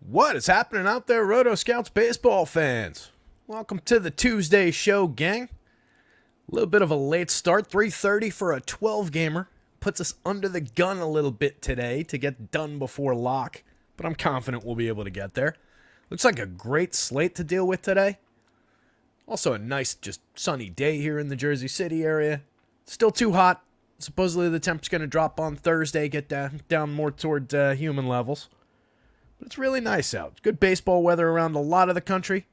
What is happening out there, rotoscouts baseball fans? Welcome to the Tuesday show, gang. A little bit of a late start, 3:30 for a 12-gamer. Puts us under the gun a little bit today to get done before lock, but I'm confident we'll be able to get there. Looks like a great slate to deal with today. Also a nice, just sunny day here in the Jersey City area. Still too hot. Supposedly the temp's going to drop on Thursday, get down more toward human levels. But it's really nice out. Good baseball weather around a lot of the country.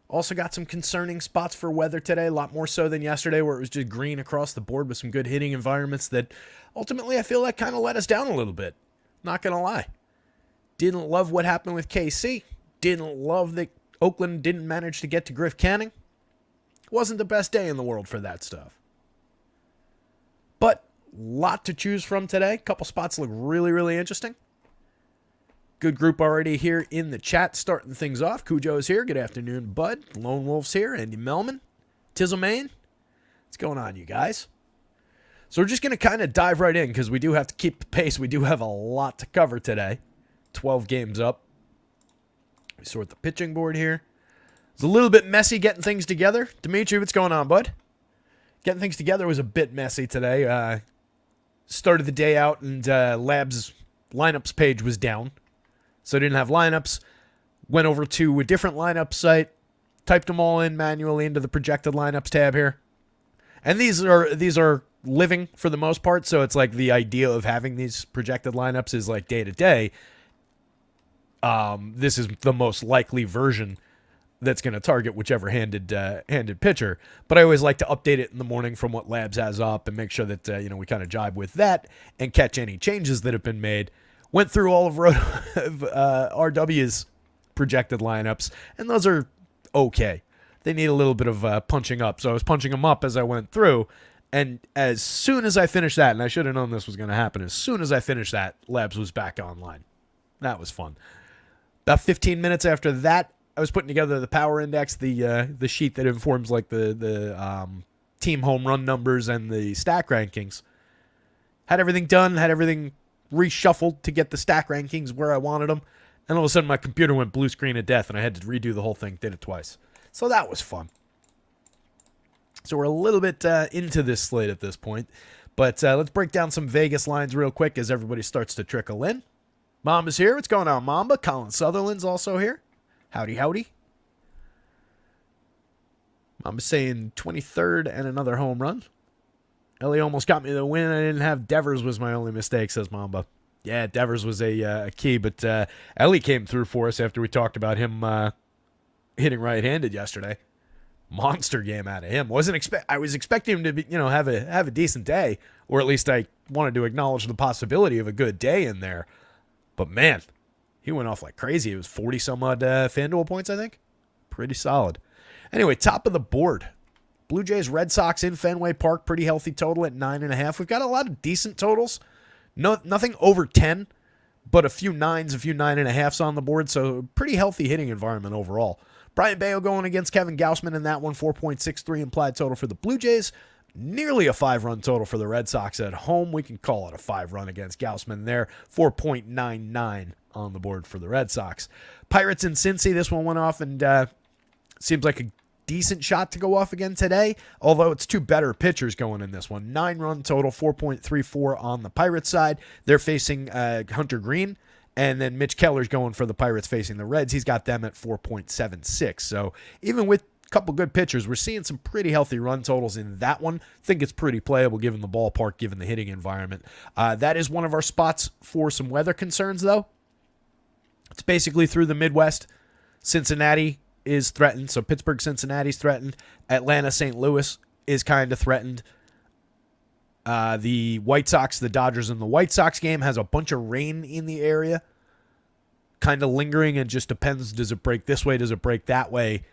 Also got some concerning spots for weather today, a lot more so than yesterday where it was just green across the board with some good hitting environments that ultimately I feel like kind of let us down a little bit. Not going to lie. Didn't love what happened with KC. Didn't love that Oakland didn't manage to get to Griff Canning. Wasn't the best day in the world for that stuff. But a lot to choose from today. Couple spots look really, really interesting. Good group already here in the chat, starting things off. Cujo's here. Good afternoon, Bud. Lone Wolf's here. Andy Melman. Tizzlemain. What's going on, you guys? So we're just going to kind of dive right in because we do have to keep the pace. We do have a lot to cover today. 12 games up. We sort the pitching board here. It's a little bit messy getting things together. Dimitri, what's going on, bud? Getting things together was a bit messy today. Started the day out and Lab's lineups page was down. So I didn't have lineups. Went over to a different lineup site. Typed them all in manually into the projected lineups tab here. And these are living for the most part. So it's like the idea of having these projected lineups is like day to day. This is the most likely version that's going to target whichever handed pitcher. But I always like to update it in the morning from what Labs has up and make sure that we kind of jibe with that and catch any changes that have been made. Went through all of RW's projected lineups, and those are okay. They need a little bit of punching up. So I was punching them up as I went through, and as soon as I finished that, and I should have known this was going to happen, as soon as I finished that, Labs was back online. That was fun. About 15 minutes after that, I was putting together the power index, the sheet that informs like the team home run numbers and the stack rankings. Had everything done, had everything reshuffled to get the stack rankings where I wanted them, and all of a sudden my computer went blue screen of death and I had to redo the whole thing. Did it twice. So that was fun. So we're a little bit into this slate at this point, but let's break down some Vegas lines real quick as everybody starts to trickle in. Mamba's here. What's going on, Mamba? Colin Sutherland's also here. Howdy, howdy. Mamba's saying 23rd and another home run. Ellie almost got me the win. I didn't have Devers was my only mistake, says Mamba. Yeah, Devers was a key, but Ellie came through for us after we talked about him hitting right-handed yesterday. Monster game out of him. I was expecting him to be, have a decent day, or at least I wanted to acknowledge the possibility of a good day in there. But man, he went off like crazy. It was 40-some-odd FanDuel points, I think. Pretty solid. Anyway, top of the board. Blue Jays, Red Sox in Fenway Park. Pretty healthy total at 9.5. We've got a lot of decent totals. Nothing over 10, but a few 9s, a few 9.5s on the board. So pretty healthy hitting environment overall. Brian Bayo going against Kevin Gausman in that one. 4.63 implied total for the Blue Jays. Nearly a 5-run total for the Red Sox at home. We can call it a 5-run against Gausman there. 4.99 on the board for the Red Sox. Pirates in Cincy. This one went off and seems like a decent shot to go off again today, although it's two better pitchers going in this one. 9-run total, 4.34 on the Pirates side. They're facing Hunter Green, and then Mitch Keller's going for the Pirates facing the Reds. He's got them at 4.76. So even with a couple good pitchers, we're seeing some pretty healthy run totals in that one. Think it's pretty playable given the ballpark, given the hitting environment. That is one of our spots for some weather concerns, though. It's basically through the Midwest. Cincinnati is threatened, so Pittsburgh, Cincinnati's threatened. Atlanta, St. Louis is kind of threatened. The White Sox, the Dodgers, and the White Sox game has a bunch of rain in the area, kind of lingering, and just depends, does it break this way, does it break that way,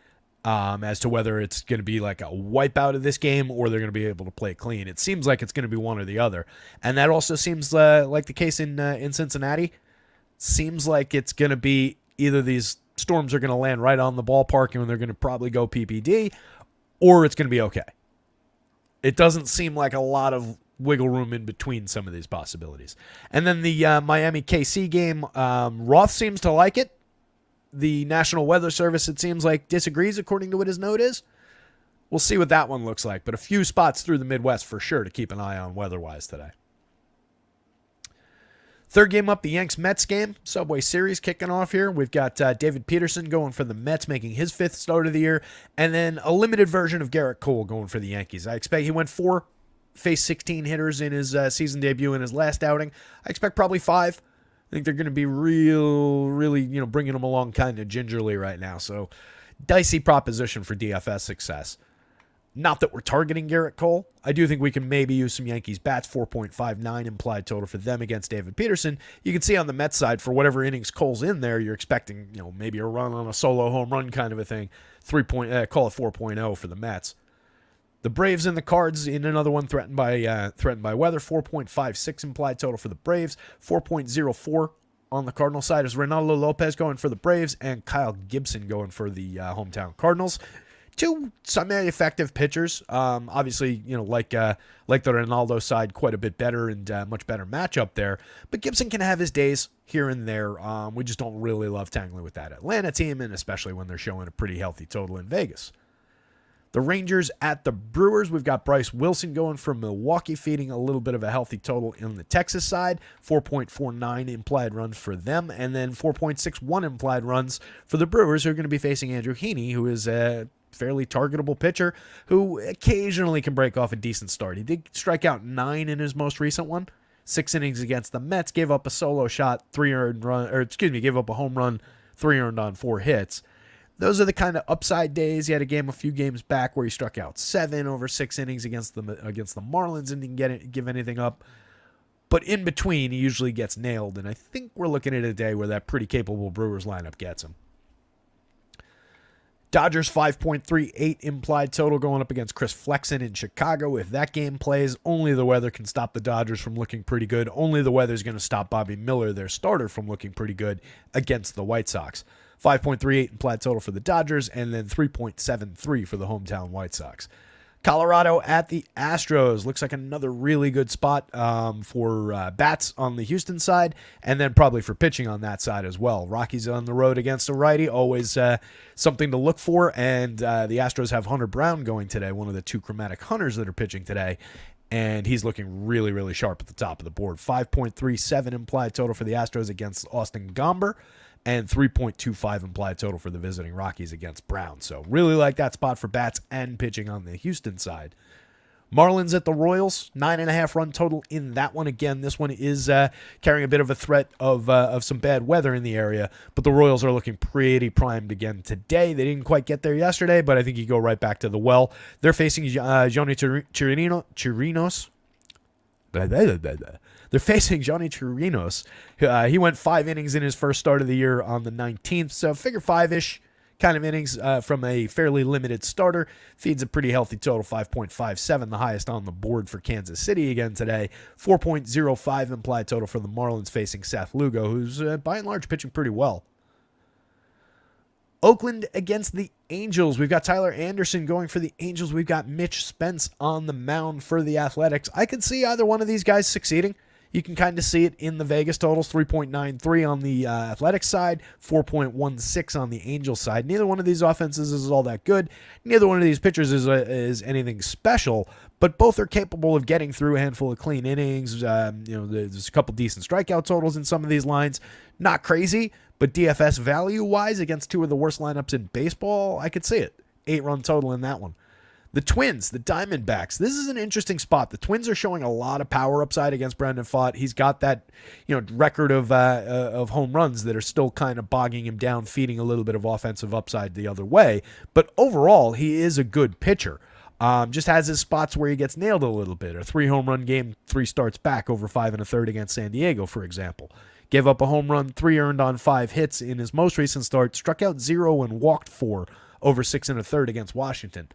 as to whether it's going to be like a wipeout of this game or they're going to be able to play clean. It seems like it's going to be one or the other, and that also seems like the case in Cincinnati. Seems like it's going to be either these storms are going to land right on the ballpark and they're going to probably go PPD, or it's going to be okay. It doesn't seem like a lot of wiggle room in between some of these possibilities. And then the Miami KC game, Roth seems to like it. The National Weather Service, it seems like, disagrees according to what his note is. We'll see what that one looks like, but a few spots through the Midwest for sure to keep an eye on weather-wise today. Third game up, the Yanks-Mets game. Subway Series kicking off here. We've got David Peterson going for the Mets, making his 5th start of the year, and then a limited version of Garrett Cole going for the Yankees. I expect he went 4, faced 16 hitters in his season debut in his last outing. I expect probably 5. I think they're going to be really, bringing him along kind of gingerly right now. So, dicey proposition for DFS success. Not that we're targeting Garrett Cole. I do think we can maybe use some Yankees bats. 4.59 implied total for them against David Peterson. You can see on the Mets side, for whatever innings Cole's in there, you're expecting, maybe a run on a solo home run kind of a thing. Call it 4.0 for the Mets. The Braves and the Cards in another one threatened by weather. 4.56 implied total for the Braves. 4.04 on the Cardinal side is Ronaldo Lopez going for the Braves and Kyle Gibson going for the hometown Cardinals. 2 semi-effective pitchers. Obviously, like the Ronaldo side, quite a bit better and much better matchup there. But Gibson can have his days here and there. We just don't really love tangling with that Atlanta team, and especially when they're showing a pretty healthy total in Vegas. The Rangers at the Brewers. We've got Bryce Wilson going for Milwaukee, feeding a little bit of a healthy total in the Texas side. 4.49 implied runs for them, and then 4.61 implied runs for the Brewers, who are going to be facing Andrew Heaney, who is a fairly targetable pitcher who occasionally can break off a decent start. He did strike out 9 in his most recent one. 6 innings against the Mets, gave up a solo shot, gave up a home run, 3 earned on 4 hits. Those are the kind of upside days. He had a few games back where he struck out 7 over 6 innings against the Marlins and didn't give anything up. But in between, he usually gets nailed, and I think we're looking at a day where that pretty capable Brewers lineup gets him. Dodgers 5.38 implied total going up against Chris Flexen in Chicago. If that game plays, only the weather can stop the Dodgers from looking pretty good. Only the weather is going to stop Bobby Miller, their starter, from looking pretty good against the White Sox. 5.38 implied total for the Dodgers, and then 3.73 for the hometown White Sox. Colorado at the Astros. Looks like another really good spot for bats on the Houston side, and then probably for pitching on that side as well. Rockies on the road against a righty, always something to look for, and the Astros have Hunter Brown going today, one of the 2 chromatic hunters that are pitching today, and he's looking really, really sharp at the top of the board. 5.37 implied total for the Astros against Austin Gomber, and 3.25 implied total for the visiting Rockies against Brown. So really like that spot for bats and pitching on the Houston side. Marlins at the Royals, 9.5 run total in that one. Again, this one is carrying a bit of a threat of some bad weather in the area, but the Royals are looking pretty primed again today. They didn't quite get there yesterday, but I think you go right back to the well. They're facing Johnny Chirinos. They're facing Johnny Chirinos. He went 5 innings in his first start of the year on the 19th, so figure 5-ish kind of innings from a fairly limited starter. Feeds a pretty healthy total, 5.57, the highest on the board for Kansas City again today. 4.05 implied total for the Marlins facing Seth Lugo, who's by and large pitching pretty well. Oakland against the Angels. We've got Tyler Anderson going for the Angels. We've got Mitch Spence on the mound for the Athletics. I could see either one of these guys succeeding. You can kind of see it in the Vegas totals, 3.93 on the Athletics side, 4.16 on the Angels side. Neither one of these offenses is all that good. Neither one of these pitchers is anything special, but both are capable of getting through a handful of clean innings. There's a couple decent strikeout totals in some of these lines. Not crazy, but DFS value-wise against 2 of the worst lineups in baseball, I could see it. 8-run total in that one. The Twins, the Diamondbacks. This is an interesting spot. The Twins are showing a lot of power upside against Brandon Pfaadt. He's got that, record of home runs that are still kind of bogging him down, feeding a little bit of offensive upside the other way. But overall, he is a good pitcher. Just has his spots where he gets nailed a little bit. A 3-home-run game, 3 starts back over 5 1/3 against San Diego, for example. Gave up a home run, 3 earned on 5 hits in his most recent start. Struck out 0 and walked 4 over 6 1/3 against Washington.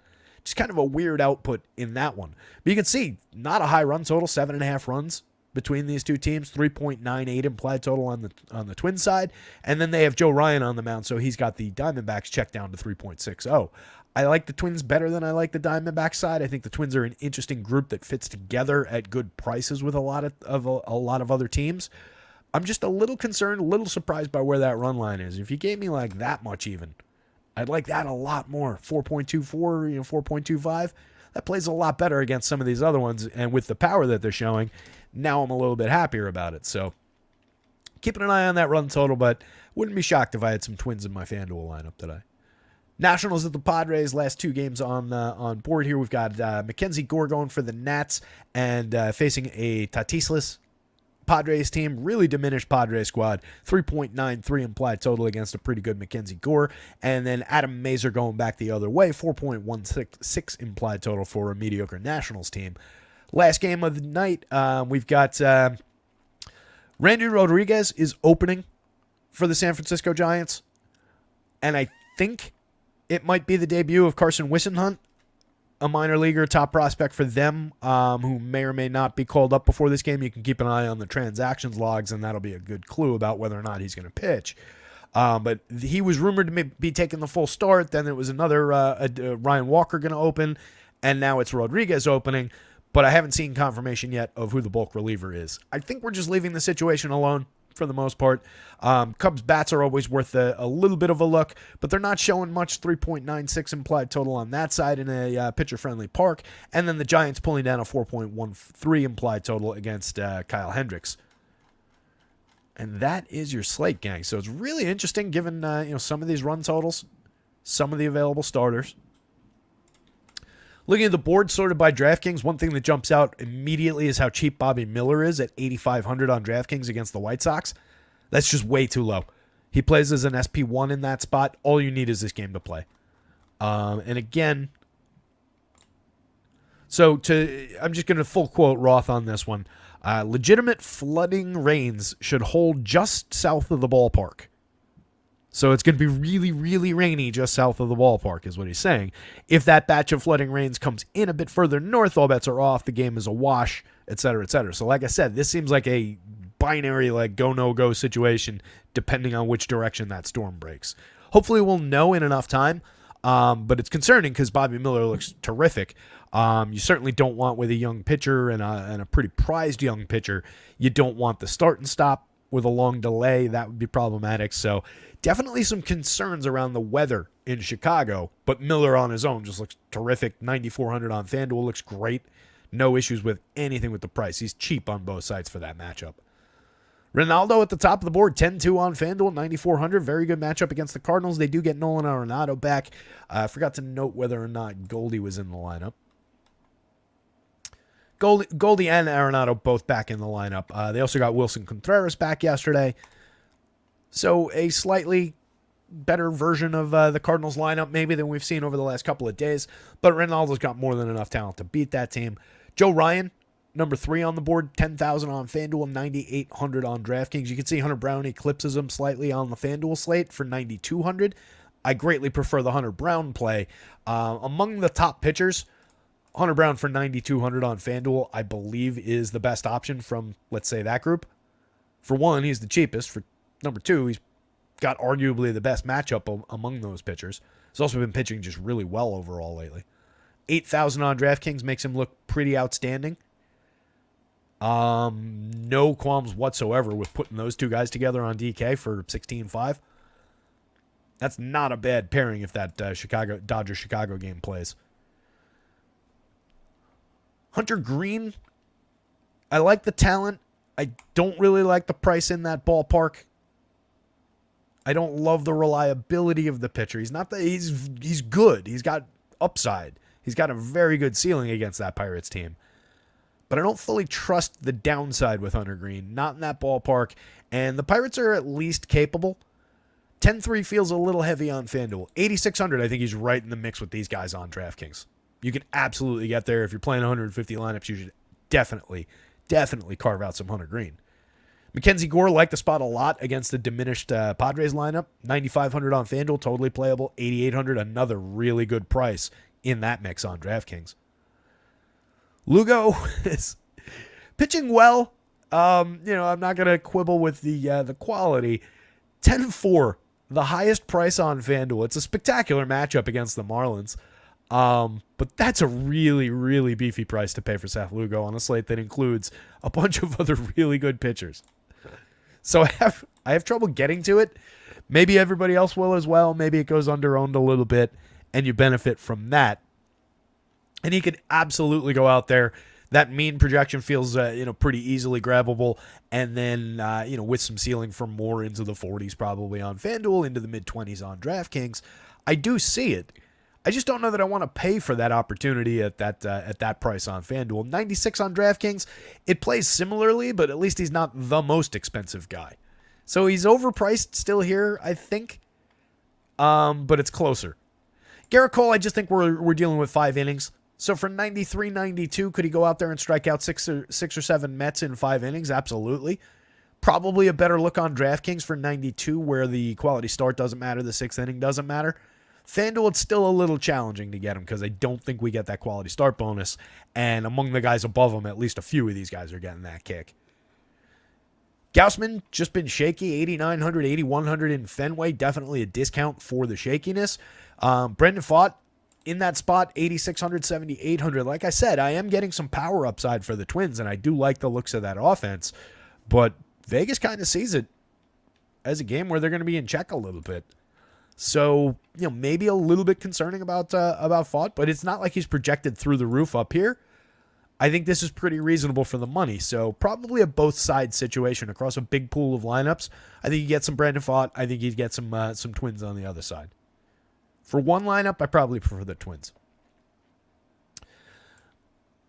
Just kind of a weird output in that one. But you can see, not a high run total, 7.5 runs between these two teams, 3.98 implied total on the Twins side. And then they have Joe Ryan on the mound, so he's got the Diamondbacks checked down to 3.60. I like the Twins better than I like the Diamondbacks side. I think the Twins are an interesting group that fits together at good prices with a lot of other teams. I'm just a little concerned, a little surprised by where that run line is. If you gave me like that much even, I'd like that a lot more. 4.24, 4.25. That plays a lot better against some of these other ones. And with the power that they're showing, now I'm a little bit happier about it. So keeping an eye on that run total, but wouldn't be shocked if I had some Twins in my FanDuel lineup today. Nationals at the Padres, last two games on board here. We've got Mackenzie Gore going for the Nats and facing a Tatislas Padres team, really diminished Padres squad, 3.93 implied total against a pretty good Mackenzie Gore, and then Adam Mazur going back the other way, 4.16 implied total for a mediocre Nationals team. Last game of the night, we've got Randy Rodriguez is opening for the San Francisco Giants, and I think it might be the debut of Carson Wissenhunt, a minor leaguer, top prospect for them, who may or may not be called up before this game. You can keep an eye on the transactions logs, and that'll be a good clue about whether or not he's going to pitch. But he was rumored to be taking the full start. Then it was another Ryan Walker going to open, and now it's Rodriguez opening. But I haven't seen confirmation yet of who the bulk reliever is. I think we're just leaving the situation alone for the most part. Cubs bats are always worth a little bit of a look, but they're not showing much. 3.96 implied total on that side in a pitcher-friendly park. And then the Giants pulling down a 4.13 implied total against Kyle Hendricks. And that is your slate, gang. So it's really interesting given some of these run totals, some of the available starters. Looking at the board sorted by DraftKings, one thing that jumps out immediately is how cheap Bobby Miller is at 8,500 on DraftKings against the White Sox. That's just way too low. He plays as an SP1 in that spot. All you need is this game to play. And again, I'm just going to full quote Roth on this one. Legitimate flooding rains should hold just south of the ballpark. So it's going to be really, really rainy just south of the ballpark is what he's saying. If that batch of flooding rains comes in a bit further north, all bets are off. The game is a wash, et cetera, et cetera. So like I said, this seems like a binary go, no-go situation depending on which direction that storm breaks. Hopefully we'll know in enough time, but it's concerning because Bobby Miller looks terrific. You certainly don't want with a young pitcher and a pretty prized young pitcher, you don't want the start and stop with a long delay. That would be problematic. So definitely some concerns around the weather in Chicago, but Miller on his own just looks terrific. 9,400 on FanDuel looks great. No issues with anything with the price. He's cheap on both sides for that matchup. Ronaldo at the top of the board, 10-2 on FanDuel, 9,400. Very good matchup against the Cardinals. They do get Nolan Arenado back. I forgot to note whether or not Goldie was in the lineup. Goldie and Arenado both back in the lineup. They also got Wilson Contreras back yesterday. So a slightly better version of the Cardinals lineup maybe than we've seen over the last couple of days. But Ronaldo's got more than enough talent to beat that team. Joe Ryan, number 3 on the board, 10,000 on FanDuel, 9,800 on DraftKings. You can see Hunter Brown eclipses him slightly on the FanDuel slate for 9,200. I greatly prefer the Hunter Brown play. Among the top pitchers, Hunter Brown for 9,200 on FanDuel, I believe, is the best option from, let's say, that group. For one, he's the cheapest. For number 2, he's got arguably the best matchup among those pitchers. He's also been pitching just really well overall lately. 8,000 on DraftKings makes him look pretty outstanding. No qualms whatsoever with putting those two guys together on DK for 16.5. That's not a bad pairing if that Dodgers-Chicago game plays. Hunter Green, I like the talent. I don't really like the price in that ballpark. I don't love the reliability of the pitcher. He's good. He's got upside. He's got a very good ceiling against that Pirates team. But I don't fully trust the downside with Hunter Green. Not in that ballpark. And the Pirates are at least capable. 10-3 feels a little heavy on FanDuel. 8,600, I think he's right in the mix with these guys on DraftKings. You can absolutely get there. If you're playing 150 lineups, you should definitely carve out some Hunter Green. Mackenzie Gore liked the spot a lot against the diminished Padres lineup. 9,500 on FanDuel, totally playable. 8,800, another really good price in that mix on DraftKings. Lugo is pitching well. I'm not going to quibble with the quality. 10-4, the highest price on FanDuel. It's a spectacular matchup against the Marlins. But that's a really, really beefy price to pay for Seth Lugo on a slate that includes a bunch of other really good pitchers. So I have trouble getting to it. Maybe everybody else will as well. Maybe it goes under-owned a little bit, and you benefit from that. And he could absolutely go out there. That mean projection feels pretty easily grabbable, and then with some ceiling for more into the 40s probably on FanDuel, into the mid-20s on DraftKings. I do see it. I just don't know that I want to pay for that opportunity at that price on FanDuel. 96 on DraftKings. It plays similarly, but at least he's not the most expensive guy. So he's overpriced still here, I think. But it's closer. Garrett Cole, I just think we're dealing with 5 innings. So for 93, 92, could he go out there and strike out six or seven Mets in 5 innings? Absolutely. Probably a better look on DraftKings for 92, where the quality start doesn't matter, the 6th inning doesn't matter. FanDuel, it's still a little challenging to get him because I don't think we get that quality start bonus. And among the guys above him, at least a few of these guys are getting that kick. Gaussman, just been shaky, 8,900, 8,100 in Fenway. Definitely a discount for the shakiness. Brendan Pfaadt in that spot, 8,600, 7,800. Like I said, I am getting some power upside for the Twins, and I do like the looks of that offense. But Vegas kind of sees it as a game where they're going to be in check a little bit. So, maybe a little bit concerning about Pfaadt, but it's not like he's projected through the roof up here. I think this is pretty reasonable for the money. So probably a both sides situation across a big pool of lineups. I think you get some Brandon Pfaadt. I think you get some Twins on the other side. For one lineup, I probably prefer the Twins.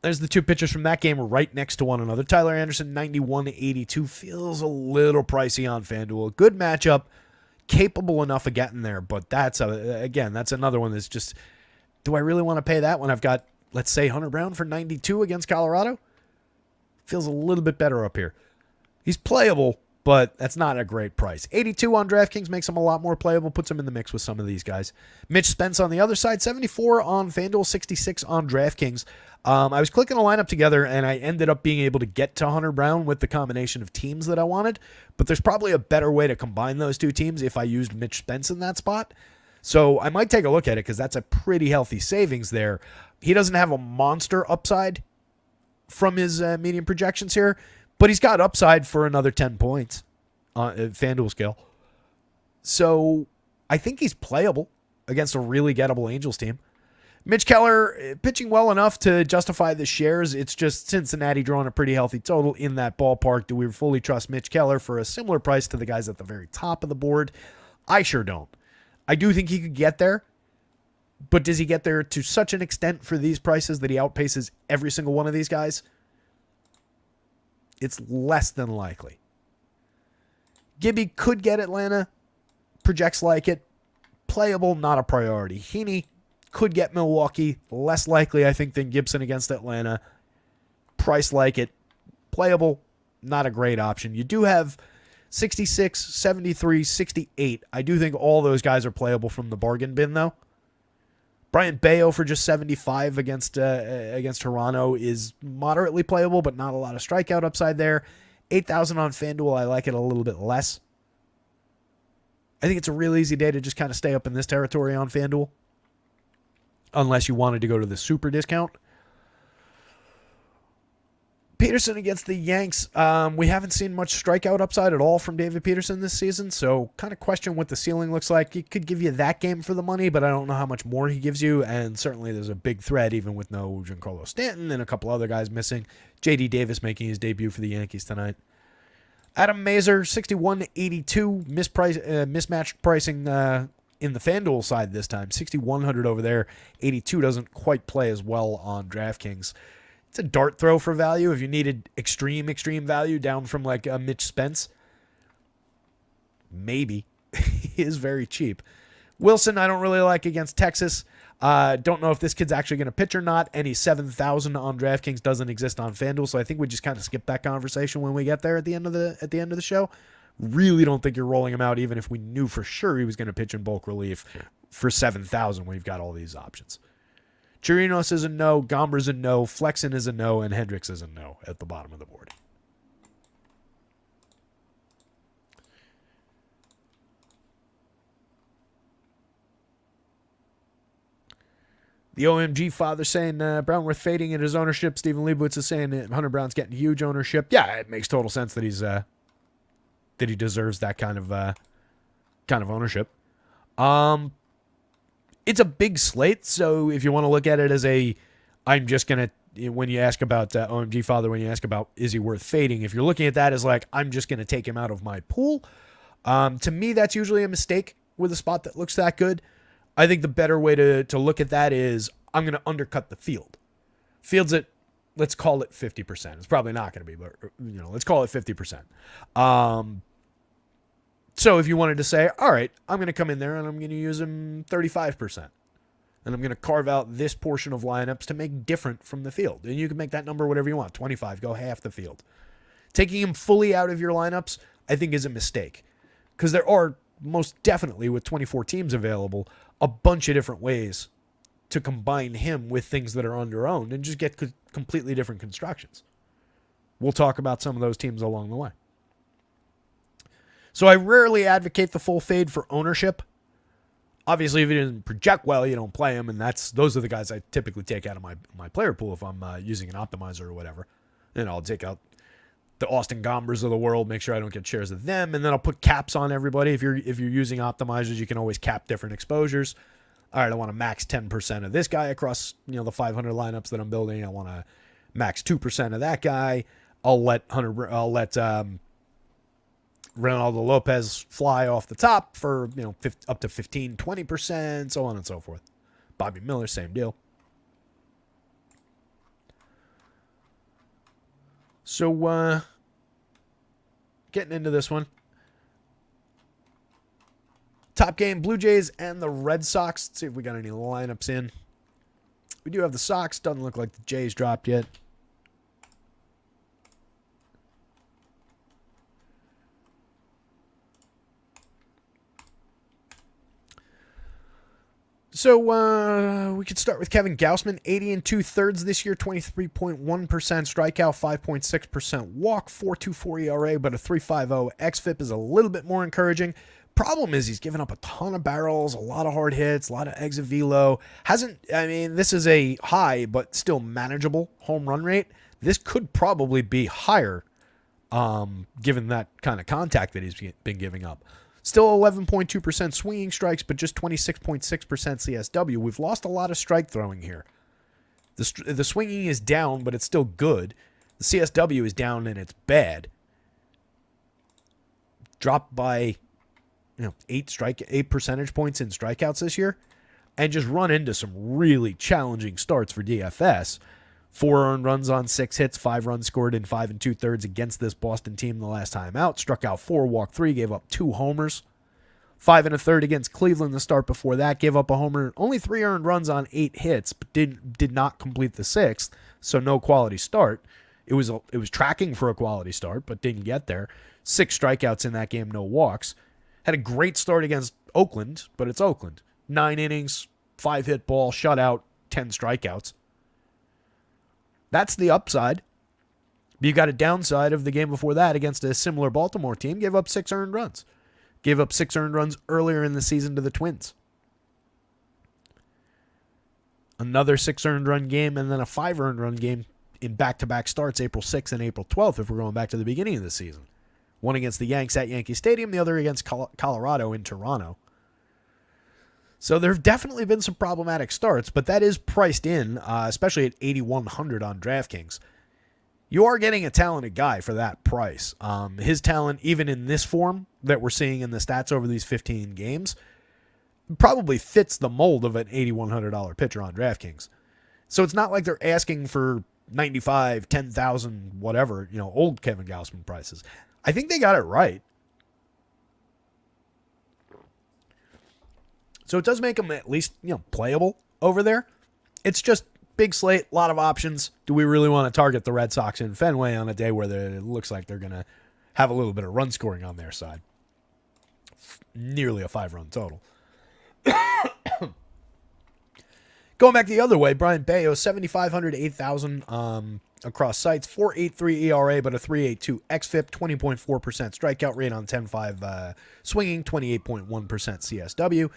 There's the 2 pitchers from that game right next to one another. Tyler Anderson, 91-82. Feels a little pricey on FanDuel. Good matchup. Capable enough of getting there, but that's another one that's just, do I really want to pay that when I've got, let's say, Hunter Brown for 92 against Colorado? Feels a little bit better up here. He's playable, but that's not a great price. 82 on DraftKings makes him a lot more playable, puts him in the mix with some of these guys. Mitch Spence on the other side, 74 on FanDuel, 66 on DraftKings. I was clicking a lineup together, and I ended up being able to get to Hunter Brown with the combination of teams that I wanted, but there's probably a better way to combine those 2 teams if I used Mitch Spence in that spot. So I might take a look at it because that's a pretty healthy savings there. He doesn't have a monster upside from his median projections here, but he's got upside for another 10 points on FanDuel scale. So I think he's playable against a really gettable Angels team. Mitch Keller pitching well enough to justify the shares. It's just Cincinnati drawing a pretty healthy total in that ballpark. Do we fully trust Mitch Keller for a similar price to the guys at the very top of the board? I sure don't. I do think he could get there, but does he get there to such an extent for these prices that he outpaces every single one of these guys? It's less than likely. Gibby could get Atlanta. Projects like it. Playable, not a priority. Heaney could get Milwaukee. Less likely, I think, than Gibson against Atlanta. Price like it. Playable, not a great option. You do have 66, 73, 68. I do think all those guys are playable from the bargain bin, though. Brian Bayo for just 75 against Toronto is moderately playable, but not a lot of strikeout upside there. 8,000 on FanDuel, I like it a little bit less. I think it's a real easy day to just kind of stay up in this territory on FanDuel, unless you wanted to go to the super discount. Peterson against the Yanks. We haven't seen much strikeout upside at all from David Peterson this season, so kind of question what the ceiling looks like. He could give you that game for the money, but I don't know how much more he gives you, and certainly there's a big threat even with no Giancarlo Stanton and a couple other guys missing. J.D. Davis making his debut for the Yankees tonight. Adam Mazur, 61-82, mismatched pricing in the FanDuel side this time. 6,100 over there. 82 doesn't quite play as well on DraftKings. It's a dart throw for value if you needed extreme value down from like a Mitch Spence. Maybe. He is very cheap. Wilson, I don't really like against Texas. Don't know if this kid's actually going to pitch or not. Any 7,000 on DraftKings doesn't exist on FanDuel, so I think we just kind of skip that conversation when we get there at the end of the show. Really don't think you're rolling him out, even if we knew for sure he was going to pitch in bulk relief for 7,000 when you've got all these options. Chirinos is a no, Gomber's a no, Flexen is a no, and Hendricks is a no at the bottom of the board. The OMG father saying Brown worth fading in his ownership. Stephen Leibowitz is saying that Hunter Brown's getting huge ownership. Yeah, it makes total sense that he's that he deserves that kind of ownership. It's a big slate, so if you want to look at it as I'm just going to, when you ask about OMG Father, when you ask about is he worth fading, if you're looking at that as like, I'm just going to take him out of my pool, to me, that's usually a mistake with a spot that looks that good. I think the better way to look at that is I'm going to undercut the field. Field's at, let's call it 50%. It's probably not going to be, but let's call it 50%. So if you wanted to say, all right, I'm going to come in there and I'm going to use him 35%. And I'm going to carve out this portion of lineups to make different from the field. And you can make that number whatever you want. 25, go half the field. Taking him fully out of your lineups, I think, is a mistake. Because there are, most definitely, with 24 teams available, a bunch of different ways to combine him with things that are underowned and just get completely different constructions. We'll talk about some of those teams along the way. So I rarely advocate the full fade for ownership. Obviously, if he didn't project well, you don't play him, and those are the guys I typically take out of my player pool if I'm using an optimizer or whatever. And I'll take out the Austin Gombers of the world, make sure I don't get shares of them, and then I'll put caps on everybody. If you're using optimizers, you can always cap different exposures. All right, I want to max 10% of this guy across the 500 lineups that I'm building. I want to max 2% of that guy. I'll let Ronaldo Lopez fly off the top for up to 15, 20%, so on and so forth. Bobby Miller, same deal. So getting into this one. Top game, Blue Jays and the Red Sox. Let's see if we got any lineups in. We do have the Sox. Doesn't look like the Jays dropped yet. So we could start with Kevin Gausman, 80 2/3 this year, 23.1% strikeout, 5.6% walk, 4.24 ERA, but a 3.50 xFIP is a little bit more encouraging. Problem is he's given up a ton of barrels, a lot of hard hits, a lot of exit velo. This is a high but still manageable home run rate. This could probably be higher, given that kind of contact that he's been giving up. Still 11.2% swinging strikes, but just 26.6% CSW. We've lost a lot of strike throwing here. The swinging is down, but it's still good. The CSW is down, and it's bad. Dropped by 8 percentage points in strikeouts this year, and just run into some really challenging starts for DFS. 4 earned runs on 6 hits, 5 runs scored in 5 2/3 against this Boston team the last time out. Struck out 4, walked 3, gave up 2 homers. 5 1/3 against Cleveland the start before that, gave up a homer. Only 3 earned runs on 8 hits, but did not complete the 6th, so no quality start. It was tracking for a quality start, but didn't get there. 6 strikeouts in that game, no walks. Had a great start against Oakland, but it's Oakland. 9 innings, 5 hit ball, shutout, 10 strikeouts. That's the upside. You got a downside of the game before that against a similar Baltimore team. Gave up 6 earned runs. Gave up 6 earned runs earlier in the season to the Twins. Another 6 earned run game and then a 5 earned run game in back-to-back starts, April 6th and April 12th, if we're going back to the beginning of the season. One against the Yanks at Yankee Stadium, the other against Colorado in Toronto. So there have definitely been some problematic starts, but that is priced in, especially at 8,100 on DraftKings. You are getting a talented guy for that price. His talent, even in this form that we're seeing in the stats over these 15 games, probably fits the mold of an $8,100 pitcher on DraftKings. So it's not like they're asking for 95, 10,000, whatever, old Kevin Gausman prices. I think they got it right. So it does make them at least, playable over there. It's just big slate, a lot of options. Do we really want to target the Red Sox in Fenway on a day where it looks like they're going to have a little bit of run scoring on their side? Nearly a 5-run total. Going back the other way, Brian Bayo, 7,500 to 8,000 across sites, 4.83 ERA, but a 3.82 xFIP, 20.4% strikeout rate on 10.5 swinging, 28.1% CSW.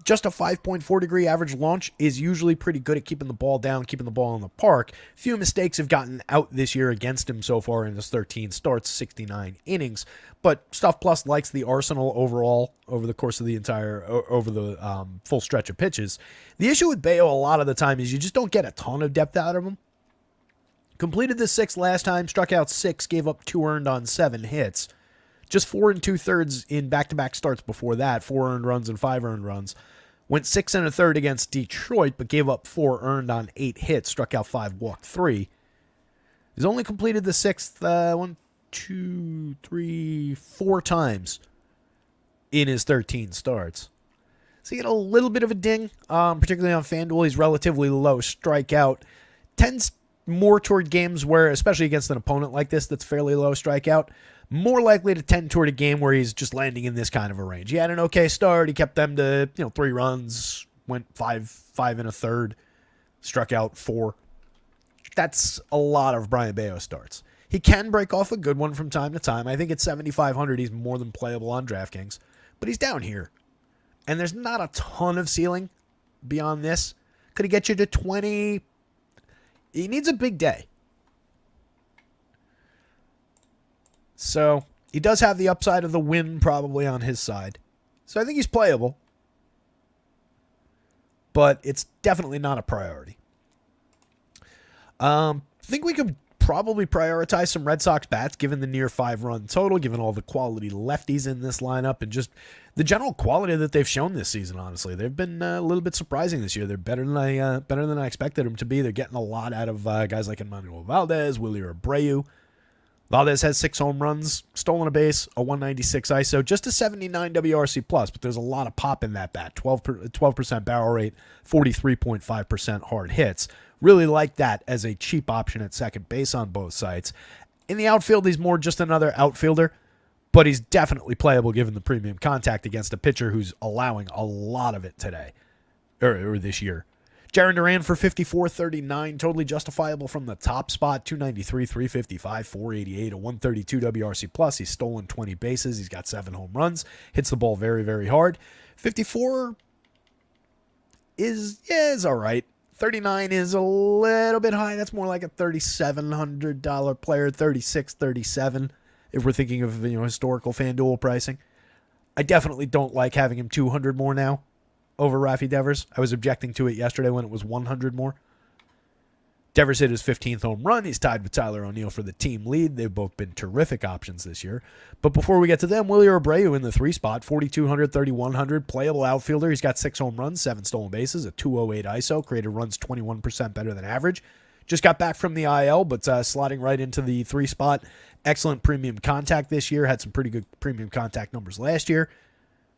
Just a 5.4 degree average launch is usually pretty good at keeping the ball down, keeping the ball in the park. Few mistakes have gotten out this year against him so far in his 13 starts, 69 innings. But Stuff Plus likes the arsenal overall over the course of the full stretch of pitches. The issue with Bayo a lot of the time is you just don't get a ton of depth out of him. Completed the 6th last time, struck out 6, gave up 2 earned on 7 hits. Just 4 2/3 in back-to-back starts before that, 4 earned runs and 5 earned runs. Went 6 1/3 against Detroit, but gave up 4 earned on 8 hits, struck out 5, walked 3. He's only completed the 6th 4 times in his 13 starts. So he had a little bit of a ding, particularly on FanDuel. He's relatively low strikeout. Tends more toward games where, especially against an opponent like this that's fairly low strikeout, more likely to tend toward a game where he's just landing in this kind of a range. He had an okay start. He kept them to 3 runs, went 5 1/3, struck out 4. That's a lot of Brayan Bello starts. He can break off a good one from time to time. I think at 7,500 he's more than playable on DraftKings, but he's down here. And there's not a ton of ceiling beyond this. Could he get you to 20? He needs a big day. So he does have the upside of the win probably on his side. So I think he's playable. But it's definitely not a priority. I think we could probably prioritize some Red Sox bats given the near 5-run total, given all the quality lefties in this lineup, and just the general quality that they've shown this season, honestly. They've been a little bit surprising this year. They're better than I expected them to be. They're getting a lot out of guys like Emmanuel Valdez, Willie Abreu. Valdez has 6 home runs, stolen a base, a 196 ISO, just a 79 WRC+, but there's a lot of pop in that bat. 12% barrel rate, 43.5% hard hits. Really like that as a cheap option at second base on both sides. In the outfield, he's more just another outfielder, but he's definitely playable given the premium contact against a pitcher who's allowing a lot of it today, or this year. Jarren Duran for 54.39, totally justifiable from the top spot, 293, 355, 488, a 132 WRC+. He's stolen 20 bases. He's got 7 home runs. Hits the ball very, very hard. 54 is all right. 39 is a little bit high. That's more like a $3,700 player, 36, 37, if we're thinking of historical FanDuel pricing. I definitely don't like having him 200 more now over Rafi Devers. I was objecting to it yesterday when it was 100 more. Devers hit his 15th home run. He's tied with Tyler O'Neill for the team lead. They've both been terrific options this year. But before we get to them, Willie Abreu in the 3 spot, 4,200, 3,100, playable outfielder. He's got 6 home runs, 7 stolen bases, a 208 ISO, created runs 21% better than average. Just got back from the IL, but slotting right into the 3 spot. Excellent premium contact this year. Had some pretty good premium contact numbers last year.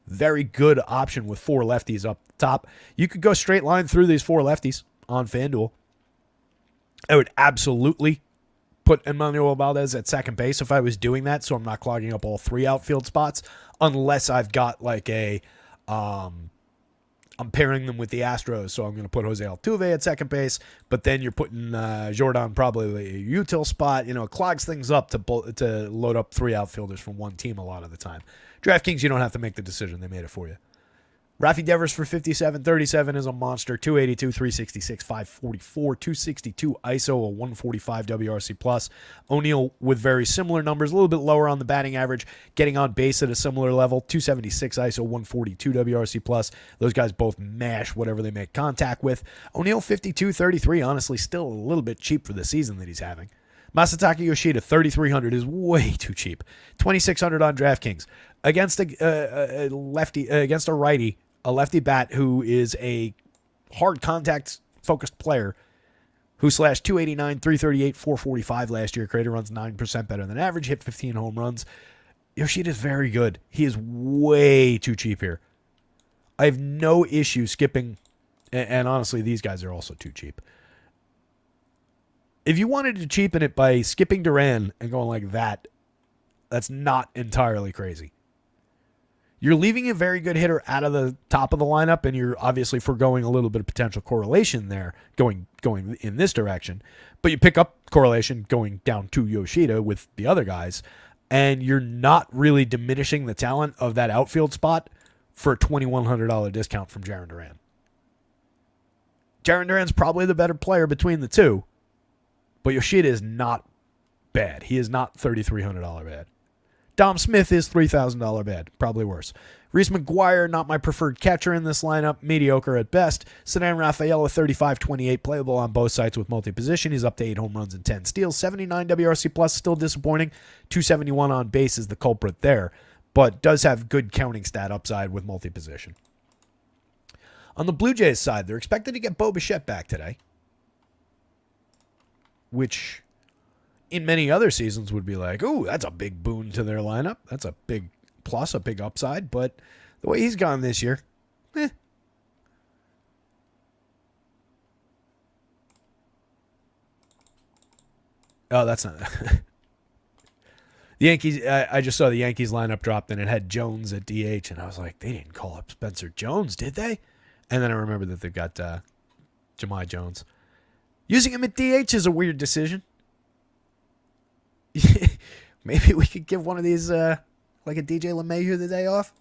Very good option with 4 lefties up top. You could go straight line through these 4 lefties on FanDuel. I would absolutely put Emmanuel Valdez at second base if I was doing that, so I'm not clogging up all 3 outfield spots, unless I've got like I'm pairing them with the Astros, so I'm going to put Jose Altuve at second base, but then you're putting Jordan probably a util spot. It clogs things up to load up 3 outfielders from one team a lot of the time. DraftKings, you don't have to make the decision. They made it for you. Rafi Devers for 57.37 is a monster. 282, 366, 544, 262 ISO, a 145 WRC+. O'Neill with very similar numbers, a little bit lower on the batting average, getting on base at a similar level. 276 ISO, 142 WRC+. Those guys both mash whatever they make contact with. O'Neill 52.33, honestly still a little bit cheap for the season that he's having. Masataka Yoshida, 3,300 is way too cheap. 2,600 on DraftKings against a lefty, against a righty, a lefty bat who is a hard contact focused player who slashed 289, 338, 445 last year. Created runs 9% better than average. Hit 15 home runs. Yoshida is very good. He is way too cheap here. I have no issue skipping, and honestly, these guys are also too cheap. If you wanted to cheapen it by skipping Duran and going like that, that's not entirely crazy. You're leaving a very good hitter out of the top of the lineup, and you're obviously foregoing a little bit of potential correlation there going in this direction. But you pick up correlation going down to Yoshida with the other guys, and you're not really diminishing the talent of that outfield spot for a $2,100 discount from Jarren Duran. Jarren Duran's probably the better player between the two, but Yoshida is not bad. He is not $3,300 bad. Dom Smith is $3,000 bad. Probably worse. Reese McGuire, not my preferred catcher in this lineup. Mediocre at best. Sedan Rafaela, 35-28, playable on both sides with multi-position. He's up to 8 home runs and 10 steals. 79 WRC+, plus, still disappointing. 271 on base is the culprit there, but does have good counting stat upside with multi-position. On the Blue Jays side, they're expected to get Bo Bichette back today, which in many other seasons would be like, ooh, that's a big boon to their lineup. That's a big plus, a big upside. But the way he's gone this year, Oh, that's not... the Yankees, I just saw the Yankees lineup dropped and it had Jones at DH, and I was like, they didn't call up Spencer Jones, did they? And then I remembered that they've got Jahmai Jones. Using him at DH is a weird decision. Maybe we could give one of these, like a DJ LeMahieu the day off.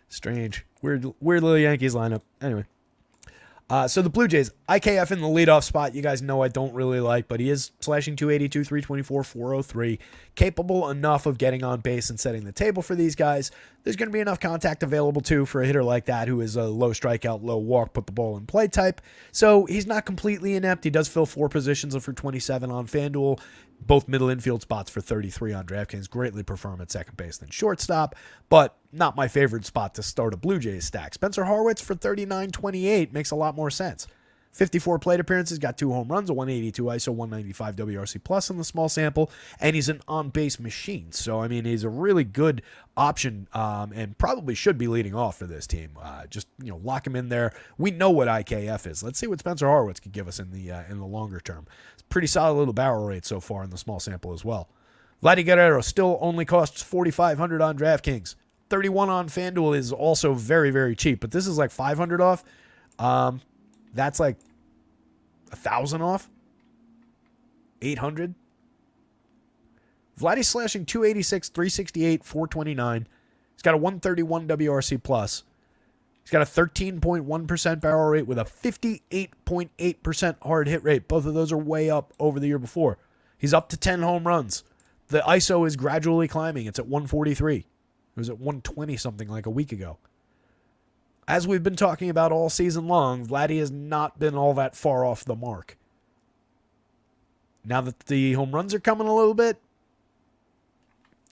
Strange. Weird little Yankees lineup. Anyway. So the Blue Jays, IKF in the leadoff spot, you guys know I don't really like, but he is slashing 282, 324, 403, capable enough of getting on base and setting the table for these guys. There's going to be enough contact available, too, for a hitter like that who is a low strikeout, low walk, put the ball in play type. So he's not completely inept. He does fill 4 positions for 27 on FanDuel, both middle infield spots for 33 on DraftKings. Greatly prefer him at second base than shortstop, but not my favorite spot to start a Blue Jays stack. Spencer Horwitz for 39.28 makes a lot more sense. 54 plate appearances, got 2 home runs, a 182 ISO, 195 WRC plus in the small sample, and he's an on-base machine. So, I mean, he's a really good option and probably should be leading off for this team. Just, lock him in there. We know what IKF is. Let's see what Spencer Horwitz could give us in the longer term. It's pretty solid little barrel rate so far in the small sample as well. Vladdy Guerrero still only costs $4,500 on DraftKings. 31 on FanDuel is also very, very cheap, but this is like $500 off. That's like $1,000 off. 800. Vladdy's slashing 286, 368, 429. He's got a 131 WRC plus. He's got a 13.1% barrel rate with a 58.8% hard hit rate. Both of those are way up over the year before. He's up to 10 home runs. The ISO is gradually climbing. It's at 143. It was at 120 something like a week ago. As we've been talking about all season long, Vladdy has not been all that far off the mark. Now that the home runs are coming a little bit,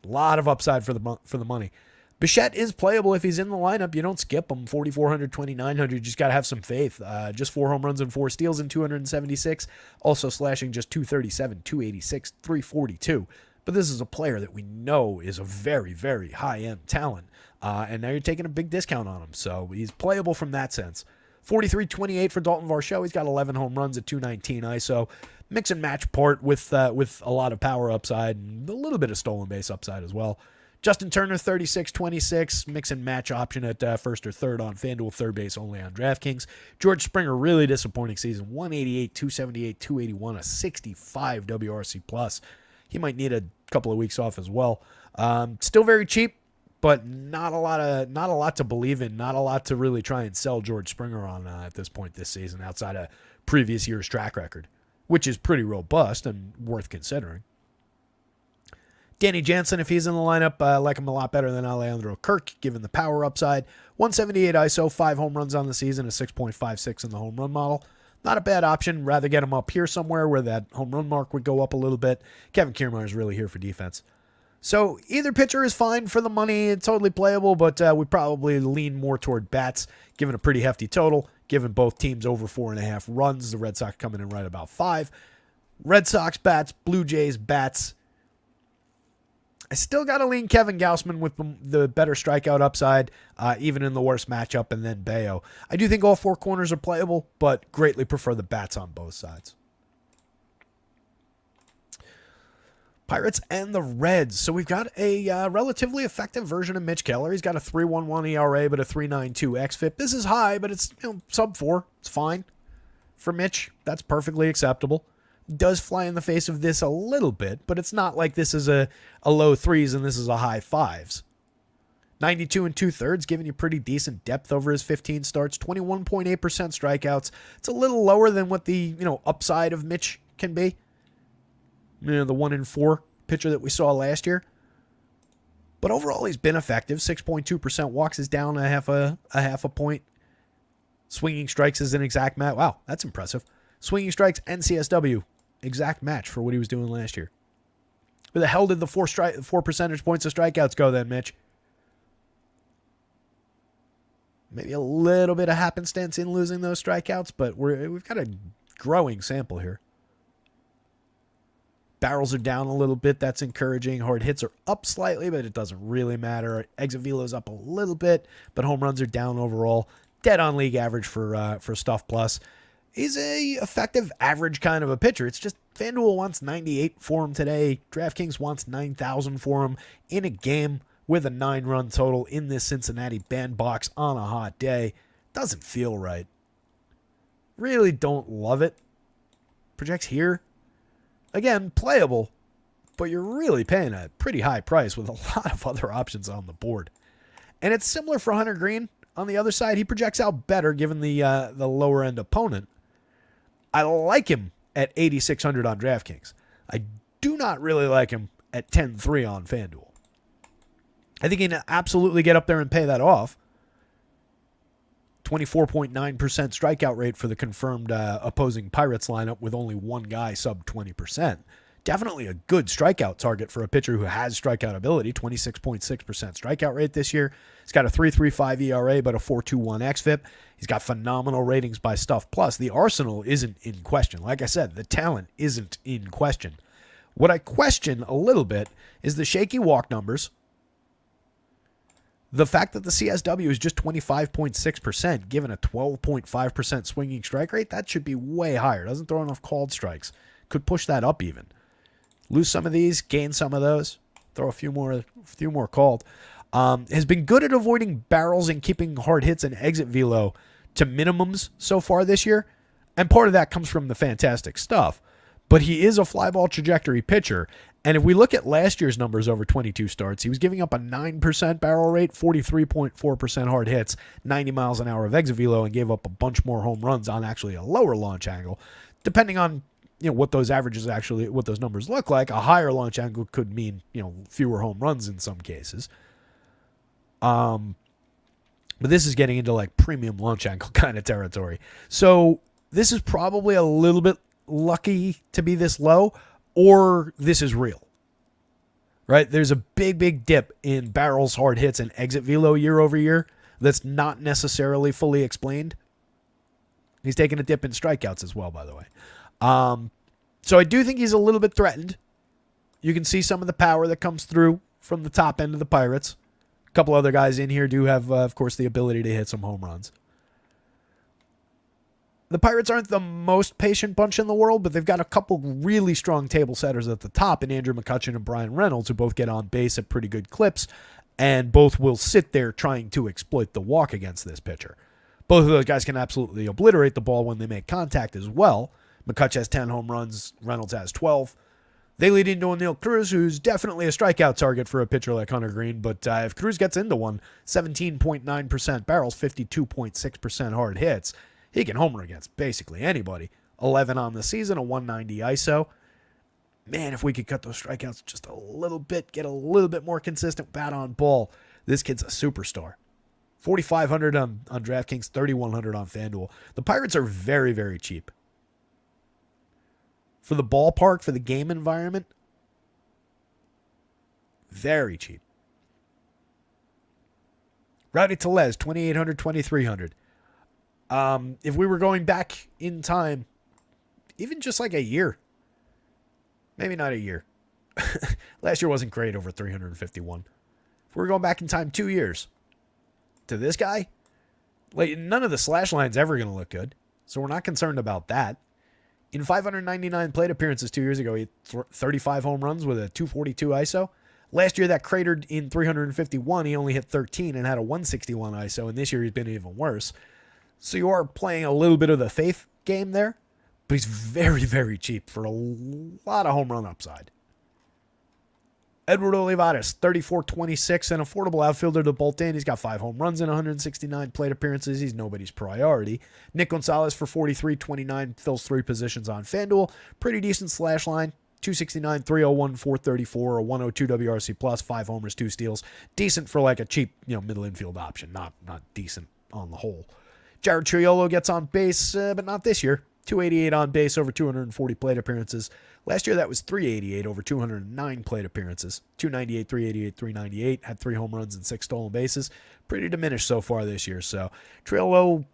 a lot of upside for the money. Bichette is playable if he's in the lineup. You don't skip him. 4,400, 2,900. You just got to have some faith. Just 4 home runs and 4 steals in 276. Also slashing just 237, 286, 342. But this is a player that we know is a very, very high-end talent. And now you're taking a big discount on him. So he's playable from that sense. 43-28 for Dalton Varsho. He's got 11 home runs at 219 ISO. Mix and match part with a lot of power upside and a little bit of stolen base upside as well. Justin Turner, 36-26. Mix and match option at first or third on FanDuel. Third base only on DraftKings. George Springer, really disappointing season. 188, 278, 281, a 65 WRC plus. He might need a couple of weeks off as well. Still very cheap, but not a lot to believe in. Not a lot to really try and sell George Springer on at this point this season outside of previous year's track record, which is pretty robust and worth considering. Danny Jansen, if he's in the lineup, I like him a lot better than Alejandro Kirk, given the power upside. 178 ISO, 5 home runs on the season, a 6.56 in the home run model. Not a bad option. Rather get him up here somewhere where that home run mark would go up a little bit. Kevin Kiermaier is really here for defense. So either pitcher is fine for the money. It's totally playable, but we probably lean more toward bats, given a pretty hefty total, given both teams over 4.5 runs. The Red Sox coming in right about 5. Red Sox bats, Blue Jays bats. I still got to lean Kevin Gausman with the better strikeout upside, even in the worst matchup, and then Bayo. I do think all 4 corners are playable, but greatly prefer the bats on both sides. Pirates and the Reds. So we've got a relatively effective version of Mitch Keller. He's got a 3.11 ERA, but a 3.92 xFIP. This is high, but it's sub 4. It's fine. For Mitch, that's perfectly acceptable. Does fly in the face of this a little bit, but it's not like this is a low 3s and this is a high 5s. 92 and 2/3, giving you pretty decent depth over his 15 starts. 21.8% strikeouts. It's a little lower than what the upside of Mitch can be. The 1-in-4 pitcher that we saw last year. But overall, he's been effective. 6.2% walks is down a half a point. Swinging strikes is an exact match. Wow, that's impressive. Swinging strikes and CSW, exact match for what he was doing last year. Where the hell did the 4 percentage points of strikeouts go then, Mitch? Maybe a little bit of happenstance in losing those strikeouts, but we've got a growing sample here. Barrels are down a little bit. That's encouraging. Hard hits are up slightly, but it doesn't really matter. Exit velo's up a little bit, but home runs are down overall. Dead on league average for Stuff Plus. He's a effective average kind of a pitcher. It's just FanDuel wants 98 for him today. DraftKings wants 9,000 for him in a game with a 9-run total in this Cincinnati bandbox on a hot day. Doesn't feel right. Really don't love it. Projects here. Again, playable, but you're really paying a pretty high price with a lot of other options on the board. And it's similar for Hunter Green. On the other side, he projects out better given the lower end opponent. I like him at 8,600 on DraftKings. I do not really like him at 10-3 on FanDuel. I think he can absolutely get up there and pay that off. 24.9% strikeout rate for the confirmed opposing Pirates lineup with only one guy sub 20%. Definitely a good strikeout target for a pitcher who has strikeout ability. 26.6% strikeout rate this year. He's got a 3.35 ERA, but a 4.21 xFIP. He's got phenomenal ratings by Stuff Plus. The arsenal isn't in question. Like I said, the talent isn't in question. What I question a little bit is the shaky walk numbers. The fact that the CSW is just 25.6%, given a 12.5% swinging strike rate, that should be way higher. Doesn't throw enough called strikes. Could push that up even. Lose some of these, gain some of those. Throw a few more called. Has been good at avoiding barrels and keeping hard hits and exit velo to minimums so far this year. And part of that comes from the fantastic stuff. But he is a fly ball trajectory pitcher. And if we look at last year's numbers over 22 starts, he was giving up a 9% barrel rate, 43.4% hard hits, 90 miles an hour of exit velo, and gave up a bunch more home runs on actually a lower launch angle. Depending on what those averages actually, what those numbers look like, a higher launch angle could mean fewer home runs in some cases. But this is getting into like premium launch angle kind of territory. So this is probably a little bit lucky to be this low, or this is real, right? There's a big dip in barrels, hard hits, and exit velo year over year that's not necessarily fully explained. He's taking a dip in strikeouts as well, by the way. So I do think he's a little bit threatened. You can see some of the power that comes through from the top end of the Pirates. A couple other guys in here do have, of course, the ability to hit some home runs. The Pirates aren't the most patient bunch in the world, but they've got a couple really strong table setters at the top in Andrew McCutchen and Brian Reynolds, who both get on base at pretty good clips, and both will sit there trying to exploit the walk against this pitcher. Both of those guys can absolutely obliterate the ball when they make contact as well. McCutch has 10 home runs, Reynolds has 12. They lead into O'Neill Cruz, who's definitely a strikeout target for a pitcher like Hunter Green, but if Cruz gets into one, 17.9% barrels, 52.6% hard hits, he can homer against basically anybody. 11 on the season, a 190 ISO. Man, if we could cut those strikeouts just a little bit, get a little bit more consistent bat on ball, this kid's a superstar. 4,500 on DraftKings, 3,100 on FanDuel. The Pirates are very, very cheap. For the ballpark, for the game environment, very cheap. Rowdy Tellez, 2,800, 2,300. If we were going back in time, even just like a year, maybe not a year. Last year wasn't great, over 351. If we were going back in time 2 years to this guy, like none of the slash line's ever going to look good. So we're not concerned about that. In 599 plate appearances 2 years ago, he had 35 home runs with a 242 ISO. Last year, that cratered in 351. He only hit 13 and had a 161 ISO. And this year, he's been even worse. So you are playing a little bit of the faith game there. But he's very, very cheap for a lot of home run upside. Edward Olivares, 34-26, an affordable outfielder to bolt in. He's got 5 home runs in 169 plate appearances. He's nobody's priority. Nick Gonzalez for 43-29, fills 3 positions on FanDuel. Pretty decent slash line. 269, 301, 434, a 102 WRC plus, 5 homers, 2 steals. Decent for like a cheap, middle infield option. Not decent on the whole. Jared Triolo gets on base, but not this year. 288 on base over 240 plate appearances. Last year that was 388 over 209 plate appearances. 298, 388, 398. Had 3 home runs and 6 stolen bases. Pretty diminished so far this year. So Triolo,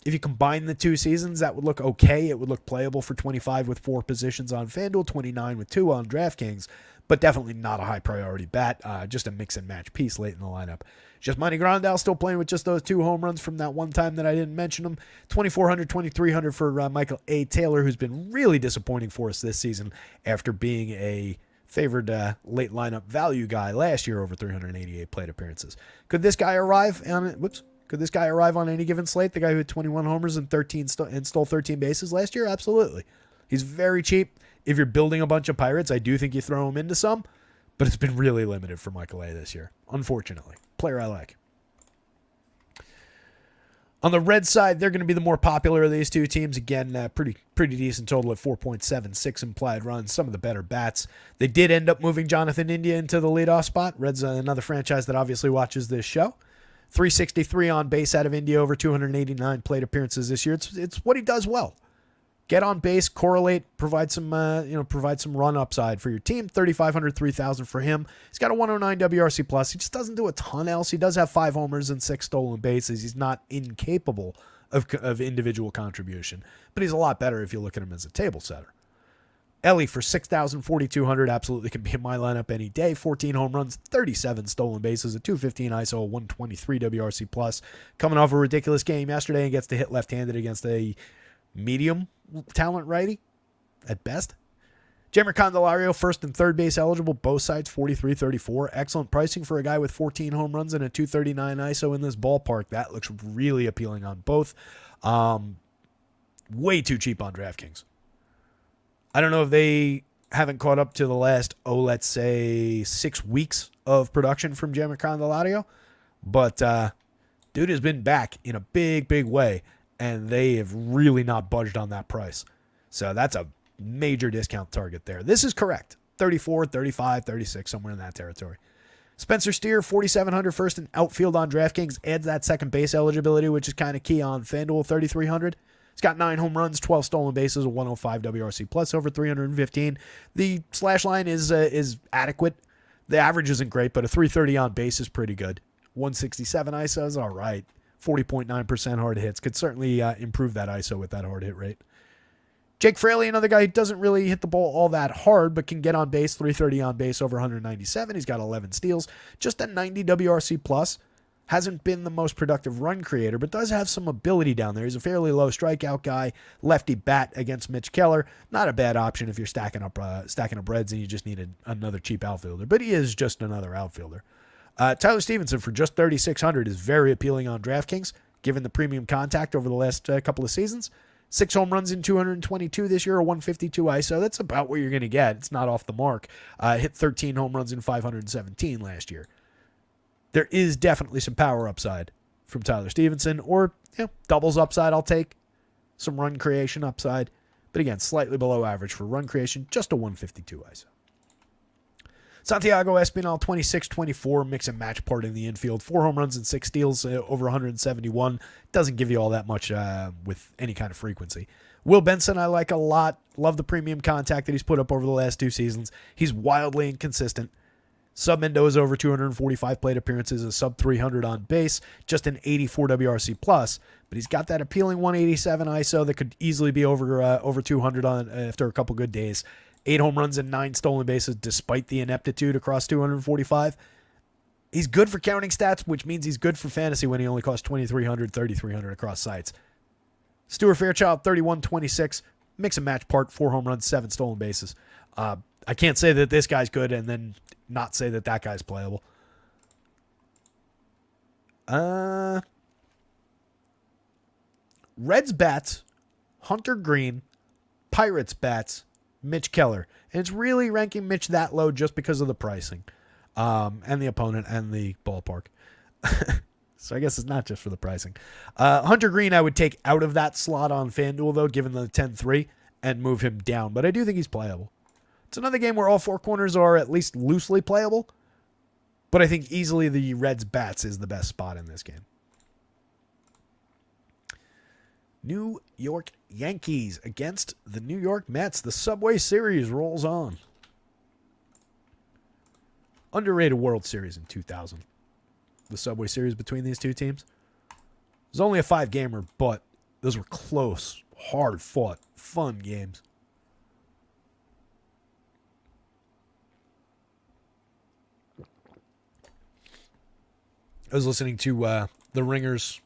if you combine the 2 seasons, that would look okay. It would look playable for 25 with 4 positions on FanDuel, 29 with 2 on DraftKings, but definitely not a high priority bat. Just a mix and match piece late in the lineup. Just Money Grandal still playing with just those 2 home runs from that one time that I didn't mention him. 2,400, 2,300 for Michael A. Taylor, who's been really disappointing for us this season after being a favored late lineup value guy last year over 388 plate appearances. Could this guy arrive on any given slate? The guy who had 21 homers and stole 13 bases last year? Absolutely. He's very cheap. If you're building a bunch of Pirates, I do think you throw him into some, but it's been really limited for Michael A. this year, unfortunately. Player I like. On the Red side, they're going to be the more popular of these 2 teams. Again, pretty decent total at 4.76 implied runs. Some of the better bats. They did end up moving Jonathan India into the leadoff spot. Reds another franchise that obviously watches this show. 363 on base out of India over 289 plate appearances this year. It's what he does well. Get on base, correlate, provide some run upside for your team. 3,500, 3,000 for him. He's got a 109 WRC plus. He just doesn't do a ton else. He does have 5 homers and 6 stolen bases. He's not incapable of individual contribution, but he's a lot better if you look at him as a table setter. Ellie for 6,000, 4,200 absolutely can be in my lineup any day. 14 home runs, 37 stolen bases, a 215 ISO, a 123 WRC plus. Coming off a ridiculous game yesterday and gets to hit left-handed against a medium talent righty at best. Jeimer Candelario, first and third base eligible, both sides 43-34. Excellent pricing for a guy with 14 home runs and a 239 ISO in this ballpark. That looks really appealing on both. Way too cheap on DraftKings. I don't know if they haven't caught up to the last, let's say 6 weeks of production from Jeimer Candelario, but dude has been back in a big way, and they have really not budged on that price. So that's a major discount target there. This is correct. 34, 35, 36, somewhere in that territory. Spencer Steer, 4,700 first and outfield on DraftKings, adds that second base eligibility, which is kind of key on FanDuel, 3,300. He's got 9 home runs, 12 stolen bases, a 105 WRC plus over 315. The slash line is adequate. The average isn't great, but a 330 on base is pretty good. 167 ISO is all right. 40.9% hard hits. Could certainly improve that ISO with that hard hit rate. Jake Fraley, another guy who doesn't really hit the ball all that hard, but can get on base, 330 on base over 197. He's got 11 steals. Just a 90 WRC plus. Hasn't been the most productive run creator, but does have some ability down there. He's a fairly low strikeout guy, lefty bat against Mitch Keller. Not a bad option if you're stacking up Reds and you just need another cheap outfielder, but he is just another outfielder. Tyler Stevenson for just 3,600 is very appealing on DraftKings, given the premium contact over the last couple of seasons. 6 home runs in 222 this year, a 152 ISO. That's about what you're going to get. It's not off the mark. Hit 13 home runs in 517 last year. There is definitely some power upside from Tyler Stevenson, or doubles upside I'll take. Some run creation upside. But again, slightly below average for run creation, just a 152 ISO. Santiago Espinal, 26-24, mix and match part in the infield. 4 home runs and 6 steals over 171. Doesn't give you all that much with any kind of frequency. Will Benson I like a lot. Love the premium contact that he's put up over the last 2 seasons. He's wildly inconsistent. Sub Mendoza over 245 plate appearances, a sub 300 on base, just an 84 WRC plus, but he's got that appealing 187 ISO that could easily be over 200 on after a couple good days. 8 home runs and 9 stolen bases despite the ineptitude across 245. He's good for counting stats, which means he's good for fantasy when he only costs 2,300, 3,300 across sites. Stuart Fairchild, 31-26, mix and match part, 4 home runs, 7 stolen bases. I can't say that this guy's good and then not say that guy's playable. Reds bats, Hunter Green, Pirates bats, Mitch Keller. And it's really ranking Mitch that low just because of the pricing. and the opponent and the ballpark. So I guess it's not just for the pricing. Hunter Green I would take out of that slot on FanDuel, though, given the 10-3, and move him down. But I do think he's playable. It's another game where all four corners are at least loosely playable. But I think easily the Reds bats is the best spot in this game. New York Yankees against the New York Mets. The Subway Series rolls on. Underrated World Series in 2000. The Subway Series between these two teams. It was only a 5-gamer, but those were close, hard-fought, fun games. I was listening to the Ringers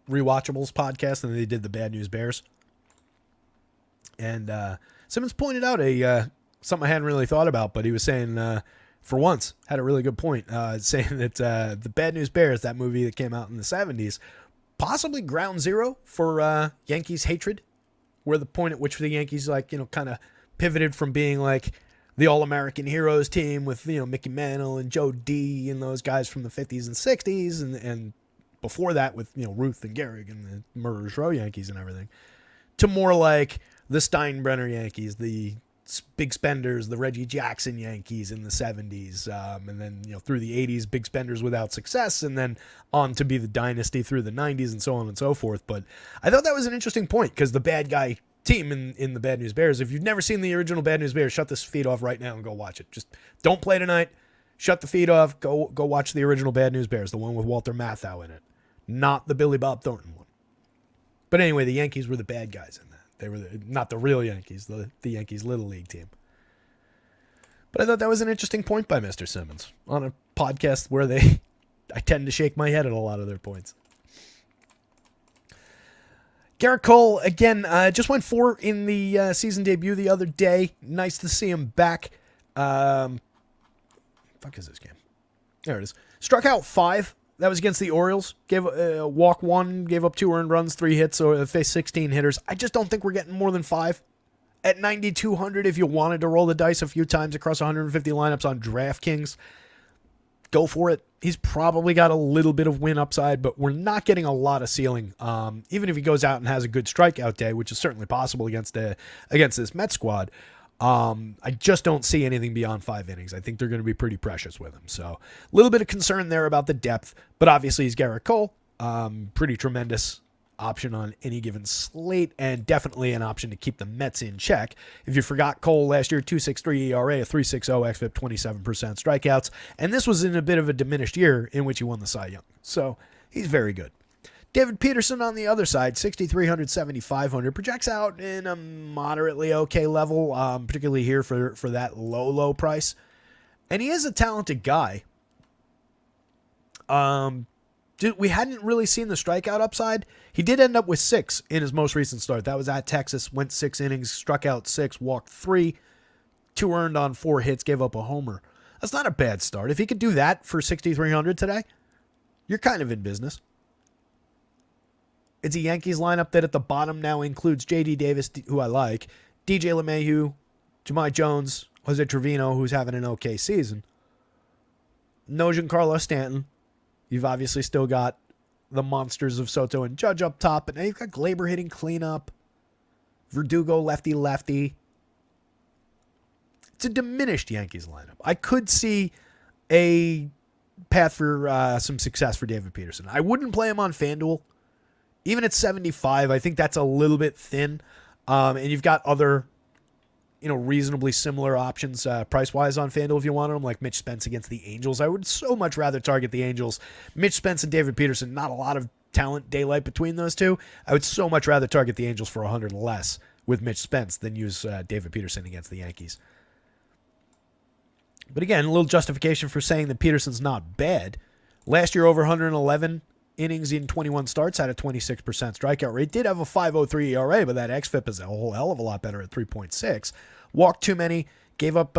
Rewatchables podcast, and they did the Bad News Bears. And Simmons pointed out something I hadn't really thought about, but he was saying, for once, had a really good point, saying that the Bad News Bears, that movie that came out in the 70s, possibly ground zero for Yankees hatred, where the point at which the Yankees, kind of pivoted from being like the All-American Heroes team with, Mickey Mantle and Joe D and those guys from the 50s and 60s, and before that with, Ruth and Gehrig and the Murderers Row Yankees and everything, to more like the Steinbrenner Yankees, the big spenders, the Reggie Jackson Yankees in the 70s, and then, through the 80s, big spenders without success, and then on to be the dynasty through the 90s and so on and so forth. But I thought that was an interesting point, because the bad guy team in the Bad News Bears, if you've never seen the original Bad News Bears, shut this feed off right now and go watch it. Just don't play tonight. Shut the feed off. Go watch the original Bad News Bears, the one with Walter Matthau in it, not the Billy Bob Thornton one. But anyway, the Yankees were the bad guys in that. They were not the real Yankees, the Yankees Little League team. But I thought that was an interesting point by Mr. Simmons on a podcast where I tend to shake my head at a lot of their points. Garrett Cole, again, just went 4 in the season debut the other day. Nice to see him back. Fuck is this game? There it is. Struck out 5. That was against the Orioles. Gave walk 1, gave up 2 earned runs, 3 hits, so faced 16 hitters. I just don't think we're getting more than 5. At 9,200, if you wanted to roll the dice a few times across 150 lineups on DraftKings, go for it. He's probably got a little bit of win upside, but we're not getting a lot of ceiling. Even if he goes out and has a good strikeout day, which is certainly possible against this Mets squad, I just don't see anything beyond 5 innings. I think they're going to be pretty precious with him. So a little bit of concern there about the depth, but obviously he's Garrett Cole. Pretty tremendous option on any given slate, and definitely an option to keep the Mets in check. If you forgot, Cole last year, 2.63 ERA, a 3.60 xFIP, 27% strikeouts, and this was in a bit of a diminished year in which he won the Cy Young. So he's very good. David Peterson on the other side, 6,300, 7,500, projects out in a moderately okay level, particularly here for that low price. And he is a talented guy. We hadn't really seen the strikeout upside. He did end up with 6 in his most recent start. That was at Texas, went 6 innings, struck out 6, walked 3, 2 earned on 4 hits, gave up a homer. That's not a bad start. If he could do that for 6,300 today, you're kind of in business. It's a Yankees lineup that at the bottom now includes J.D. Davis, who I like, DJ LeMahieu, Jahmai Jones, Jose Trevino, who's having an okay season. No Giancarlo Stanton. You've obviously still got the monsters of Soto and Judge up top, but now you've got Glaber hitting cleanup, Verdugo lefty. It's a diminished Yankees lineup. I could see a path for some success for David Peterson. I wouldn't play him on FanDuel. Even at 75, I think that's a little bit thin. And you've got other, reasonably similar options price-wise on FanDuel if you wanted them, like Mitch Spence against the Angels. I would so much rather target the Angels. Mitch Spence and David Peterson, not a lot of talent daylight between those two. I would so much rather target the Angels for 100 less with Mitch Spence than use David Peterson against the Yankees. But again, a little justification for saying that Peterson's not bad. Last year, over 111 innings in 21 starts, had a 26% strikeout rate. Did have a 5.03 ERA, but that xFIP is a whole hell of a lot better at 3.6. Walked too many, gave up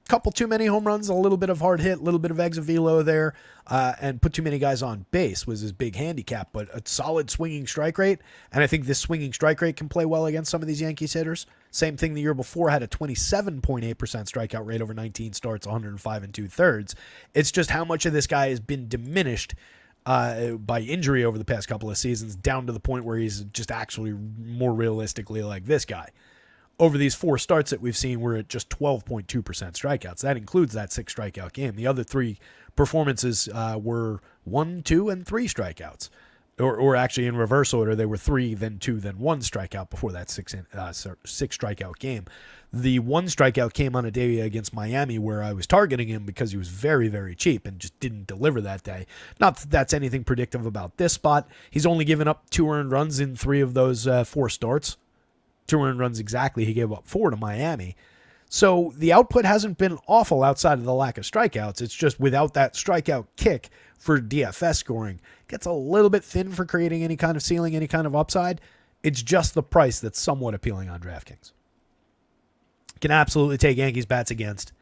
couple too many home runs, a little bit of hard hit, a little bit of exit velo there, and put too many guys on base was his big handicap, but a solid swinging strike rate. And I think this swinging strike rate can play well against some of these Yankees hitters. Same thing the year before, had a 27.8% strikeout rate over 19 starts, 105 and 2/3. It's just how much of this guy has been diminished by injury over the past couple of seasons, down to the point where he's just actually more realistically like this guy. Over these 4 starts that we've seen, we're at just 12.2% strikeouts. That includes that 6 strikeout game. The other 3 performances were 1, 2, and 3 strikeouts. Or actually in reverse order, they were 3, then 2, then 1 strikeout before that 6 strikeout game. The 1 strikeout came on a day against Miami where I was targeting him because he was very, very cheap and just didn't deliver that day. Not that that's anything predictive about this spot. He's only given up 2 earned runs in 3 of those 4 starts. 2 earned runs exactly. He gave up 4 to Miami. So the output hasn't been awful outside of the lack of strikeouts. It's just without that strikeout kick for DFS scoring, gets a little bit thin for creating any kind of ceiling, any kind of upside. It's just the price that's somewhat appealing on DraftKings. Can absolutely take Yankees bats against.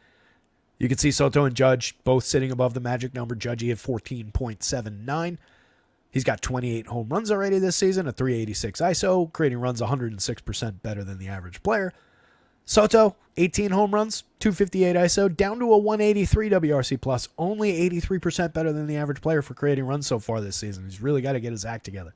You can see Soto and Judge both sitting above the magic number. Judge at 14.79. He's got 28 home runs already this season, a 386 ISO, creating runs 106% better than the average player. Soto, 18 home runs, 258 ISO, down to a 183 WRC+, plus, only 83% better than the average player for creating runs so far this season. He's really got to get his act together.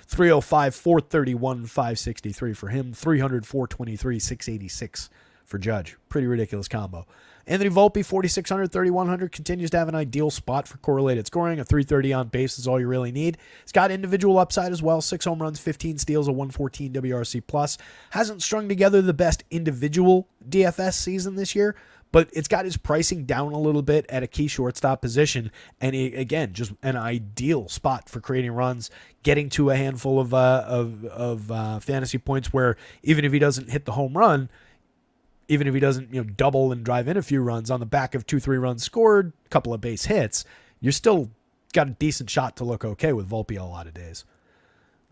305, 431, 563 for him, 300, 423, 686 for Judge. Pretty ridiculous combo. Anthony Volpe, 4,600, 3,100, continues to have an ideal spot for correlated scoring. A 330 on base is all you really need. He's got individual upside as well. 6 home runs, 15 steals, a 114 WRC+. Plus. Hasn't strung together the best individual DFS season this year, but it's got his pricing down a little bit at a key shortstop position. And again, just an ideal spot for creating runs, getting to a handful of fantasy points where even if he doesn't hit the home run, even if he doesn't, double and drive in a few runs on the back of 2-3 runs scored, a couple of base hits, you're still got a decent shot to look okay with Volpe a lot of days.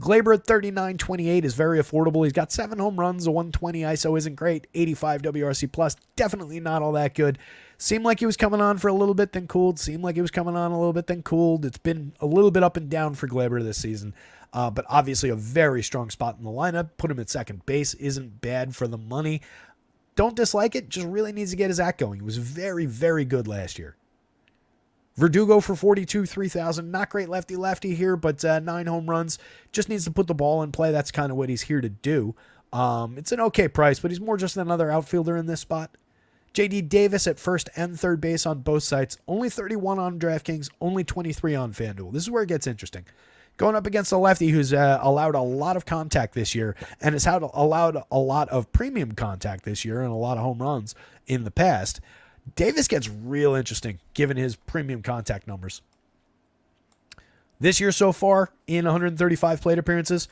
Glaber at 39.28 is very affordable. He's got 7 home runs, a 120 ISO isn't great, 85 WRC+, plus, definitely not all that good. Seemed like he was coming on for a little bit, then cooled. Seemed like he was coming on a little bit, then cooled. It's been a little bit up and down for Glaber this season, but obviously a very strong spot in the lineup. Put him at second base isn't bad for the money. Don't dislike it, just really needs to get his act going. He was very, very good last year. Verdugo for 42, 3,000. Not great lefty-lefty here, but 9 home runs. Just needs to put the ball in play. That's kind of what he's here to do. It's an okay price, but he's more just another outfielder in this spot. J.D. Davis at first and third base on both sites. Only 31 on DraftKings, only 23 on FanDuel. This is where it gets interesting. Going up against a lefty who's allowed a lot of contact this year and has allowed a lot of premium contact this year and a lot of home runs in the past. Davis gets real interesting given his premium contact numbers. This year so far, in 135 plate appearances,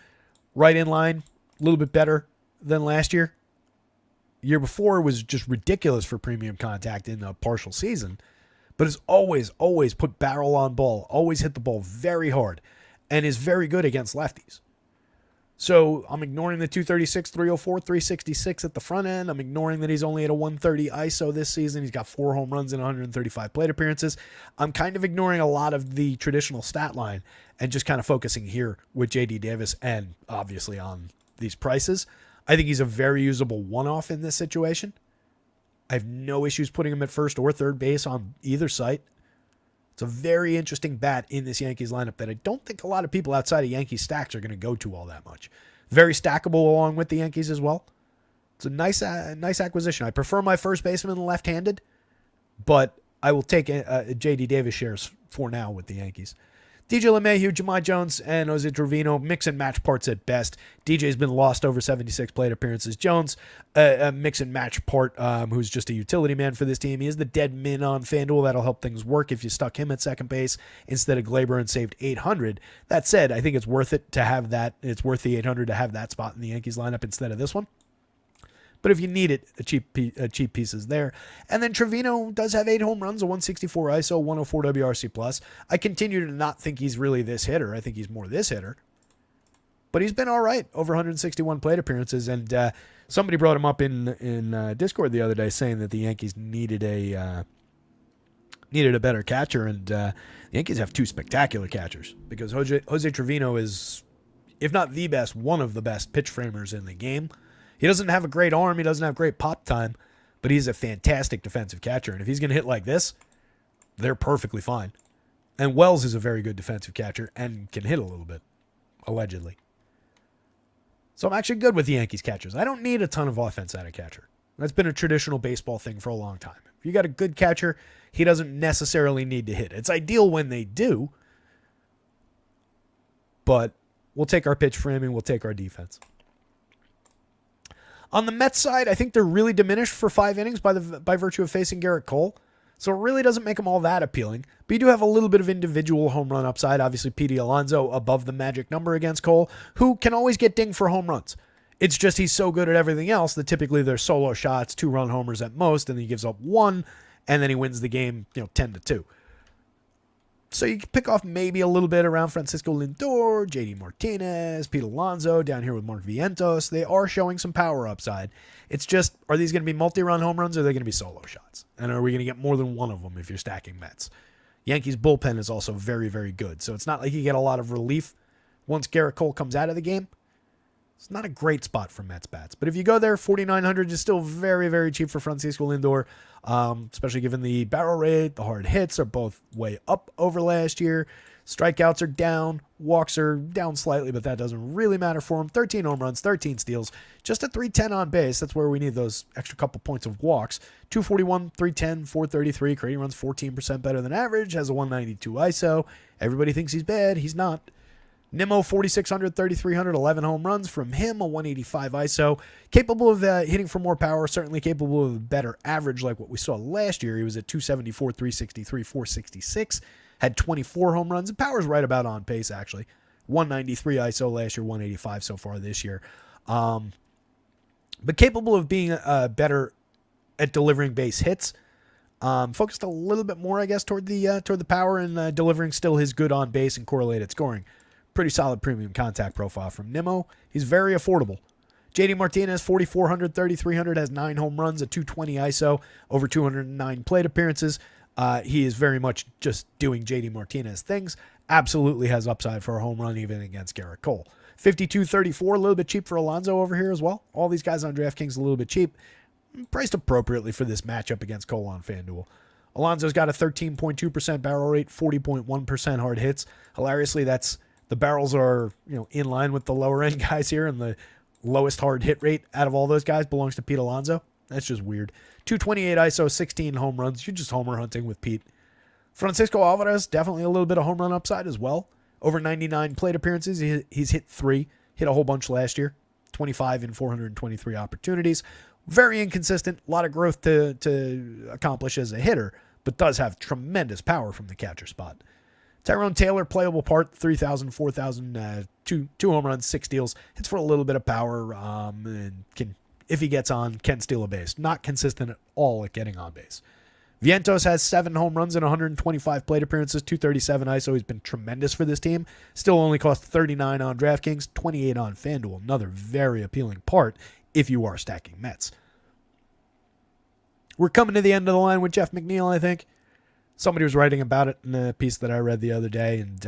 right in line, a little bit better than last year. Year before was just ridiculous for premium contact in a partial season, but has always put barrel on ball, always hit the ball very hard, and is very good against lefties. So I'm ignoring the 236, 304, 366 at the front end. I'm ignoring that he's only at a 130 ISO this season. He's got 4 home runs in 135 plate appearances. I'm kind of ignoring a lot of the traditional stat line and just kind of focusing here with J.D. Davis and obviously on these prices. I think he's a very usable one-off in this situation. I have no issues putting him at first or third base on either site. It's a very interesting bat in this Yankees lineup that I don't think a lot of people outside of Yankees stacks are going to go to all that much. Very stackable along with the Yankees as well. It's a nice acquisition. I prefer my first baseman left-handed, but I will take J.D. Davis shares for now with the Yankees. DJ LeMahieu, Jahmai Jones, and Jose Trevino, mix and match parts at best. DJ's been lost over 76 plate appearances. Jones, a mix and match part who's just a utility man for this team. He is the dead min on FanDuel. That'll help things work if you stuck him at second base instead of Glaber and saved 800. That said, I think it's worth it to have that. It's worth the 800 to have that spot in the Yankees lineup instead of this one. But if you need it, a cheap piece is there. And then Trevino does have 8 home runs, a 164 ISO, 104 WRC+. I continue to not think he's really this hitter. I think he's more this hitter. but he's been all right over 161 plate appearances. And somebody brought him up in Discord the other day saying that the Yankees needed a better catcher, and the Yankees have two spectacular catchers because Jose Trevino is, if not the best, one of the best pitch framers in the game. He doesn't have a great arm, he doesn't have great pop time, but he's a fantastic defensive catcher, and if he's going to hit like this, they're perfectly fine. And Wells is a very good defensive catcher and can hit a little bit, allegedly. So I'm actually good with the Yankees catchers. I don't need a ton of offense out of catcher. That's been a traditional baseball thing for a long time. If you got a good catcher, he doesn't necessarily need to hit. It's ideal when they do, but we'll take our pitch framing, we'll take our defense. On the Mets side, I think they're really diminished for 5 innings by virtue of facing Garrett Cole. So it really doesn't make them all that appealing. But you do have a little bit of individual home run upside. Obviously, Pete Alonso above the magic number against Cole, who can always get dinged for home runs. It's just he's so good at everything else that typically they're solo shots, 2-run homers at most, and then he gives up 1, and then he wins the game 10-2. So you can pick off maybe a little bit around Francisco Lindor, JD Martinez, Pete Alonso, down here with Mark Vientos. They are showing some power upside. It's just, are these going to be multi-run home runs or are they going to be solo shots? And are we going to get more than one of them if you're stacking Mets? Yankees bullpen is also very, very good. So it's not like you get a lot of relief once Garrett Cole comes out of the game. It's not a great spot for Mets bats. But if you go there, 4,900 is still very, very cheap for Francisco Lindor, especially given the barrel rate. The hard hits are both way up over last year. Strikeouts are down. Walks are down slightly, but that doesn't really matter for him. 13 home runs, 13 steals. Just a 310 on base. That's where we need those extra couple points of walks. 241, 310, 433. Creating runs 14% better than average. Has a 192 ISO. Everybody thinks he's bad. He's not. Nimmo, 4,600, 3,300, 11 home runs from him, a 185 ISO. Capable of hitting for more power, certainly capable of a better average like what we saw last year. He was at 274, 363, 466, had 24 home runs. And power's right about on pace, actually. 193 ISO last year, 185 so far this year. But capable of being better at delivering base hits. Focused a little bit more, I guess, toward the power and delivering still his good on base and correlated scoring. Pretty solid premium contact profile from Nimmo. He's very affordable. JD Martinez, 4,400, 3,300, has 9 home runs, a 220 ISO, over 209 plate appearances. He is very much just doing JD Martinez things. Absolutely has upside for a home run even against Garrett Cole. 52.34, a little bit cheap for Alonso over here as well. All these guys on DraftKings a little bit cheap. Priced appropriately for this matchup against Cole on FanDuel. Alonso's got a 13.2% barrel rate, 40.1% hard hits. Hilariously, the barrels are, in line with the lower end guys here, and the lowest hard hit rate out of all those guys belongs to Pete Alonso. That's just weird. 228 ISO, 16 home runs. You're just homer hunting with Pete. Francisco Alvarez, definitely a little bit of home run upside as well. Over 99 plate appearances. He's hit 3. Hit a whole bunch last year. 25 in 423 opportunities. Very inconsistent. A lot of growth to accomplish as a hitter, but does have tremendous power from the catcher spot. Tyrone Taylor, playable part, 3,000, 4,000, 2 home runs, 6 steals. Hits for a little bit of power, and can, if he gets on, can steal a base. Not consistent at all at getting on base. Vientos has 7 home runs and 125 plate appearances, 237 ISO. He's been tremendous for this team. Still only cost 39 on DraftKings, 28 on FanDuel. Another very appealing part if you are stacking Mets. We're coming to the end of the line with Jeff McNeil, I think. Somebody was writing about it in a piece that I read the other day, and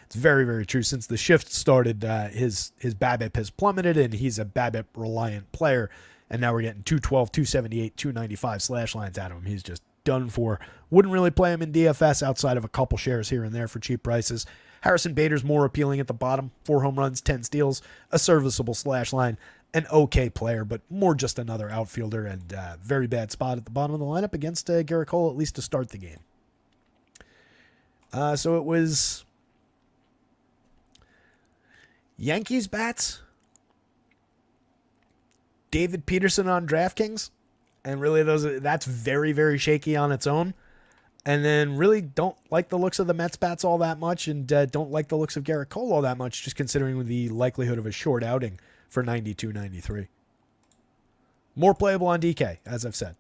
it's very, very true. Since the shift started, his BABIP has plummeted, and he's a BABIP-reliant player, and now we're getting 212, 278, 295 slash lines out of him. He's just done for. Wouldn't really play him in DFS outside of a couple shares here and there for cheap prices. Harrison Bader's more appealing at the bottom. 4 home runs, 10 steals, a serviceable slash line. An okay player, but more just another outfielder, and very bad spot at the bottom of the lineup against Garrett Cole, at least to start the game. So it was Yankees bats, David Peterson on DraftKings, and really that's very, very shaky on its own. And then really don't like the looks of the Mets bats all that much, and don't like the looks of Garrett Cole all that much, just considering the likelihood of a short outing for 92-93. More playable on DK, as I've said.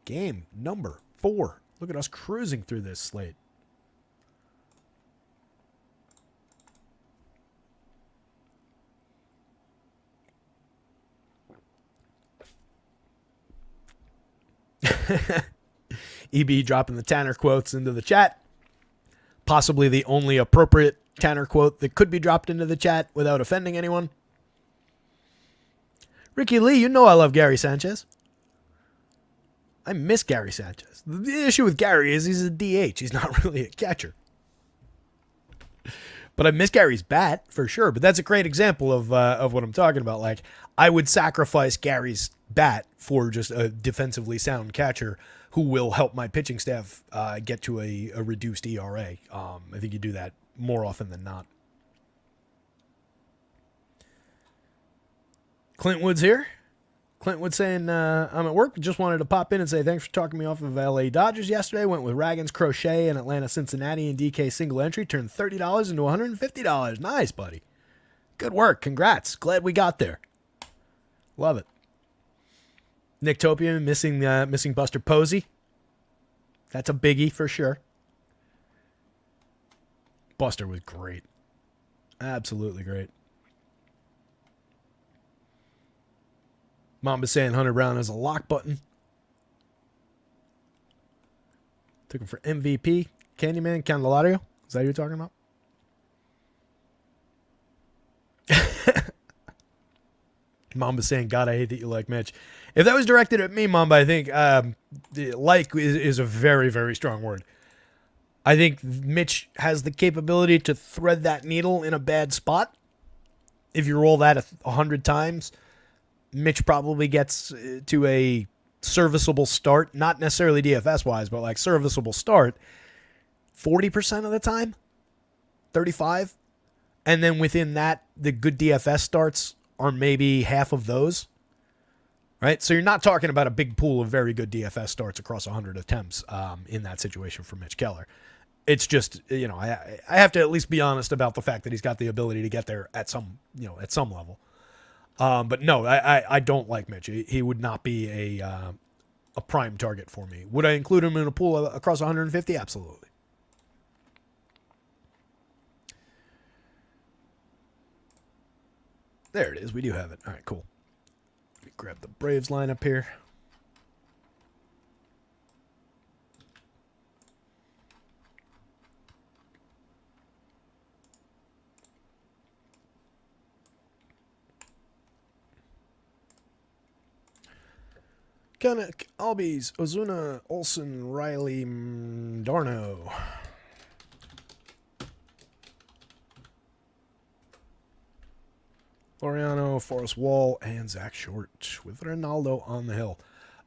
Game number 4. Look at us cruising through this slate. EB dropping the Tanner quotes into the chat. Possibly the only appropriate Tanner quote that could be dropped into the chat without offending anyone. Ricky Lee, you know I love Gary Sanchez. I miss Gary Sanchez. The issue with Gary is he's a DH. He's not really a catcher. But I miss Gary's bat for sure. But that's a great example of what I'm talking about. Like, I would sacrifice Gary's bat for just a defensively sound catcher who will help my pitching staff get to a reduced ERA. I think you do that more often than not. Clint Wood's here. Clint Wood saying, I'm at work. Just wanted to pop in and say thanks for talking me off of LA Dodgers yesterday. Went with Raggins Crochet and Atlanta Cincinnati and DK single entry. Turned $30 into $150. Nice, buddy. Good work. Congrats. Glad we got there. Love it. Nick Topia missing Buster Posey. That's a biggie for sure. Buster was great. Absolutely great. Mamba saying Hunter Brown has a lock button. Took him for MVP. Candyman Candelario. Is that who you're talking about? Mamba saying, God, I hate that you like Mitch. If that was directed at me, Mamba, I think like is a very, very strong word. I think Mitch has the capability to thread that needle in a bad spot. If you roll that 100 times, Mitch probably gets to a serviceable start, not necessarily DFS-wise, but like serviceable start 40% of the time, 35%. And then within that, the good DFS starts are maybe half of those, right? So you're not talking about a big pool of very good DFS starts across 100 attempts in that situation for Mitch Keller. It's just, I have to at least be honest about the fact that he's got the ability to get there at some level. But no, I don't like Mitch. He would not be a prime target for me. Would I include him in a pool across 150? Absolutely. There it is. We do have it. All right, cool. Let me grab the Braves lineup here. Kanek, Albies, Ozuna, Olsen, Riley, Darno. Floriano, Forrest Wall, and Zach Short with Ronaldo on the hill.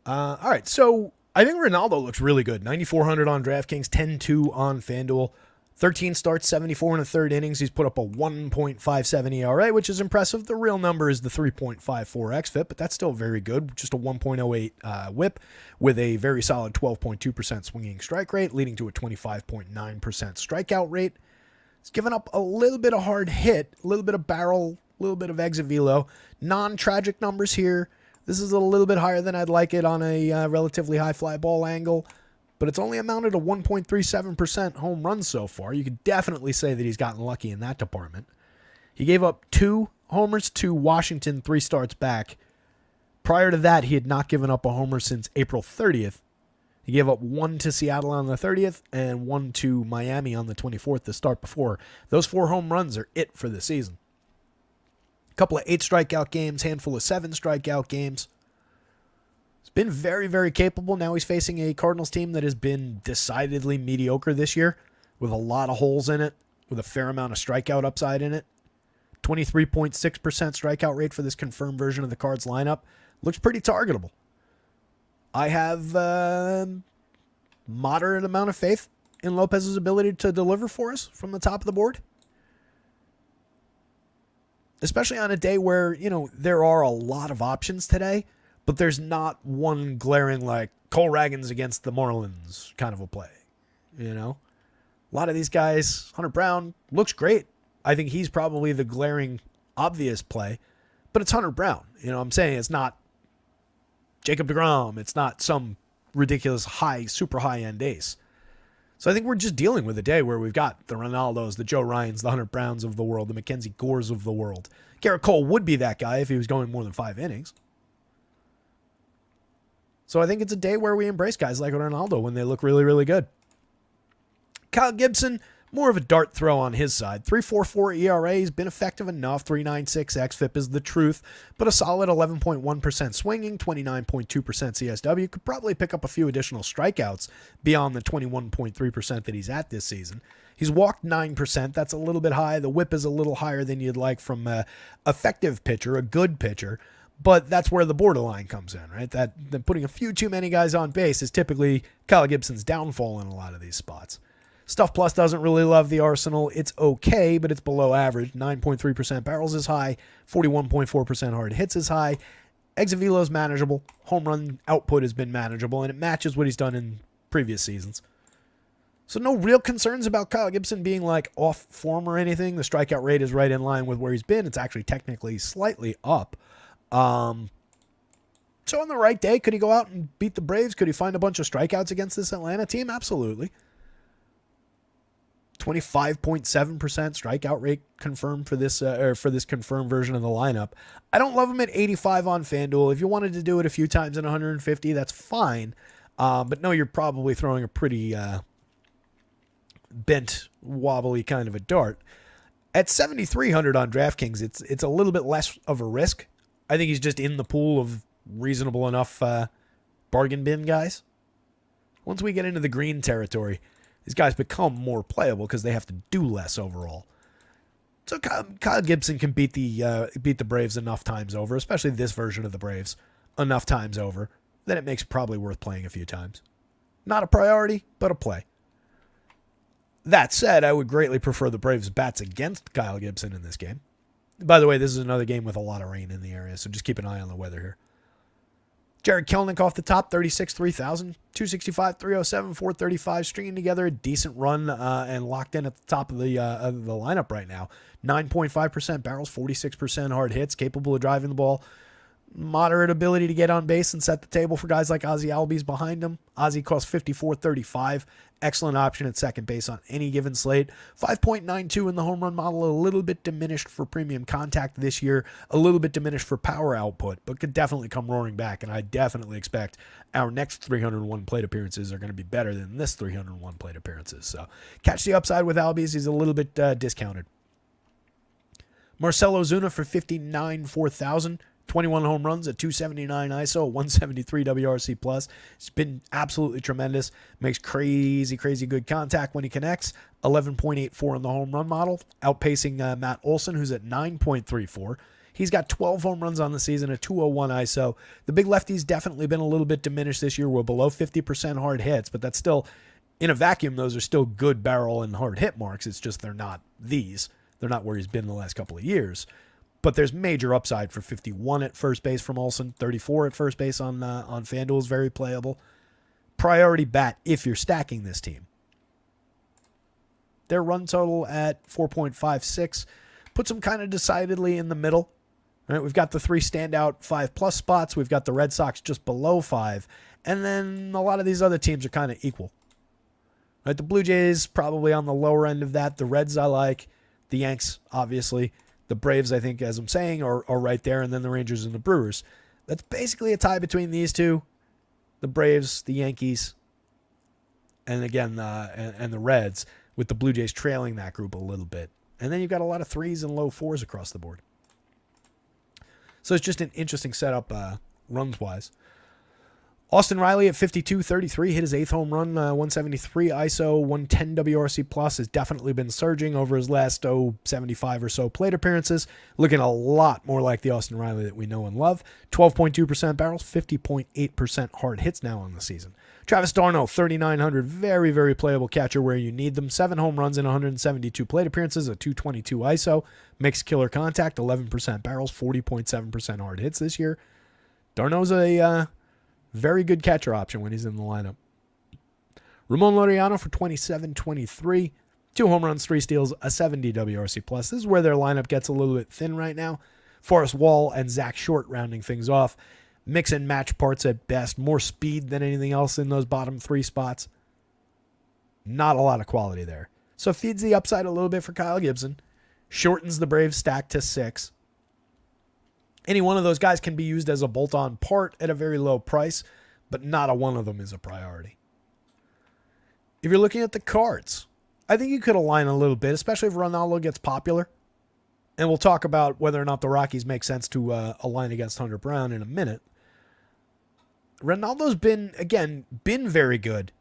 All right, so I think Ronaldo looks really good. 9,400 on DraftKings, 10-2 on FanDuel. 13 starts, 74 and a third innings. He's put up a 1.57 ERA, which is impressive. The real number is the 3.54 xFIP, but that's still very good. Just a 1.08 whip with a very solid 12.2% swinging strike rate, leading to a 25.9% strikeout rate. He's given up a little bit of hard hit, a little bit of barrel, a little bit of exit velo. Non-tragic numbers here. This is a little bit higher than I'd like it on a relatively high fly ball angle. But it's only amounted to 1.37% home runs so far. You could definitely say that he's gotten lucky in that department. He gave up 2 homers to Washington 3 starts back. Prior to that, he had not given up a homer since April 30th. He gave up 1 to Seattle on the 30th and 1 to Miami on the 24th, the start before. Those 4 home runs are it for the season. A couple of 8 strikeout games, handful of 7 strikeout games. Been very, very capable. Now he's facing a Cardinals team that has been decidedly mediocre this year with a lot of holes in it, with a fair amount of strikeout upside in it. 23.6% strikeout rate for this confirmed version of the Cards lineup. Looks pretty targetable. I have moderate amount of faith in Lopez's ability to deliver for us from the top of the board. Especially on a day where, there are a lot of options today. But there's not one glaring like Cole Raggins against the Marlins kind of a play. A lot of these guys, Hunter Brown looks great. I think he's probably the glaring obvious play, but it's Hunter Brown. I'm saying it's not Jacob deGrom. It's not some ridiculous super high end ace. So I think we're just dealing with a day where we've got the Ronaldos, the Joe Ryans, the Hunter Browns of the world, the Mackenzie Gores of the world. Garrett Cole would be that guy if he was going more than 5 innings. So I think it's a day where we embrace guys like Ronaldo when they look really, really good. Kyle Gibson, more of a dart throw on his side. 3.44 ERA, he's been effective enough. 3.96 xFIP is the truth, but a solid 11.1% swinging, 29.2% CSW. Could probably pick up a few additional strikeouts beyond the 21.3% that he's at this season. He's walked 9%. That's a little bit high. The whip is a little higher than you'd like from an effective pitcher, a good pitcher. But that's where the borderline comes in, right? That putting a few too many guys on base is typically Kyle Gibson's downfall in a lot of these spots. Stuff Plus doesn't really love the arsenal. It's okay, but it's below average. 9.3% barrels is high. 41.4% hard hits is high. Exit velo is manageable. Home run output has been manageable, and it matches what he's done in previous seasons. So no real concerns about Kyle Gibson being like off form or anything. The strikeout rate is right in line with where he's been. It's actually technically slightly up. So on the right day, could he go out and beat the Braves? Could he find a bunch of strikeouts against this Atlanta team? Absolutely. 25.7% strikeout rate confirmed for this confirmed version of the lineup. I don't love him at 85 on FanDuel. If you wanted to do it a few times in 150, that's fine. But no, you're probably throwing a pretty bent, wobbly kind of a dart. At 7,300 on DraftKings, it's a little bit less of a risk. I think he's just in the pool of reasonable enough bargain bin guys. Once we get into the green territory, these guys become more playable because they have to do less overall. So Kyle Gibson can beat the Braves enough times over, especially this version of the Braves, enough times over, that it makes it probably worth playing a few times. Not a priority, but a play. That said, I would greatly prefer the Braves' bats against Kyle Gibson in this game. By the way, this is another game with a lot of rain in the area, so just keep an eye on the weather here. Jared Kelenic off the top, 36, 3,000, 265, 307, 435, stringing together a decent run and locked in at the top of the lineup right now. 9.5% barrels, 46% hard hits, capable of driving the ball. Moderate ability to get on base and set the table for guys like Ozzie Albies behind him. Ozzie costs 54.35. Excellent option at second base on any given slate. 5.92 in the home run model, a little bit diminished for premium contact this year, a little bit diminished for power output, but could definitely come roaring back, and I definitely expect our next 301 plate appearances are going to be better than this 301 plate appearances. So catch the upside with Albies. He's a little bit discounted. Marcell Ozuna for 59, 4,000. 21 home runs at 279 ISO, 173 WRC plus. It's been absolutely tremendous. Makes crazy good contact when he connects. 11.84 in the home run model, outpacing Matt Olson, who's at 9.34. He's got 12 home runs on the season at 201 ISO. The big lefty's definitely been a little bit diminished this year. We're below 50% hard hits, but that's still, in a vacuum, those are still good barrel and hard hit marks. It's just they're not these. They're not where he's been the last couple of years. But there's major upside for 51 at first base from Olson. 34 at first base on FanDuel is very playable. Priority bat if you're stacking this team. Their run total at 4.56 puts them kind of decidedly in the middle. Right, we've got the three standout 5+ spots. We've got the Red Sox just below 5. And then a lot of these other teams are kind of equal. Right, the Blue Jays probably on the lower end of that. The Reds I like. The Yanks, obviously. The Braves, I think, as I'm saying, are right there, and then the Rangers and the Brewers. That's basically a tie between these two. The Braves, the Yankees, and again, and the Reds, with the Blue Jays trailing that group a little bit. And then you've got a lot of 3s and low 4s across the board. So it's just an interesting setup runs-wise. Austin Riley at 52-33 hit his 8th home run, 173 ISO, 110 WRC plus, has definitely been surging over his last 75 or so plate appearances, looking a lot more like the Austin Riley that we know and love. 12.2% barrels, 50.8% hard hits now on the season. Travis d'Arnaud, 3,900, very playable catcher where you need them. 7 home runs in 172 plate appearances, a 222 ISO, makes killer contact, 11% barrels, 40.7% hard hits this year. D'Arnaud's a very good catcher option when he's in the lineup. Ramon Laureano for 27-23. 2 home runs, 3 steals, a 70 WRC plus. This is where their lineup gets a little bit thin right now. Forrest Wall and Zach Short rounding things off. Mix and match parts at best. More speed than anything else in those bottom 3 spots. Not a lot of quality there. So feeds the upside a little bit for Kyle Gibson. Shortens the Braves stack to 6. Any one of those guys can be used as a bolt-on part at a very low price. but not a one of them is a priority. If you're looking at the cards, I think you could align a little bit, especially if Ronaldo gets popular. And we'll talk about whether or not the Rockies make sense to align against Hunter Brown in a minute. Ronaldo's been very good,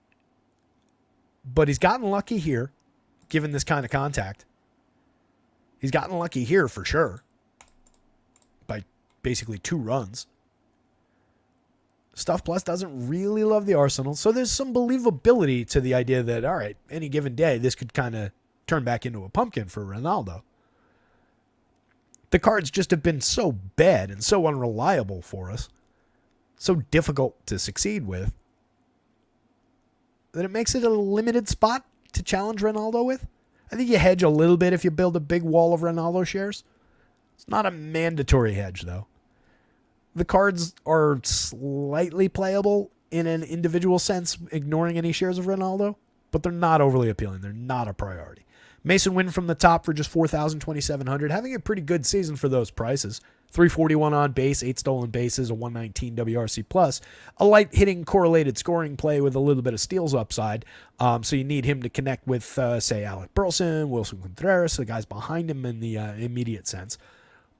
but he's gotten lucky here, given this kind of contact. He's gotten lucky here for sure, by basically 2 runs. Stuff Plus doesn't really love the Arsenal, so there's some believability to the idea that, all right, any given day, this could kind of turn back into a pumpkin for Ronaldo. The cards just have been so bad and so unreliable for us, so difficult to succeed with, that it makes it a limited spot to challenge Ronaldo with. I think you hedge a little bit if you build a big wall of Ronaldo shares. It's not a mandatory hedge, though. The cards are slightly playable in an individual sense, ignoring any shares of Ronaldo, but they're not overly appealing. They're not a priority. Mason Wynn from the top for just 4,2,700, having a pretty good season for those prices. 341 on base, 8 stolen bases, a 119 WRC plus, a light hitting correlated scoring play with a little bit of steals upside. So you need him to connect with, say, Alec Burleson, Wilson Contreras, the guys behind him in the immediate sense.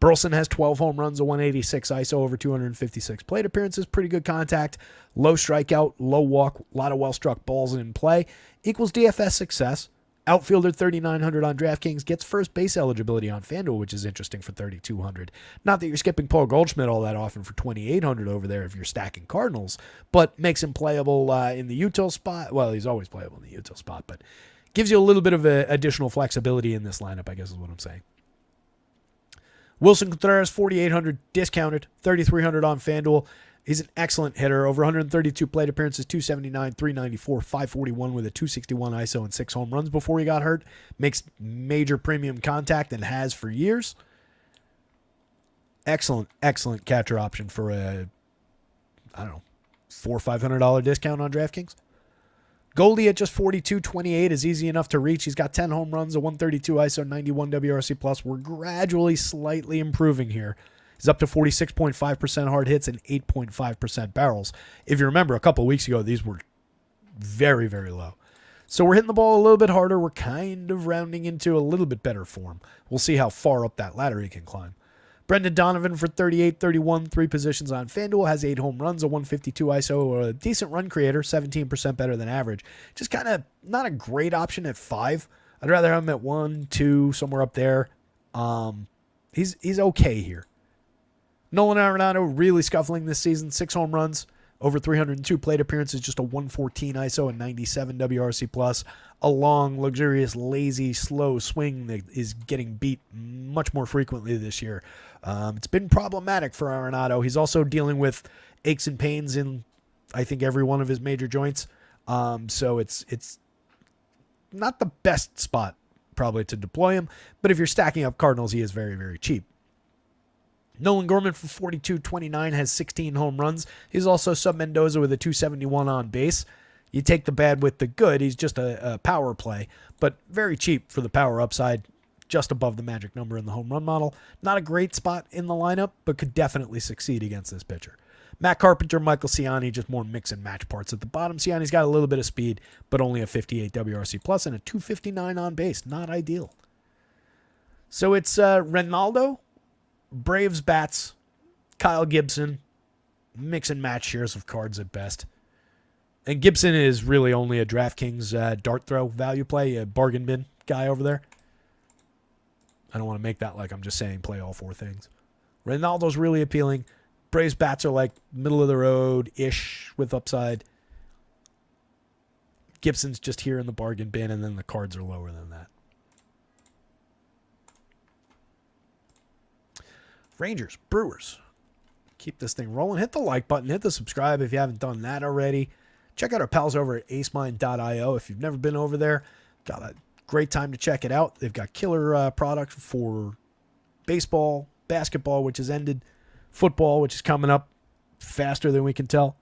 Burleson has 12 home runs, a 186 ISO over 256 plate appearances, pretty good contact, low strikeout, low walk, a lot of well-struck balls in play, equals DFS success. Outfielder 3,900 on DraftKings, gets first base eligibility on FanDuel, which is interesting for 3,200. Not that you're skipping Paul Goldschmidt all that often for 2,800 over there if you're stacking Cardinals, but makes him playable in the util spot. Well, he's always playable in the util spot, but gives you a little bit of additional flexibility in this lineup, I guess is what I'm saying. Wilson Contreras, 4,800 discounted, 3,300 on FanDuel. He's an excellent hitter. Over 132 plate appearances, 279, 394, 541 with a 261 ISO and 6 home runs before he got hurt. Makes major premium contact and has for years. Excellent, excellent catcher option for a, $400 or $500 discount on DraftKings. Goldie at just 42.28 is easy enough to reach. He's got 10 home runs, a 132 ISO, 91 WRC plus. We're gradually slightly improving here. He's up to 46.5% hard hits and 8.5% barrels. If you remember, a couple of weeks ago, these were very, very low. So we're hitting the ball a little bit harder. We're kind of rounding into a little bit better form. We'll see how far up that ladder he can climb. Brendan Donovan for 38-31, 3 positions on FanDuel, has 8 home runs, a 152 ISO, a decent run creator, 17% better than average. Just kind of not a great option at 5. I'd rather have him at 1, 2, somewhere up there. He's okay here. Nolan Arenado really scuffling this season. 6 home runs, over 302 plate appearances, just a 114 ISO and 97 WRC plus. A long, luxurious, lazy, slow swing that is getting beat much more frequently this year. It's been problematic for Arenado. He's also dealing with aches and pains in, I think, every one of his major joints. So it's not the best spot probably to deploy him. But if you're stacking up Cardinals, he is very, very cheap. Nolan Gorman for 42.29 has 16 home runs. He's also sub Mendoza with a 271 on base. You take the bad with the good. He's just a power play, but very cheap for the power upside, just above the magic number in the home run model. Not a great spot in the lineup, but could definitely succeed against this pitcher. Matt Carpenter, Michael Ciani, just more mix and match parts at the bottom. Ciani's got a little bit of speed, but only a 58 WRC plus and a 259 on base. Not ideal. So it's Ronaldo, Braves bats, Kyle Gibson, mix and match shares of cards at best. And Gibson is really only a DraftKings dart throw value play, a bargain bin guy over there. I don't want to make that like I'm just saying play all 4 things. Ronaldo's really appealing. Braves bats are like middle of the road-ish with upside. Gibson's just here in the bargain bin, and then the cards are lower than that. Rangers, Brewers. Keep this thing rolling. Hit the like button. Hit the subscribe if you haven't done that already. Check out our pals over at acemind.io. If you've never been over there, got a great time to check it out. They've got killer products for baseball, basketball, which has ended, football, which is coming up faster than we can tell.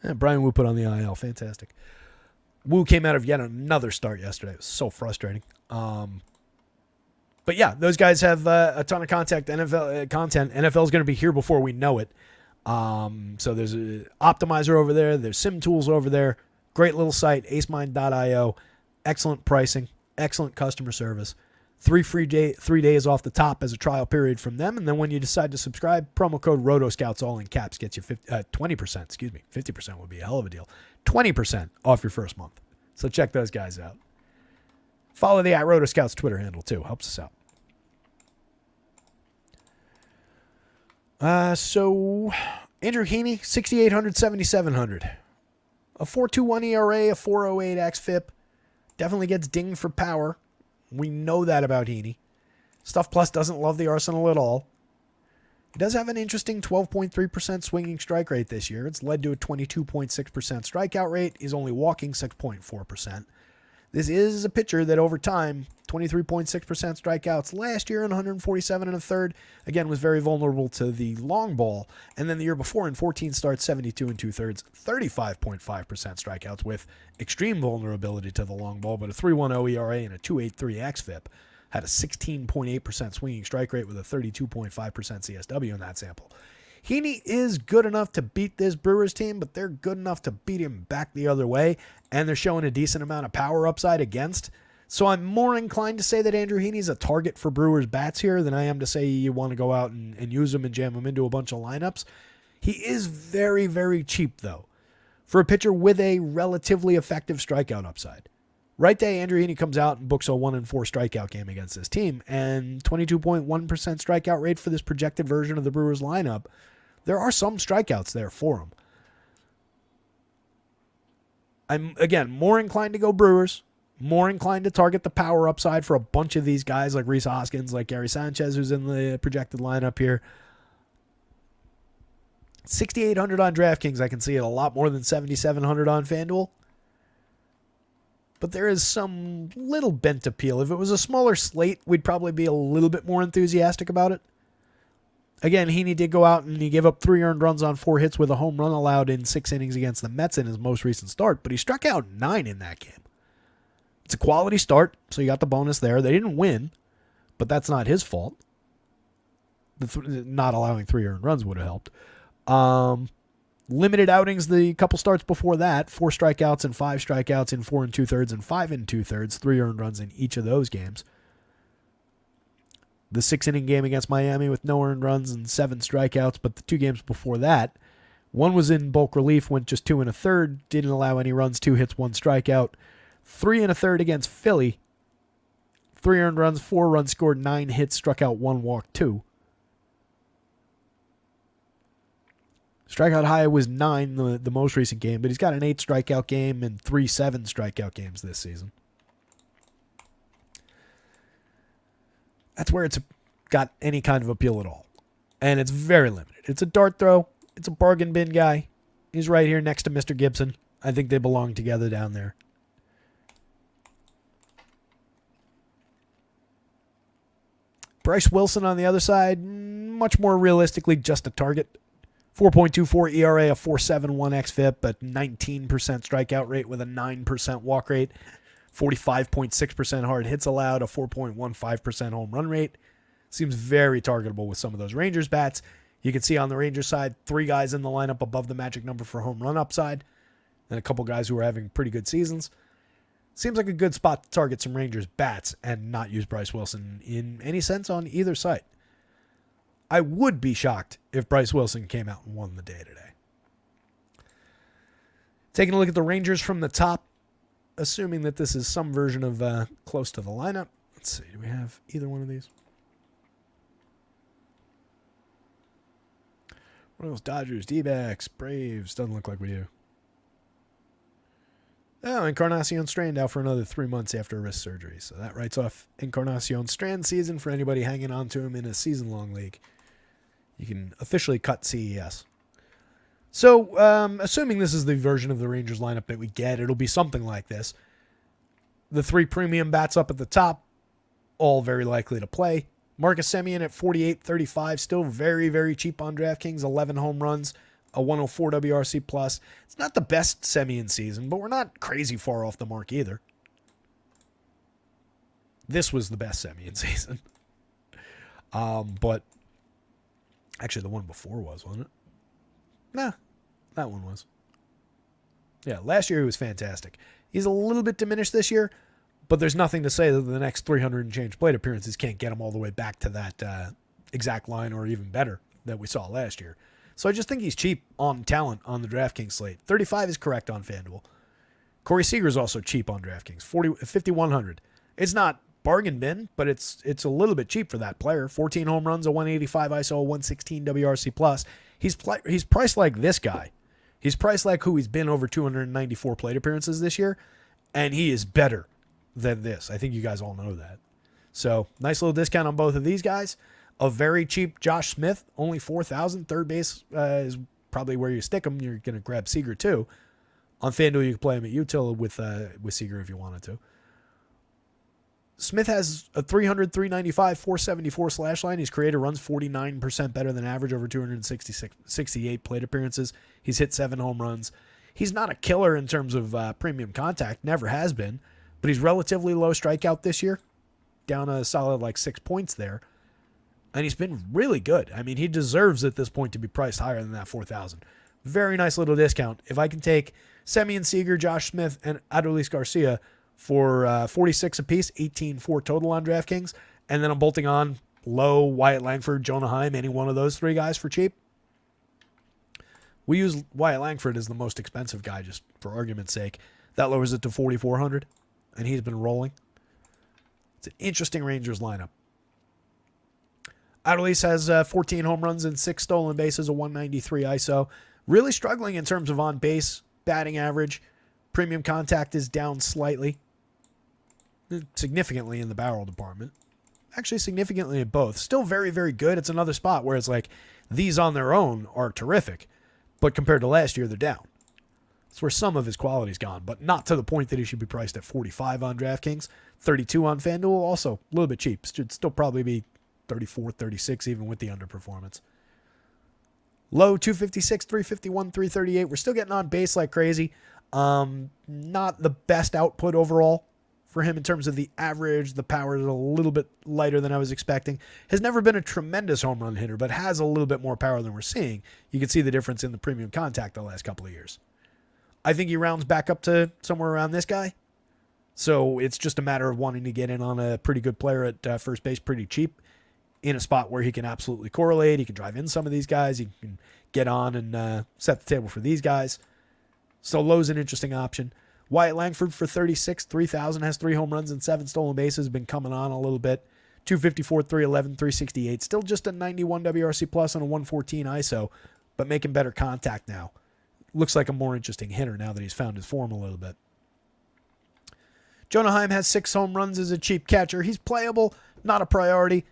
And Brian Wu put on the IL. Fantastic. Wu came out of yet another start yesterday. It was so frustrating. But yeah, those guys have a ton of content. NFL is going to be here before we know it. So there's an optimizer over there. There's sim tools over there. Great little site, acemind.io. Excellent pricing, excellent customer service. 3 days off the top as a trial period from them. And then when you decide to subscribe, promo code rotoscouts, all in caps, gets you 20%. Excuse me, 50% would be a hell of a deal. 20% off your first month. So check those guys out. Follow the @rotoscouts Twitter handle too. Helps us out. So Andrew Heaney, 6,800, 7,700. A 4.21 ERA, a 4.08 xFIP. Definitely gets dinged for power. We know that about Heaney. Stuff Plus doesn't love the arsenal at all. He does have an interesting 12.3% swinging strike rate this year. It's led to a 22.6% strikeout rate. He's only walking 6.4%. This is a pitcher that over time, 23.6% strikeouts last year and 147 and a third, again, was very vulnerable to the long ball. And then the year before in 14 starts, 72 and 2/3, 35.5% strikeouts with extreme vulnerability to the long ball, but a 3.10 ERA and a 2.83 xFIP. Had a 16.8% swinging strike rate with a 32.5% CSW in that sample. Heaney is good enough to beat this Brewers team, but they're good enough to beat him back the other way, and they're showing a decent amount of power upside against. So I'm more inclined to say that Andrew Heaney's a target for Brewers bats here than I am to say you want to go out and use him and jam him into a bunch of lineups. He is very, very cheap, though, for a pitcher with a relatively effective strikeout upside. Right day, Andrew Heaney comes out and books a 1-4 strikeout game against this team, and 22.1% strikeout rate for this projected version of the Brewers lineup. There are some strikeouts there for him. I'm, again, more inclined to go Brewers, more inclined to target the power upside for a bunch of these guys like Rhys Hoskins, like Gary Sanchez, who's in the projected lineup here. 6,800 on DraftKings. I can see it a lot more than 7,700 on FanDuel. But there is some little bent appeal. If it was a smaller slate, we'd probably be a little bit more enthusiastic about it. Again, Heaney did go out and he gave up 3 earned runs on 4 hits with a home run allowed in 6 innings against the Mets in his most recent start, but he struck out 9 in that game. It's a quality start, so you got the bonus there. They didn't win, but that's not his fault. Not allowing 3 earned runs would have helped. Limited outings the couple starts before that, 4 strikeouts and 5 strikeouts in 4 2/3 and 5 2/3, 3 earned runs in each of those games. The 6-inning game against Miami with no earned runs and 7 strikeouts, but the 2 games before that, one was in bulk relief, went just 2 1/3, didn't allow any runs, 2 hits, 1 strikeout. 3 1/3 against Philly, 3 earned runs, 4 runs scored, 9 hits, struck out 1, walked 2. Strikeout high was 9 the most recent game, but he's got an 8 strikeout game and 3 7 strikeout games this season. That's where it's got any kind of appeal at all. And it's very limited. It's a dart throw. It's a bargain bin guy. He's right here next to Mr. Gibson. I think they belong together down there. Bryce Wilson on the other side, much more realistically just a target. 4.24 ERA, a 4.71 xFIP, a 19% strikeout rate with a 9% walk rate, 45.6% hard hits allowed, a 4.15% home run rate. Seems very targetable with some of those Rangers bats. You can see on the Rangers side, 3 guys in the lineup above the magic number for home run upside, and a couple guys who are having pretty good seasons. Seems like a good spot to target some Rangers bats and not use Bryce Wilson in any sense on either side. I would be shocked if Bryce Wilson came out and won the day today. Taking a look at the Rangers from the top, assuming that this is some version of close to the lineup. Let's see, do we have either one of these? Royals, Dodgers, D-backs, Braves. Doesn't look like we do. Oh, Encarnacion Strand out for another 3 months after a wrist surgery. So that writes off Encarnacion Strand season for anybody hanging on to him in a season-long league. You can officially cut CES. So, assuming this is the version of the Rangers lineup that we get, it'll be something like this. The 3 premium bats up at the top, all very likely to play. Marcus Semien at 48.35, still very, very cheap on DraftKings. 11 home runs, a 104 WRC+. It's not the best Semien season, but we're not crazy far off the mark either. This was the best Semien season. But actually the one before wasn't it? Nah, that one was. Yeah, last year he was fantastic. He's a little bit diminished this year, but there's nothing to say that the next 300 and change plate appearances can't get him all the way back to that exact line or even better that we saw last year. So I just think he's cheap on talent on the DraftKings slate. 35 is correct on FanDuel. Corey Seager is also cheap on DraftKings, 5,100. It's not bargain bin, but it's a little bit cheap for that player. 14 home runs, a 185 ISO, a 116 WRC plus. He's priced like this guy. He's priced like who he's been over 294 plate appearances this year, and he is better than this. I think you guys all know that. So nice little discount on both of these guys. A very cheap Josh Smith, only 4,000. Third base is probably where you stick him. You're going to grab Seager too. On FanDuel, you can play him at util with Seager if you wanted to. Smith has a 300, 395, 474 slash line. His creator runs 49% better than average over 268 plate appearances. He's hit 7 home runs. He's not a killer in terms of premium contact, never has been, but he's relatively low strikeout this year, down a solid like 6 points there. And he's been really good. I mean, he deserves at this point to be priced higher than that 4,000. Very nice little discount. If I can take Semien Seager, Josh Smith, and Adolis Garcia for 46 apiece, 18-4 total on DraftKings, and then I'm bolting on Lowe, Wyatt Langford, Jonah Heim, any one of those 3 guys for cheap. We use Wyatt Langford as the most expensive guy just for argument's sake. That lowers it to 4,400, and he's been rolling. It's an interesting Rangers lineup. Adolis has 14 home runs and 6 stolen bases, a 193 ISO. Really struggling in terms of on-base batting average. Premium contact is down slightly. Significantly in the barrel department. Actually, significantly in both. Still very, very good. It's another spot where it's like these on their own are terrific, but compared to last year, they're down. That's where some of his quality's gone, but not to the point that he should be priced at 45 on DraftKings. 32 on FanDuel, also a little bit cheap. Should still probably be 34, 36 even with the underperformance. Low 256, 351, 338. We're still getting on base like crazy. Not the best output overall for him in terms of the average. The power is a little bit lighter than I was expecting. Has never been a tremendous home run hitter, but has a little bit more power than we're seeing. You can see the difference in the premium contact the last couple of years. I think he rounds back up to somewhere around this guy. So it's just a matter of wanting to get in on a pretty good player at first base pretty cheap in a spot where he can absolutely correlate. He can drive in some of these guys. He can get on and set the table for these guys. So Lowe's an interesting option. Wyatt Langford for 36, 3,000, has 3 home runs and 7 stolen bases, been coming on a little bit. 254, 311, 368. Still just a 91 WRC plus and a 114 ISO, but making better contact now. Looks like a more interesting hitter now that he's found his form a little bit. Jonah Heim has 6 home runs as a cheap catcher. He's playable, not a priority.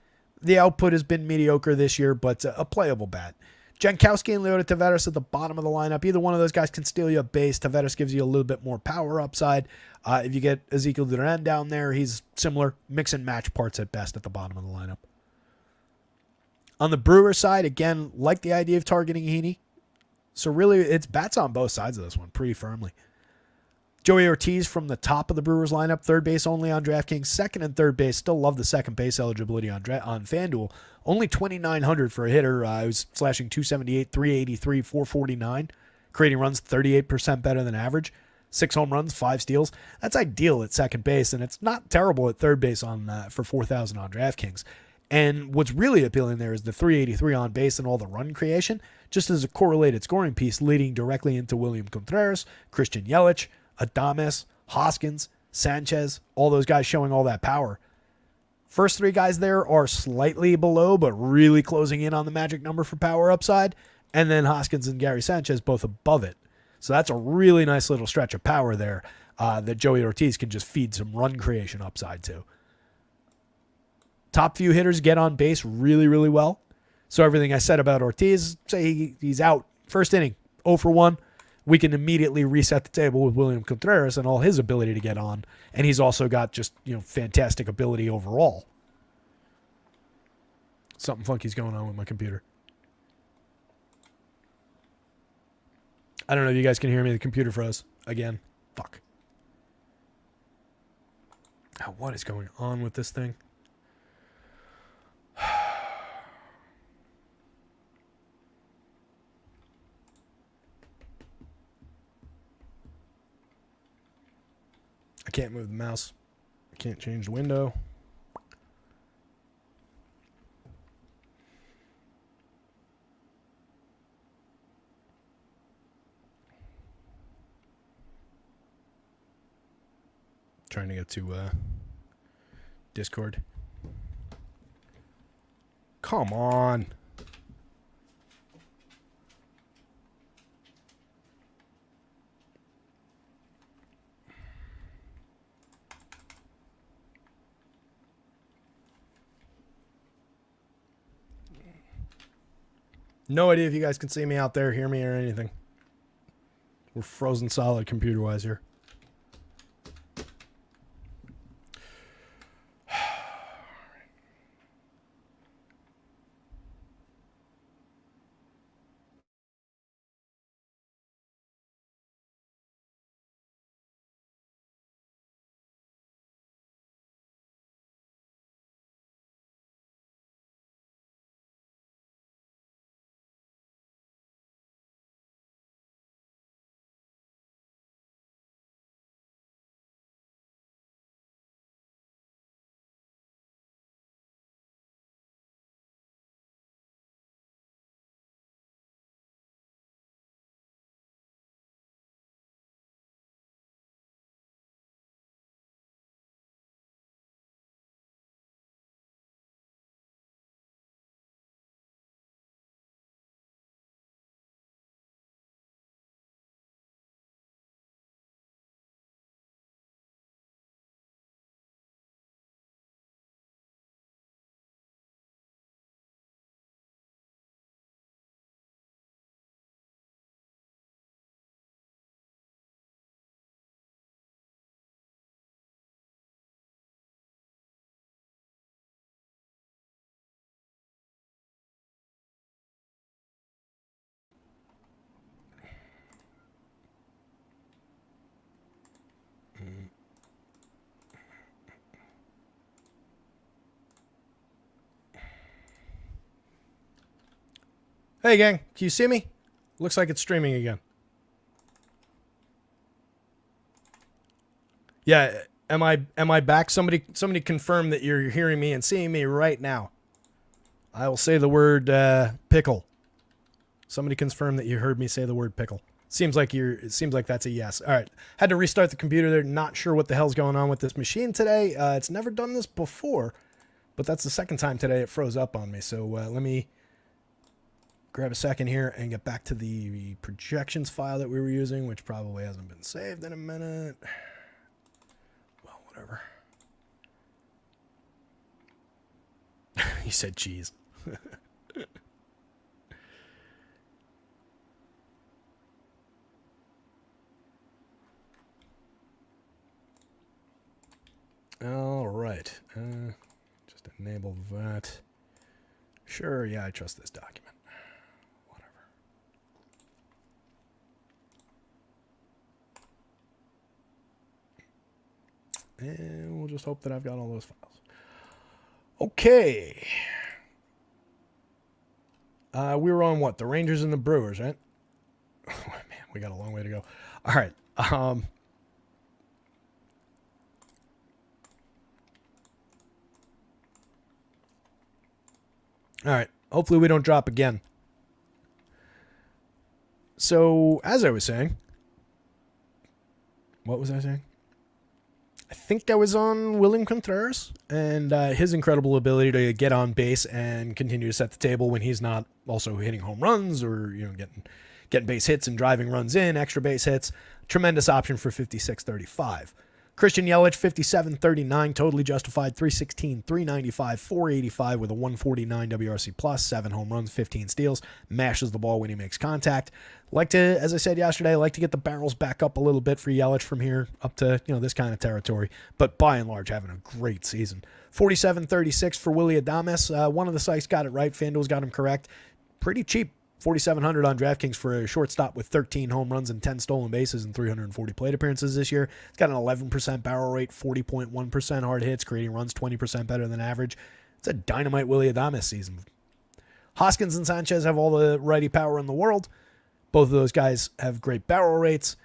The output has been mediocre this year, but a playable bat. Jankowski and Leota Taveras at the bottom of the lineup. Either one of those guys can steal you a base. Taveras gives you a little bit more power upside. If you get Ezekiel Duran down there, he's similar. Mix and match parts at best at the bottom of the lineup. On the Brewer side, again, like the idea of targeting Heaney. So really, it's bats on both sides of this one pretty firmly. Joey Ortiz from the top of the Brewers lineup, third base only on DraftKings, second and third base. Still love the second base eligibility on FanDuel. Only 2,900 for a hitter. Who's slashing 278, 383, 449. Creating runs 38% better than average. 6 home runs, 5 steals. That's ideal at second base, and it's not terrible at third base on for 4,000 on DraftKings. And what's really appealing there is the 383 on base and all the run creation, just as a correlated scoring piece leading directly into William Contreras, Christian Yelich, Adames, Hoskins, Sanchez, all those guys showing all that power. First 3 guys there are slightly below, but really closing in on the magic number for power upside. And then Hoskins and Gary Sanchez both above it. So that's a really nice little stretch of power there that Joey Ortiz can just feed some run creation upside to. Top few hitters get on base really, really well. So everything I said about Ortiz, say he's out first inning, 0 for 1. We can immediately reset the table with William Contreras and all his ability to get on. And he's also got just, fantastic ability overall. Something funky's going on with my computer. I don't know if you guys can hear me. The computer froze again. Fuck. Now, what is going on with this thing? can't move the mouse. Can't change the window. Trying to get to Discord. Come on. No idea if you guys can see me out there, hear me, or anything. We're frozen solid computer-wise here. Hey gang, can you see me? Looks like it's streaming again. Yeah, am I back? Somebody confirm that you're hearing me and seeing me right now. I will say the word pickle. Somebody confirm that you heard me say the word pickle. It seems like that's a yes. All right. Had to restart the computer there. Not sure what the hell's going on with this machine today. It's never done this before, but that's the second time today it froze up on me. So let me grab a second here and get back to the projections file that we were using, which probably hasn't been saved in a minute. Well, whatever. He said cheese. All right. Just enable that. Sure, yeah, I trust this document. And we'll just hope that I've got all those files. Okay. We were on what? The Rangers and the Brewers, right? Oh, man, we got a long way to go. All right. All right. Hopefully we don't drop again. So, as I was saying, what was I saying? I think I was on William Contreras and his incredible ability to get on base and continue to set the table when he's not also hitting home runs or getting base hits and driving runs in, extra base hits. Tremendous option for 56.35. Christian Yelich, 57.39, totally justified, 316, 395, 485 with a 149 WRC plus, 7 home runs, 15 steals, mashes the ball when he makes contact. Like to, as I said yesterday, I like to get the barrels back up a little bit for Yelich from here up to, this kind of territory, but by and large having a great season. 47.36 for Willy Adames. One of the sites got it right. FanDuel's got him correct. Pretty cheap. 4,700 on DraftKings for a shortstop with 13 home runs and 10 stolen bases and 340 plate appearances this year. It's got an 11% barrel rate, 40.1% hard hits, creating runs 20% better than average. It's a dynamite Willy Adames season. Hoskins and Sanchez have all the righty power in the world. Both of those guys have great barrel rates.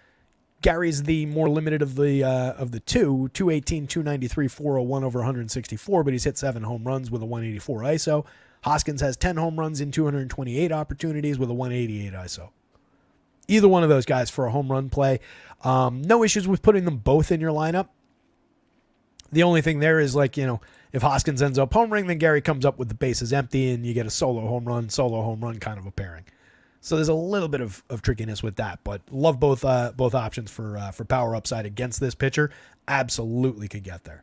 Gary's the more limited of the two, 218, 293, 401 over 164, but he's hit 7 home runs with a 184 ISO. Hoskins has 10 home runs in 228 opportunities with a 188 ISO. Either one of those guys for a home run play. No issues with putting them both in your lineup. The only thing there is, like, if Hoskins ends up homering, then Gary comes up with the bases empty and you get a solo home run kind of a pairing. So there's a little bit of trickiness with that, but love both options for power upside against this pitcher. Absolutely could get there.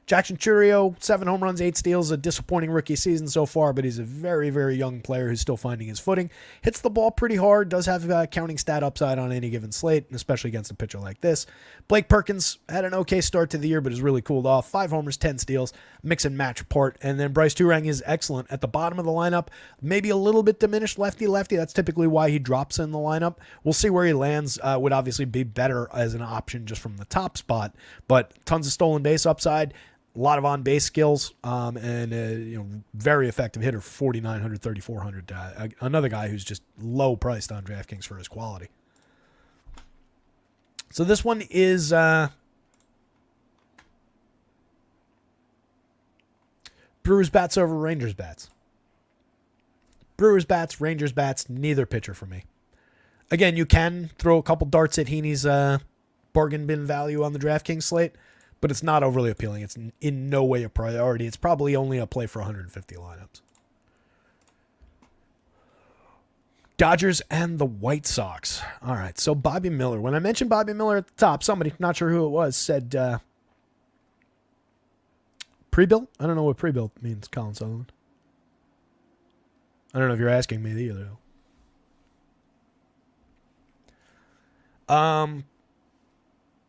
Jackson Chourio, 7 home runs, 8 steals, a disappointing rookie season so far, but he's a very, very young player who's still finding his footing. Hits the ball pretty hard, does have counting stat upside on any given slate, especially against a pitcher like this. Blake Perkins had an okay start to the year, but has really cooled off. 5 homers, 10 steals, mix and match part. And then Bryce Turang is excellent at the bottom of the lineup. Maybe a little bit diminished lefty-lefty. That's typically why he drops in the lineup. We'll see where he lands. Would obviously be better as an option just from the top spot, but tons of stolen base upside. A lot of on-base skills, and very effective hitter, 4,900, 3,400. Another guy who's just low priced on DraftKings for his quality. So this one is Brewers bats over Rangers bats. Brewers bats, Rangers bats, neither pitcher for me. Again, you can throw a couple darts at Heaney's bargain bin value on the DraftKings slate, but it's not overly appealing. It's in no way a priority. It's probably only a play for 150 lineups. Dodgers and the White Sox. All right, so Bobby Miller. When I mentioned Bobby Miller at the top, somebody, not sure who it was, said pre-built? I don't know what pre-built means, Colin Sullivan. I don't know if you're asking me either, though.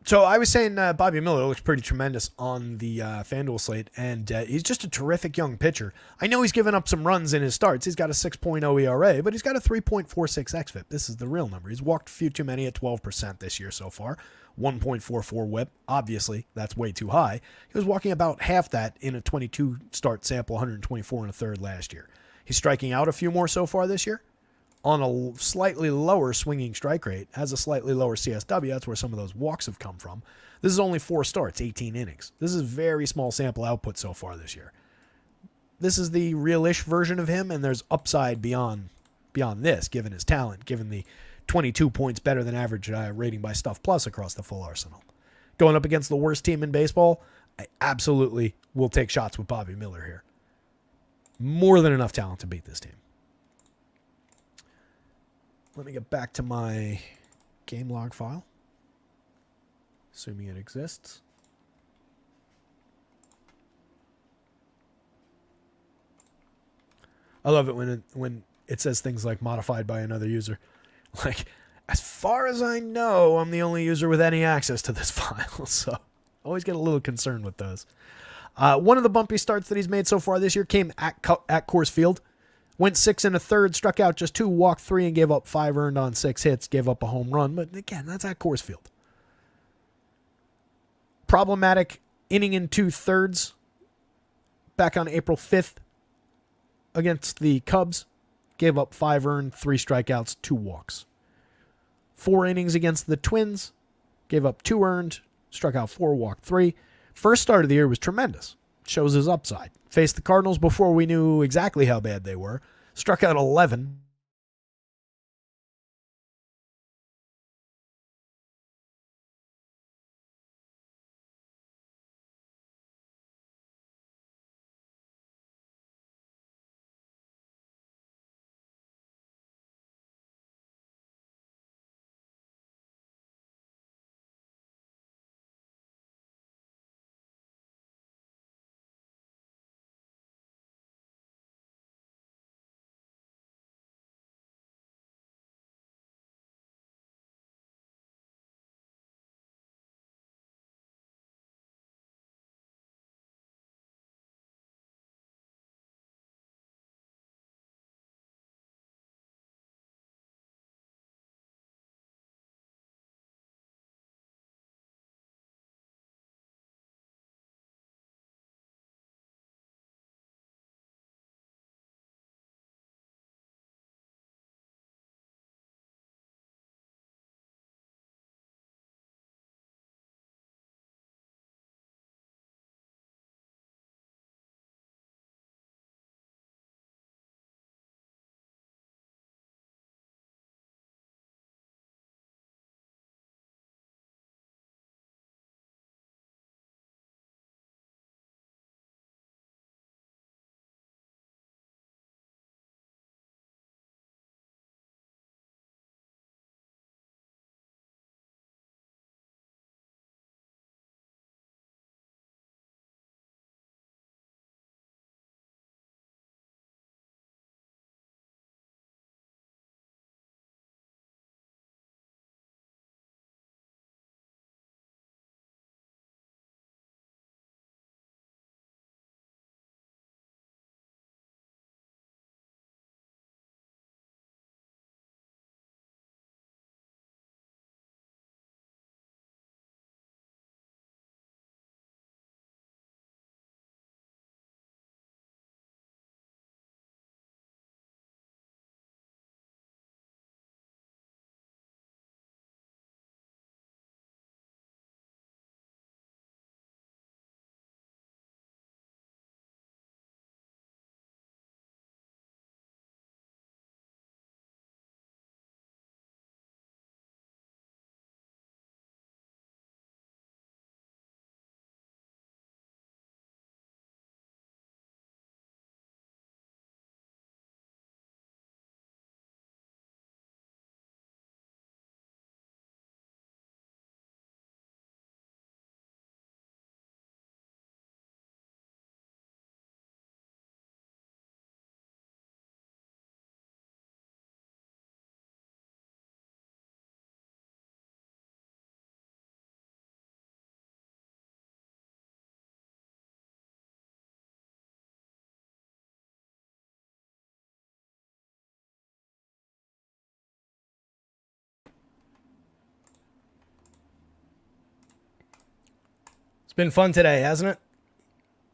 So I was saying Bobby Miller looks pretty tremendous on the FanDuel slate, and he's just a terrific young pitcher. I know he's given up some runs in his starts. He's got a 6.0 ERA, but he's got a 3.46 xFIP. This is the real number. He's walked a few too many at 12% this year so far. 1.44 whip. Obviously, that's way too high. He was walking about half that in a 22-start sample, 124 and a third last year. He's striking out a few more so far this year. On a slightly lower swinging strike rate, has a slightly lower CSW. That's where some of those walks have come from. This is only 4 starts, 18 innings. This is very small sample output so far this year. This is the real-ish version of him, and there's upside beyond this, given his talent, given the 22 points better than average rating by Stuff Plus across the full arsenal. Going up against the worst team in baseball, I absolutely will take shots with Bobby Miller here. More than enough talent to beat this team. Let me get back to my game log file, assuming it exists. I love it when it says things like modified by another user. Like, as far as I know, I'm the only user with any access to this file, so I always get a little concerned with those. One of the bumpy starts that he's made so far this year came at Coors Field. Went 6 1/3, struck out just 2, walked 3, and gave up 5 earned on 6 hits, gave up a home run. But again, that's at Coors Field. Problematic inning and 2/3 back on April 5th against the Cubs. Gave up 5 earned, 3 strikeouts, 2 walks. 4 innings against the Twins. Gave up 2 earned, struck out 4, walked 3. First start of the year was tremendous. Shows his upside. Faced the Cardinals before we knew exactly how bad they were. Struck out 11. been fun today, hasn't it?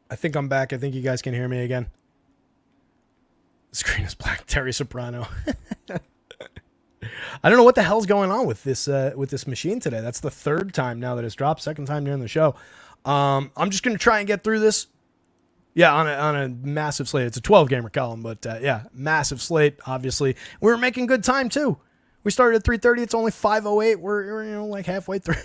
I think I'm back. I think you guys can hear me again. The screen is black. Terry Soprano. I don't know what the hell's going on with this machine today. That's the third time now that it's dropped. Second time during the show. I'm just going to try and get through this. Yeah, on a massive slate. It's a 12-gamer column, but yeah, massive slate, obviously. We were making good time, too. We started at 3:30. It's only 5:08. We're like halfway through.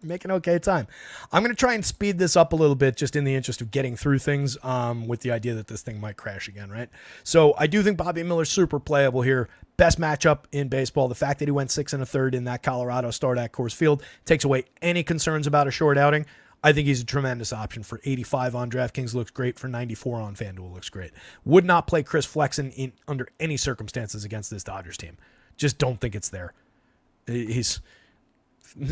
Making okay time. I'm going to try and speed this up a little bit just in the interest of getting through things with the idea that this thing might crash again, right? So I do think Bobby Miller's super playable here. Best matchup in baseball. The fact that he went 6 1/3 in that Colorado start at Coors Field takes away any concerns about a short outing. I think he's a tremendous option. For 85 on DraftKings looks great. For 94 on FanDuel looks great. Would not play Chris Flexen in under any circumstances against this Dodgers team. Just don't think it's there. He's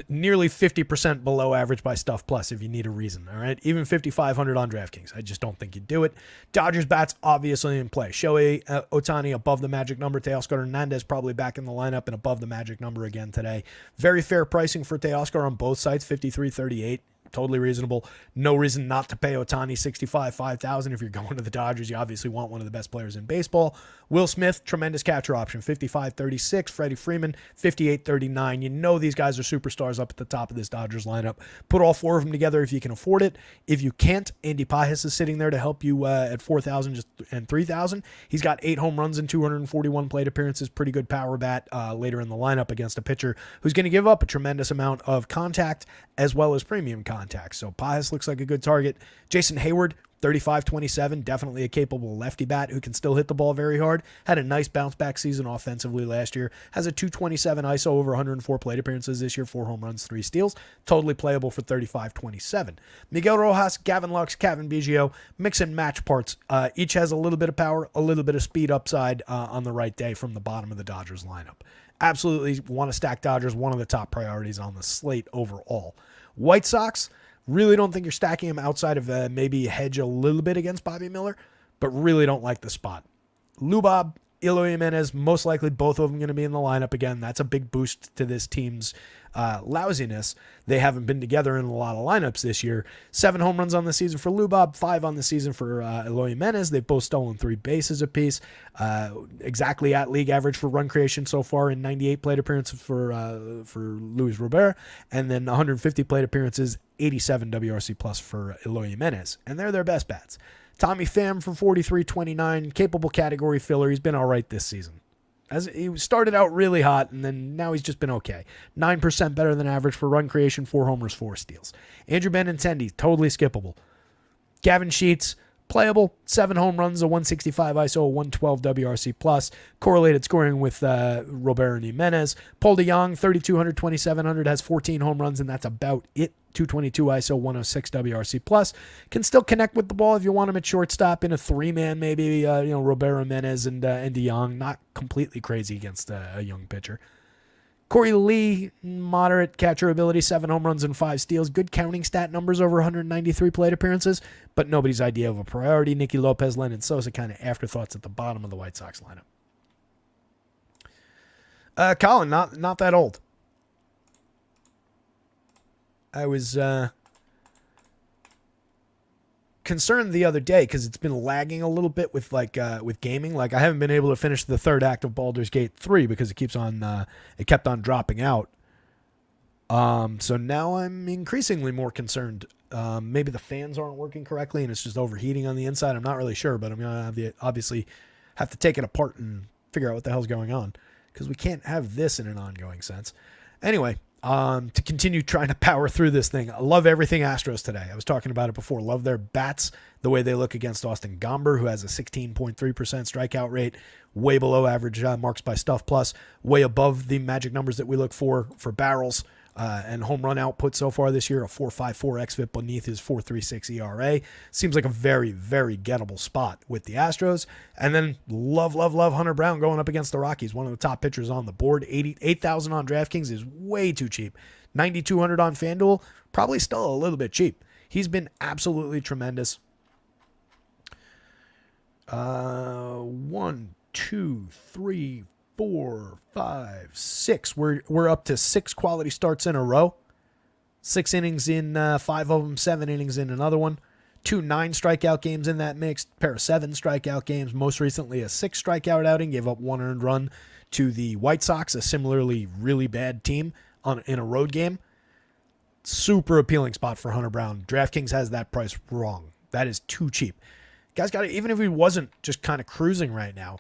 nearly 50% below average by Stuff Plus if you need a reason, all right? Even 5,500 on DraftKings. I just don't think you'd do it. Dodgers bats obviously in play. Shohei Ohtani above the magic number. Teoscar Hernandez probably back in the lineup and above the magic number again today. Very fair pricing for Teoscar on both sides, 53.38. Totally reasonable. No reason not to pay Ohtani 65, 5,000. If you're going to the Dodgers, you obviously want one of the best players in baseball. Will Smith, tremendous catcher option, 55.36. Freddie Freeman, 58.39. You know these guys are superstars up at the top of this Dodgers lineup. Put all four of them together if you can afford it. If you can't, Andy Pajes is sitting there to help you at 4,000 and 3,000. He's got 8 home runs and 241 plate appearances. Pretty good power bat later in the lineup against a pitcher who's going to give up a tremendous amount of contact as well as premium contact. So Pajes looks like a good target. Jason Hayward, 35-27, definitely a capable lefty bat who can still hit the ball very hard. Had a nice bounce back season offensively last year. Has a 227 ISO over 104 plate appearances this year, 4 home runs, 3 steals. Totally playable for 35-27. Miguel Rojas, Gavin Lux, Kevin Biggio, mix and match parts. Each has a little bit of power, a little bit of speed upside on the right day from the bottom of the Dodgers lineup. Absolutely want to stack Dodgers, one of the top priorities on the slate overall. White Sox, really don't think you're stacking him outside of maybe hedge a little bit against Bobby Miller, but really don't like the spot. Lubob, Eloy Jimenez, most likely both of them going to be in the lineup again. That's a big boost to this team's lousiness. They haven't been together in a lot of lineups this year. 7 home runs on the season for Lubob, 5 on the season for Eloy Jimenez. They've both stolen 3 bases apiece. Exactly at league average for run creation so far in 98 plate appearances for Luis Robert, and then 150 plate appearances, 87 WRC plus for Eloy Jimenez. And they're their best bats. Tommy Pham for 43.29, capable category filler. He's been all right this season. As he started out really hot, and then now he's just been okay. 9% better than average for run creation, 4 homers, 4 steals. Andrew Benintendi, totally skippable. Gavin Sheets, playable, 7 home runs, a 165 ISO, a 112 WRC plus. Correlated scoring with Robert and Jimenez. Paul DeJong, 3,200, 2,700, has 14 home runs, and that's about it. 222 ISO, 106 WRC plus. Can still connect with the ball if you want him at shortstop in a 3-man, maybe, Robert Jimenez and DeJong. Not completely crazy against a young pitcher. Corey Lee, moderate catcher ability, 7 home runs and 5 steals. Good counting stat numbers over 193 plate appearances, but nobody's idea of a priority. Nicky Lopez, Lennon Sosa, kind of afterthoughts at the bottom of the White Sox lineup. Colin, not that old. I was concerned the other day because it's been lagging a little bit with with gaming. Like I haven't been able to finish the 3rd act of Baldur's Gate 3 because it kept on dropping out. So now I'm increasingly more concerned. Maybe the fans aren't working correctly and it's just overheating on the inside. I'm not really sure, but I'm gonna obviously have to take it apart and figure out what the hell's going on because we can't have this in an ongoing sense. Anyway. To continue trying to power through this thing. I love everything Astros today. I was talking about it before. Love their bats, the way they look against Austin Gomber, who has a 16.3% strikeout rate, way below average marks by Stuff Plus, way above the magic numbers that we look for barrels and home run output so far this year, a 4.54 xFIP beneath his 4.36 ERA. Seems like a very, very gettable spot with the Astros. And then love Hunter Brown going up against the Rockies, one of the top pitchers on the board. 88,000 on DraftKings is way too cheap. 9,200 on FanDuel, probably still a little bit cheap. He's been absolutely tremendous. 1, 2, 3, 4, 5, 6. We're up to 6 quality starts in a row. 6 innings in 5 of them, 7 innings in another one. 2 9-strikeout games in that mix, pair of 7 strikeout games. Most recently, a 6 strikeout outing, gave up 1 earned run to the White Sox, a similarly really bad team in a road game. Super appealing spot for Hunter Brown. DraftKings has that price wrong. That is too cheap. Guy's got it, even if he wasn't just kind of cruising right now,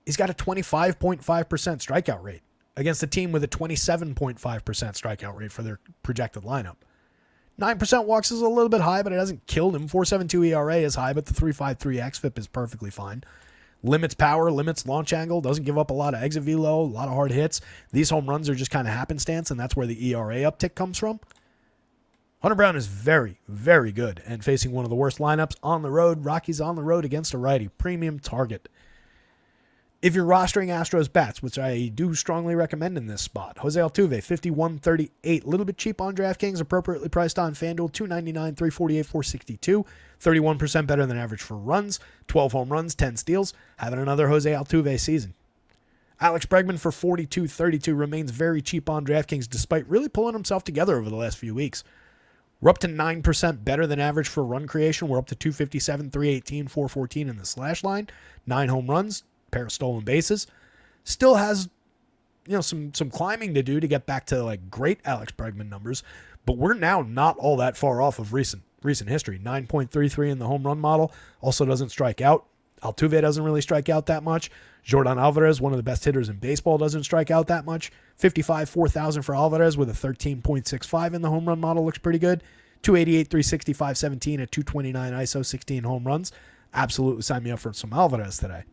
he's got a 25.5% strikeout rate against a team with a 27.5% strikeout rate for their projected lineup. 9% walks is a little bit high, but it hasn't killed him. 4.72 ERA is high, but the 3.53 xFIP is perfectly fine. Limits power, limits launch angle, doesn't give up a lot of exit velo, a lot of hard hits. These home runs are just kind of happenstance, and that's where the ERA uptick comes from. Hunter Brown is very, very good, and facing one of the worst lineups on the road. Rockies on the road against a righty. Premium target. If you're rostering Astros bats, which I do strongly recommend in this spot, Jose Altuve, 51.38, a little bit cheap on DraftKings, appropriately priced on FanDuel, 299, 348, 462, 31% better than average for runs, 12 home runs, 10 steals, having another Jose Altuve season. Alex Bregman for 42.32 remains very cheap on DraftKings despite really pulling himself together over the last few weeks. We're up to 9% better than average for run creation. We're up to 257, 318, 414 in the slash line, 9 home runs, pair of stolen bases. Still has, some climbing to do to get back to like great Alex Bregman numbers, but we're now not all that far off of recent history. 9.33 in the home run model. Also doesn't strike out. Altuve doesn't really strike out that much. Jordan Alvarez, one of the best hitters in baseball, doesn't strike out that much. 55, 4,000 for Alvarez with a 13.65 in the home run model looks pretty good. 288, 365, 17 at 229 ISO, 16 home runs. Absolutely sign me up for some Alvarez today.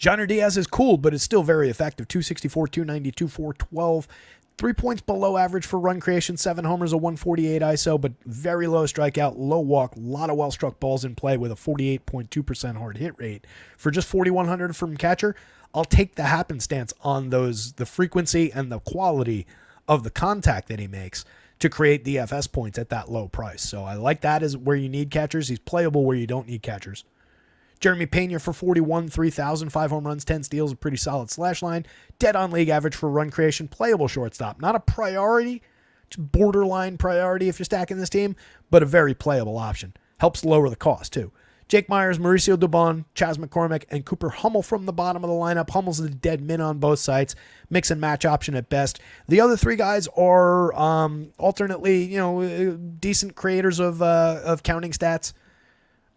Jainer Diaz is cool, but is still very effective. 264, 292, 412. 3 points below average for run creation. 7 homers, a 148 ISO, but very low strikeout, low walk, a lot of well-struck balls in play with a 48.2% hard hit rate. For just 4,100 from catcher, I'll take the happenstance on those, the frequency and the quality of the contact that he makes to create DFS points at that low price. So I like that as where you need catchers. He's playable where you don't need catchers. Jeremy Pena for 41, 3,000, 5 home runs, 10 steals, a pretty solid slash line. Dead on league average for run creation, playable shortstop. Not a priority, just borderline priority if you're stacking this team, but a very playable option. Helps lower the cost too. Jake Myers, Mauricio Dubon, Chas McCormick, and Cooper Hummel from the bottom of the lineup. Hummel's the dead min on both sides. Mix and match option at best. The other 3 guys are alternately, decent creators of counting stats.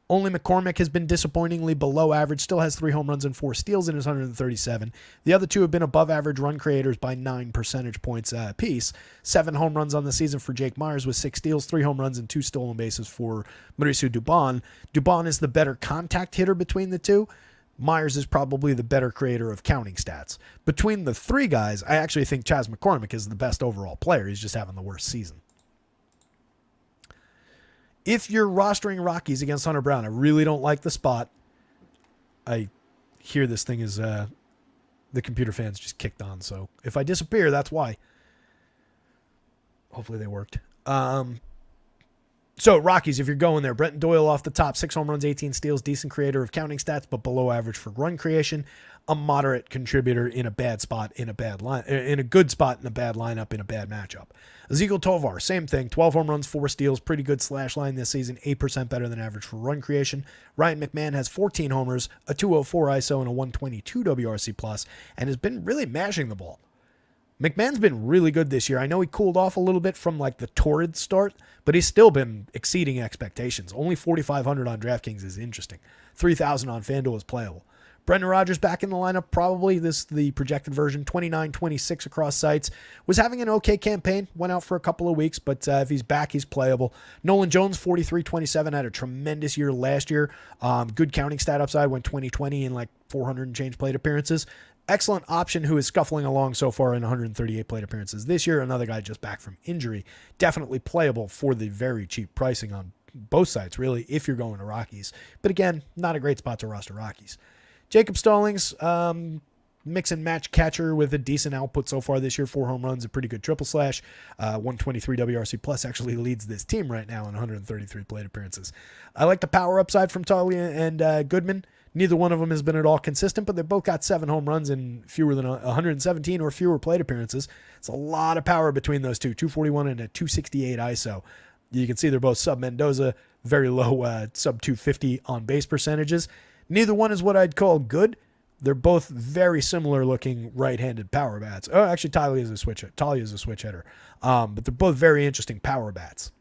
Only McCormick has been disappointingly below average, still has 3 home runs and 4 steals in his 137. The other 2 have been above average run creators by 9 percentage points apiece. 7 home runs on the season for Jake Myers with 6 steals, 3 home runs, and 2 stolen bases for Mauricio Dubon. Dubon is the better contact hitter between the 2. Myers is probably the better creator of counting stats. Between the 3 guys, I actually think Chas McCormick is the best overall player. He's just having the worst season. If you're rostering Rockies against Hunter Brown, I really don't like the spot. I hear this thing is the computer fans just kicked on, so if I disappear, that's why. Hopefully they worked. So Rockies, if you're going there, Brenton Doyle off the top, 6 home runs, 18 steals, decent creator of counting stats, but below average for run creation. A moderate contributor in a bad spot, in a bad line, in a good spot, in a bad lineup, in a bad matchup. Ezekiel Tovar, same thing, 12 home runs, 4 steals, pretty good slash line this season, 8% better than average for run creation. Ryan McMahon has 14 homers, a 204 ISO, and a 122 WRC plus, and has been really mashing the ball. McMahon's been really good this year. I know he cooled off a little bit from like the torrid start, but he's still been exceeding expectations. Only 4,500 on DraftKings is interesting. 3,000 on FanDuel is playable. Brendan Rodgers back in the lineup, probably the projected version, 29-26 across sites. Was having an okay campaign, went out for a couple of weeks, but if he's back, he's playable. Nolan Jones, 43-27, had a tremendous year last year. Good counting stat upside, went 20-20 in like 400 and change plate appearances. Excellent option who is scuffling along so far in 138 plate appearances this year. Another guy just back from injury. Definitely playable for the very cheap pricing on both sides, really, if you're going to Rockies. But again, not a great spot to roster Rockies. Jacob Stallings, mix and match catcher with a decent output so far this year. 4 home runs, a pretty good triple slash. 123 WRC plus actually leads this team right now in 133 plate appearances. I like the power upside from Talia and Goodman. Neither one of them has been at all consistent, but they both got 7 home runs in fewer than 117 or fewer plate appearances. It's a lot of power between those two, 241 and a 268 ISO. You can see they're both sub-Mendoza, very low sub-250 on base percentages. Neither one is what I'd call good. They're both very similar looking right-handed power bats. Oh, actually, Talia is a switch hitter. But they're both very interesting power bats.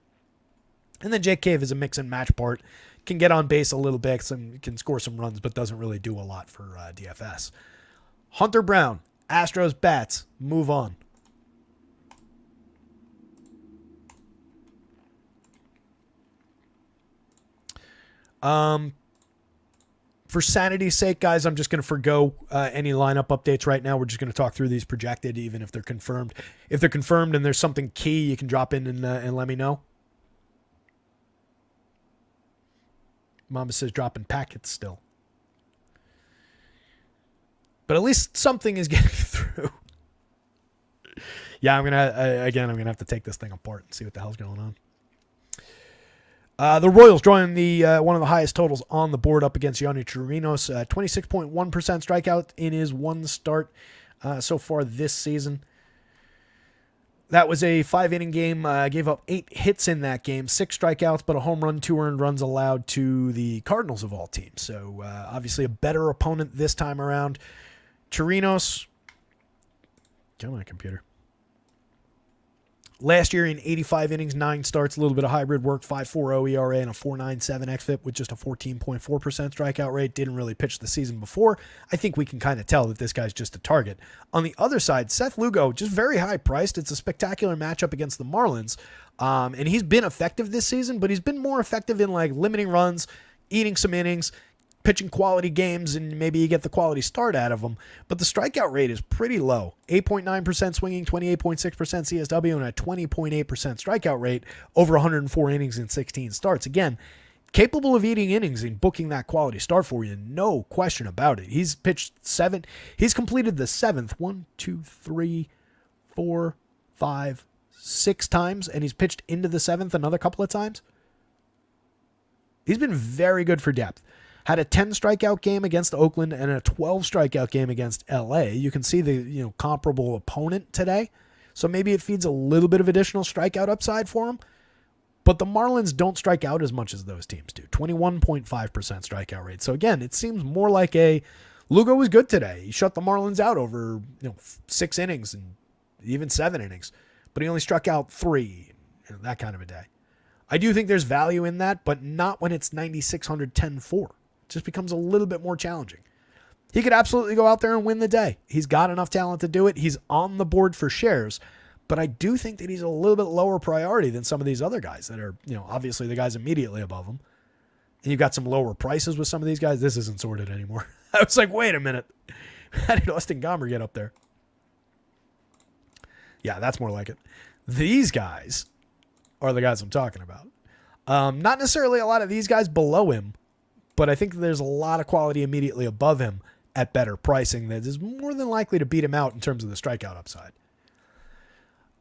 And then Jake Cave is a mix and match part. Can get on base a little bit, can score some runs, but doesn't really do a lot for DFS. Hunter Brown, Astros bats, move on. For sanity's sake, guys, I'm just going to forgo any lineup updates right now. We're just going to talk through these projected, even if they're confirmed. If they're confirmed and there's something key, you can drop in and let me know. Mama says dropping packets still. But at least something is getting through. Yeah, I'm going to have to take this thing apart and see what the hell's going on. The Royals drawing the one of the highest totals on the board up against Yonny Chirinos. 26.1% strikeout in his one start so far this season. That was a 5-inning game. Gave up 8 hits in that game, 6 strikeouts, but a home run, 2 earned runs allowed to the Cardinals of all teams. So obviously a better opponent this time around. Chirinos, come on, computer. Last year in 85 innings, 9 starts, a little bit of hybrid work, 5.40 ERA and a 4.97 xFIP with just a 14.4% strikeout rate. Didn't really pitch the season before. I think we can kind of tell that this guy's just a target. On the other side, Seth Lugo, just very high priced. It's a spectacular matchup against the Marlins. And he's been effective this season, but he's been more effective in like limiting runs, eating some innings, pitching quality games, and maybe you get the quality start out of them. But the strikeout rate is pretty low. 8.9% swinging, 28.6% CSW, and a 20.8% strikeout rate over 104 innings and 16 starts. Again, capable of eating innings and booking that quality start for you. No question about it. He's pitched 7. He's completed the 7th. 1, 2, 3, 4, 5, 6 times, and he's pitched into the 7th another couple of times. He's been very good for depth. Had a 10 strikeout game against Oakland and a 12 strikeout game against LA. You can see the comparable opponent today. So maybe it feeds a little bit of additional strikeout upside for him. But the Marlins don't strike out as much as those teams do. 21.5% strikeout rate. So again, it seems more like a Lugo was good today. He shut the Marlins out over 6 innings and even 7 innings. But he only struck out 3. That kind of a day. I do think there's value in that, but not when it's 9,600 10-4. Just becomes a little bit more challenging. He could absolutely go out there and win the day. He's got enough talent to do it. He's on the board for shares, but I do think that he's a little bit lower priority than some of these other guys that are, obviously the guys immediately above him. And you've got some lower prices with some of these guys. This isn't sorted anymore. I was like, wait a minute. How did Austin Gomber get up there? Yeah, that's more like it. These guys are the guys I'm talking about. Not necessarily a lot of these guys below him, but I think there's a lot of quality immediately above him at better pricing that is more than likely to beat him out in terms of the strikeout upside.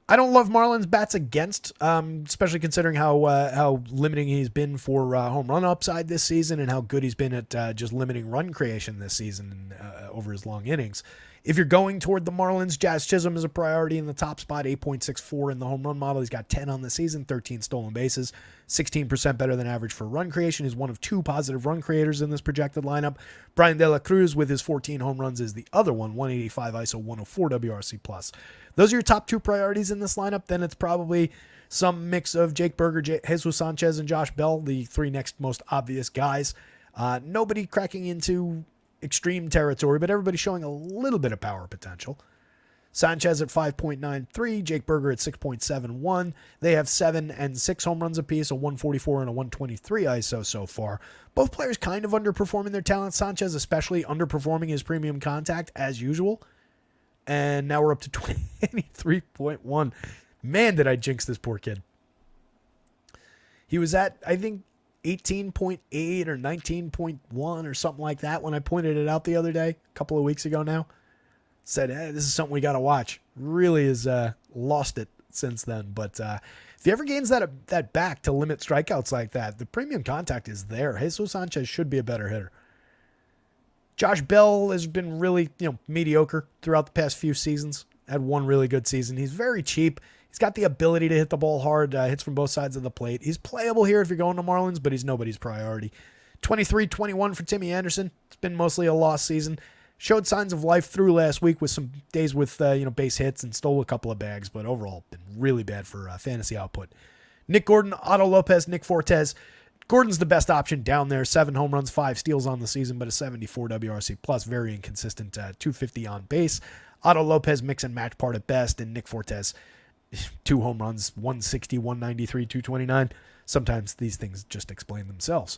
I don't love Marlins bats against, especially considering how limiting he's been for home run upside this season and how good he's been at just limiting run creation this season over his long innings. If you're going toward the Marlins, Jazz Chisholm is a priority in the top spot, 8.64 in the home run model. He's got 10 on the season, 13 stolen bases, 16% better than average for run creation. He's one of 2 positive run creators in this projected lineup. Brian De La Cruz with his 14 home runs is the other one, 185 ISO, 104 WRC+. Those are your top 2 priorities in this lineup. Then it's probably some mix of Jake Berger, Jesus Sanchez, and Josh Bell, the 3 next most obvious guys. Nobody cracking into extreme territory, but everybody showing a little bit of power potential. Sanchez at 5.93, Jake Berger at 6.71. They have 7 and 6 home runs apiece, a 144 and a 123 ISO so far. Both players kind of underperforming their talent. Sanchez especially underperforming his premium contact as usual. And now we're up to 23.1. Man, did I jinx this poor kid. He was at, I think, 18.8 or 19.1 or something like that when I pointed it out the other day, a couple of weeks ago now. Said, hey, this is something we got to watch. Really has lost it since then. But if he ever gains that back to limit strikeouts like that, the premium contact is there. Jesus Sanchez should be a better hitter. Josh Bell has been really, mediocre throughout the past few seasons. Had one really good season. He's very cheap. He's got the ability to hit the ball hard, hits from both sides of the plate. He's playable here if you're going to Marlins, but he's nobody's priority. 23-21 for Timmy Anderson. It's been mostly a lost season. Showed signs of life through last week with some days with base hits and stole a couple of bags, but overall been really bad for fantasy output. Nick Gordon, Otto Lopez, Nick Fortes. Gordon's the best option down there. 7 home runs, 5 steals on the season, but a 74 WRC plus, very inconsistent. 250 on base. Otto Lopez mix and match part at best, and Nick Fortes 2 home runs, 160, 193, 229. Sometimes these things just explain themselves.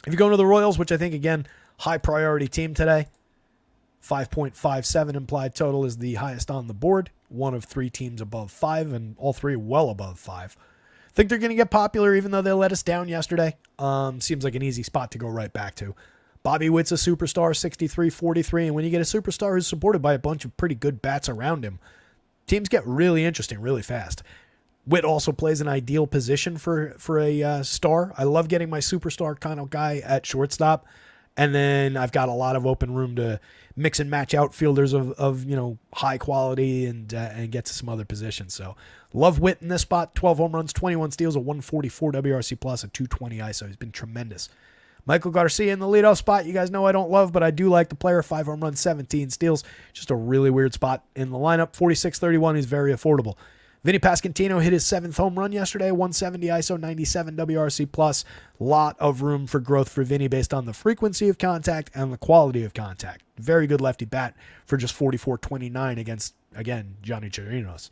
If you go to the Royals, which I think, again, high priority team today, 5.57 implied total is the highest on the board. One of 3 teams above 5, and all 3 well above 5. Think they're going to get popular even though they let us down yesterday. Seems like an easy spot to go right back to. Bobby Witt's a superstar, 63-43, and when you get a superstar who's supported by a bunch of pretty good bats around him, teams get really interesting really fast. Witt also plays an ideal position for a star. I love getting my superstar kind of guy at shortstop, and then I've got a lot of open room to mix and match outfielders of high quality and get to some other positions. So love Witt in this spot. 12 home runs, 21 steals, a 144 WRC plus, a 220 ISO. He's been tremendous. Michael Garcia in the leadoff spot. You guys know I don't love, but I do like the player. 5 home runs, 17 steals. Just a really weird spot in the lineup. 46-31. He's very affordable. Vinny Pasquantino hit his 7th home run yesterday, 170 ISO, 97 WRC plus. Lot of room for growth for Vinny based on the frequency of contact and the quality of contact. Very good lefty bat for just 44-29 against, again, Johnny Chirinos.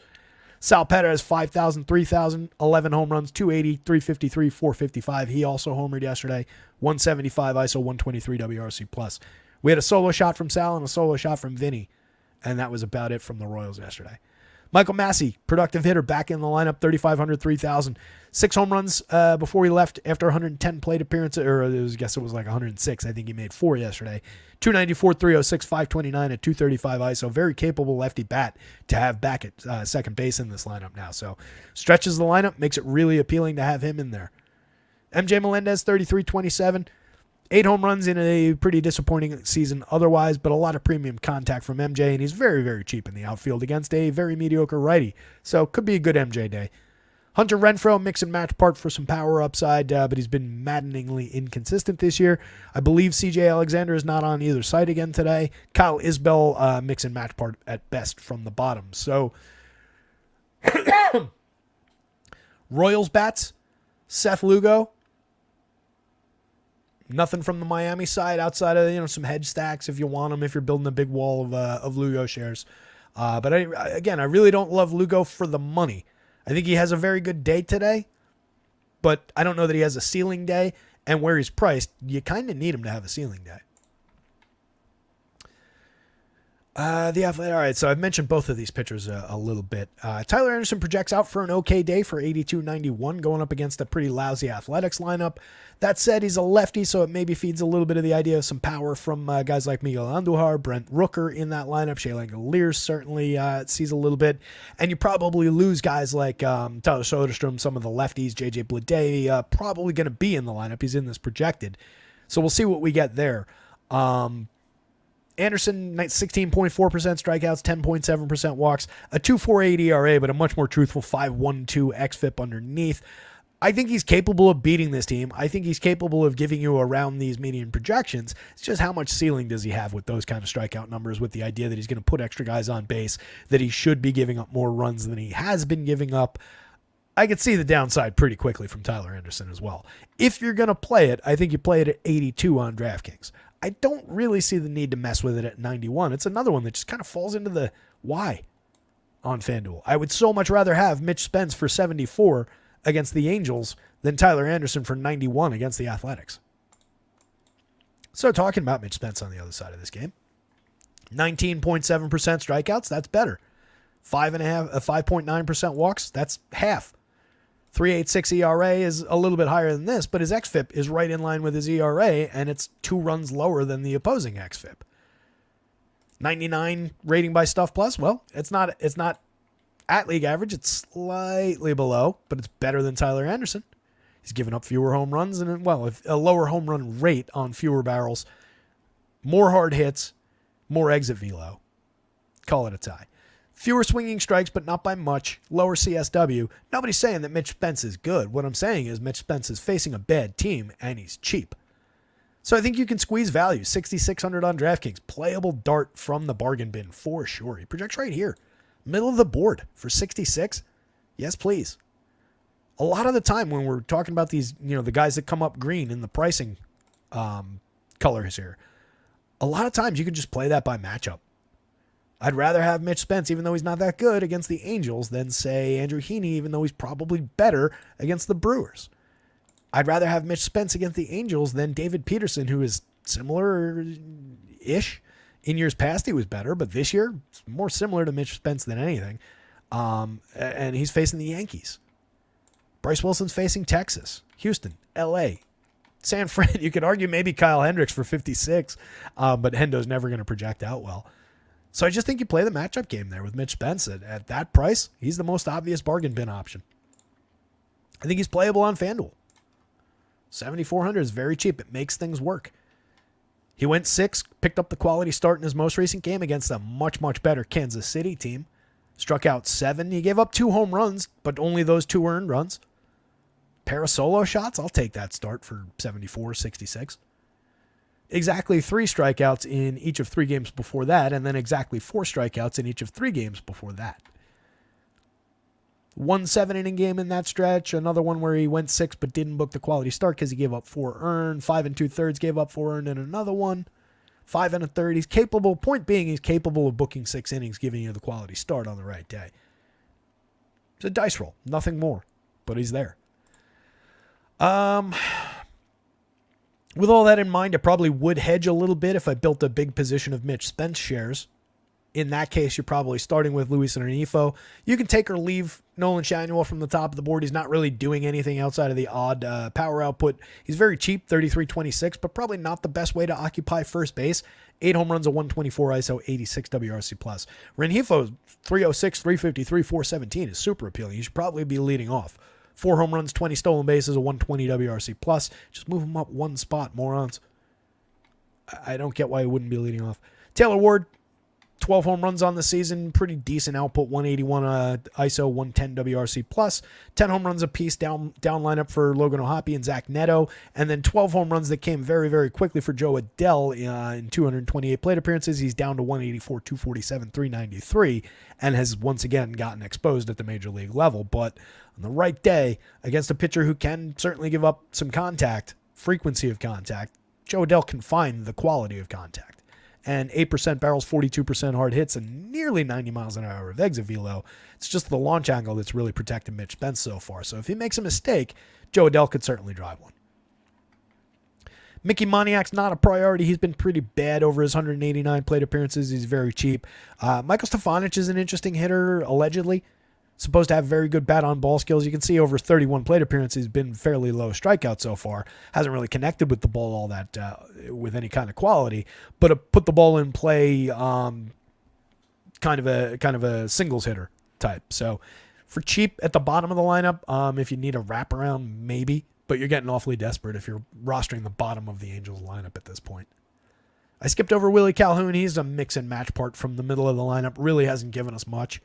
Sal Perez, 5,000, 3,000, 11 home runs, 280, 353, 455. He also homered yesterday, 175 ISO, 123 WRC plus. We had a solo shot from Sal and a solo shot from Vinny, and that was about it from the Royals yesterday. Michael Massey, productive hitter, back in the lineup, 3,500, 3,000. 6 home runs before he left after 110 plate appearances, or I guess it was like 106. I think he made 4 yesterday. 294, 306, 529 at 235 ISO. Very capable lefty bat to have back at second base in this lineup now. So stretches the lineup, makes it really appealing to have him in there. MJ Melendez, 33-27. 8 home runs in a pretty disappointing season otherwise, but a lot of premium contact from MJ, and he's very, very cheap in the outfield against a very mediocre righty. So could be a good MJ day. Hunter Renfroe, mix and match part for some power upside, but he's been maddeningly inconsistent this year. I believe CJ Alexander is not on either side again today. Kyle Isbell, mix and match part at best from the bottom. So Royals bats, Seth Lugo. Nothing from the Miami side outside of some hedge stacks if you want them, if you're building a big wall of Lugo shares. But I really don't love Lugo for the money. I think he has a very good day today, but I don't know that he has a ceiling day. And where he's priced, you kind of need him to have a ceiling day. All right, so I've mentioned both of these pitchers a little bit. Tyler Anderson projects out for an okay day for 82-91, going up against a pretty lousy Athletics lineup. That said, he's a lefty, so it maybe feeds a little bit of the idea of some power from guys like Miguel Andujar, Brent Rooker in that lineup. Shea Langoliers certainly sees a little bit. And you probably lose guys like Tyler Soderstrom, some of the lefties, JJ Bleday, probably going to be in the lineup. He's in this projected. So we'll see what we get there. Anderson, 16.4% strikeouts, 10.7% walks, a 2.48 ERA, but a much more truthful 5.12 xFIP underneath. I think he's capable of beating this team. I think he's capable of giving you around these median projections. It's just how much ceiling does he have with those kind of strikeout numbers, with the idea that he's going to put extra guys on base, that he should be giving up more runs than he has been giving up. I could see the downside pretty quickly from Tyler Anderson as well. If you're going to play it, I think you play it at 82 on DraftKings. I don't really see the need to mess with it at 91. It's another one that just kind of falls into the why on FanDuel. I would so much rather have Mitch Spence for 74 against the Angels than Tyler Anderson for 91 against the Athletics. So talking about Mitch Spence on the other side of this game, 19.7% strikeouts, that's better. 5.9% walks, that's half. 3.86 ERA is a little bit higher than this, but his xFIP is right in line with his ERA, and it's 2 runs lower than the opposing xFIP. 99 rating by Stuff Plus. Well, it's not at league average. It's slightly below, but it's better than Tyler Anderson. He's given up fewer home runs and, well, if a lower home run rate on fewer barrels. More hard hits, more exit velo. Call it a tie. Fewer swinging strikes, but not by much. Lower CSW. Nobody's saying that Mitch Spence is good. What I'm saying is Mitch Spence is facing a bad team, and he's cheap. So I think you can squeeze value. 6,600 on DraftKings. Playable dart from the bargain bin for sure. He projects right here. Middle of the board for 66. Yes, please. A lot of the time when we're talking about these, the guys that come up green in the pricing colors here, a lot of times you can just play that by matchup. I'd rather have Mitch Spence, even though he's not that good, against the Angels than, say, Andrew Heaney, even though he's probably better against the Brewers. I'd rather have Mitch Spence against the Angels than David Peterson, who is similar-ish. In years past, he was better, but this year, it's more similar to Mitch Spence than anything. And he's facing the Yankees. Bryce Wilson's facing Texas, Houston, L.A., San Fran. You could argue maybe Kyle Hendricks for 56, but Hendo's never going to project out well. So I just think you play the matchup game there with Mitch Spence. At that price, he's the most obvious bargain bin option. I think he's playable on FanDuel. 7,400 is very cheap. It makes things work. He went 6, picked up the quality start in his most recent game against a much, much better Kansas City team. Struck out 7. He gave up 2 home runs, but only those 2 earned runs. Pair of solo shots, I'll take that start for 74, 66. Exactly 3 strikeouts in each of 3 games before that, and then exactly 4 strikeouts in each of 3 games before that. 1 7-inning game in that stretch, another one where he went 6 but didn't book the quality start because he gave up 4 earned, 5 2/3 gave up 4 earned, and another one, 5 1/3. He's capable, point being, he's capable of booking 6 innings, giving you the quality start on the right day. It's a dice roll, nothing more, but he's there. With all that in mind, I probably would hedge a little bit if I built a big position of Mitch Spence shares. In that case, you're probably starting with Luis Renifo. You can take or leave Nolan Schanuel from the top of the board. He's not really doing anything outside of the odd power output. He's very cheap, 33.26, but probably not the best way to occupy first base. 8 home runs, a 124 ISO, 86 WRC+. Renifo, 306, 353, 417 is super appealing. You should probably be leading off. 4 home runs, 20 stolen bases, a 120 WRC+. Just move him up 1 spot, morons. I don't get why he wouldn't be leading off. Taylor Ward, 12 home runs on the season, pretty decent output, 181 ISO, 110 WRC+, 10 home runs apiece down lineup for Logan O'Hoppe and Zach Neto, and then 12 home runs that came very, very quickly for Joe Adell in 228 plate appearances. He's down to 184, 247, 393, and has once again gotten exposed at the major league level. But on the right day, against a pitcher who can certainly give up some contact, frequency of contact, Joe Adell can find the quality of contact. And 8% barrels, 42% hard hits, and nearly 90 miles an hour of exit velo. It's just the launch angle that's really protected Mitch Spence so far. So if he makes a mistake, Joe Adell could certainly drive one. Mickey Moniak's not a priority. He's been pretty bad over his 189 plate appearances. He's very cheap. Michael Stefanich is an interesting hitter, allegedly. Supposed to have very good bat-on-ball skills. You can see over 31 plate appearances, he's been fairly low strikeout so far. Hasn't really connected with the ball all that with any kind of quality, but put the ball in play, kind of a singles hitter type. So for cheap at the bottom of the lineup, if you need a wraparound, maybe, but you're getting awfully desperate if you're rostering the bottom of the Angels lineup at this point. I skipped over Willie Calhoun. He's a mix and match part from the middle of the lineup. Really hasn't given us much.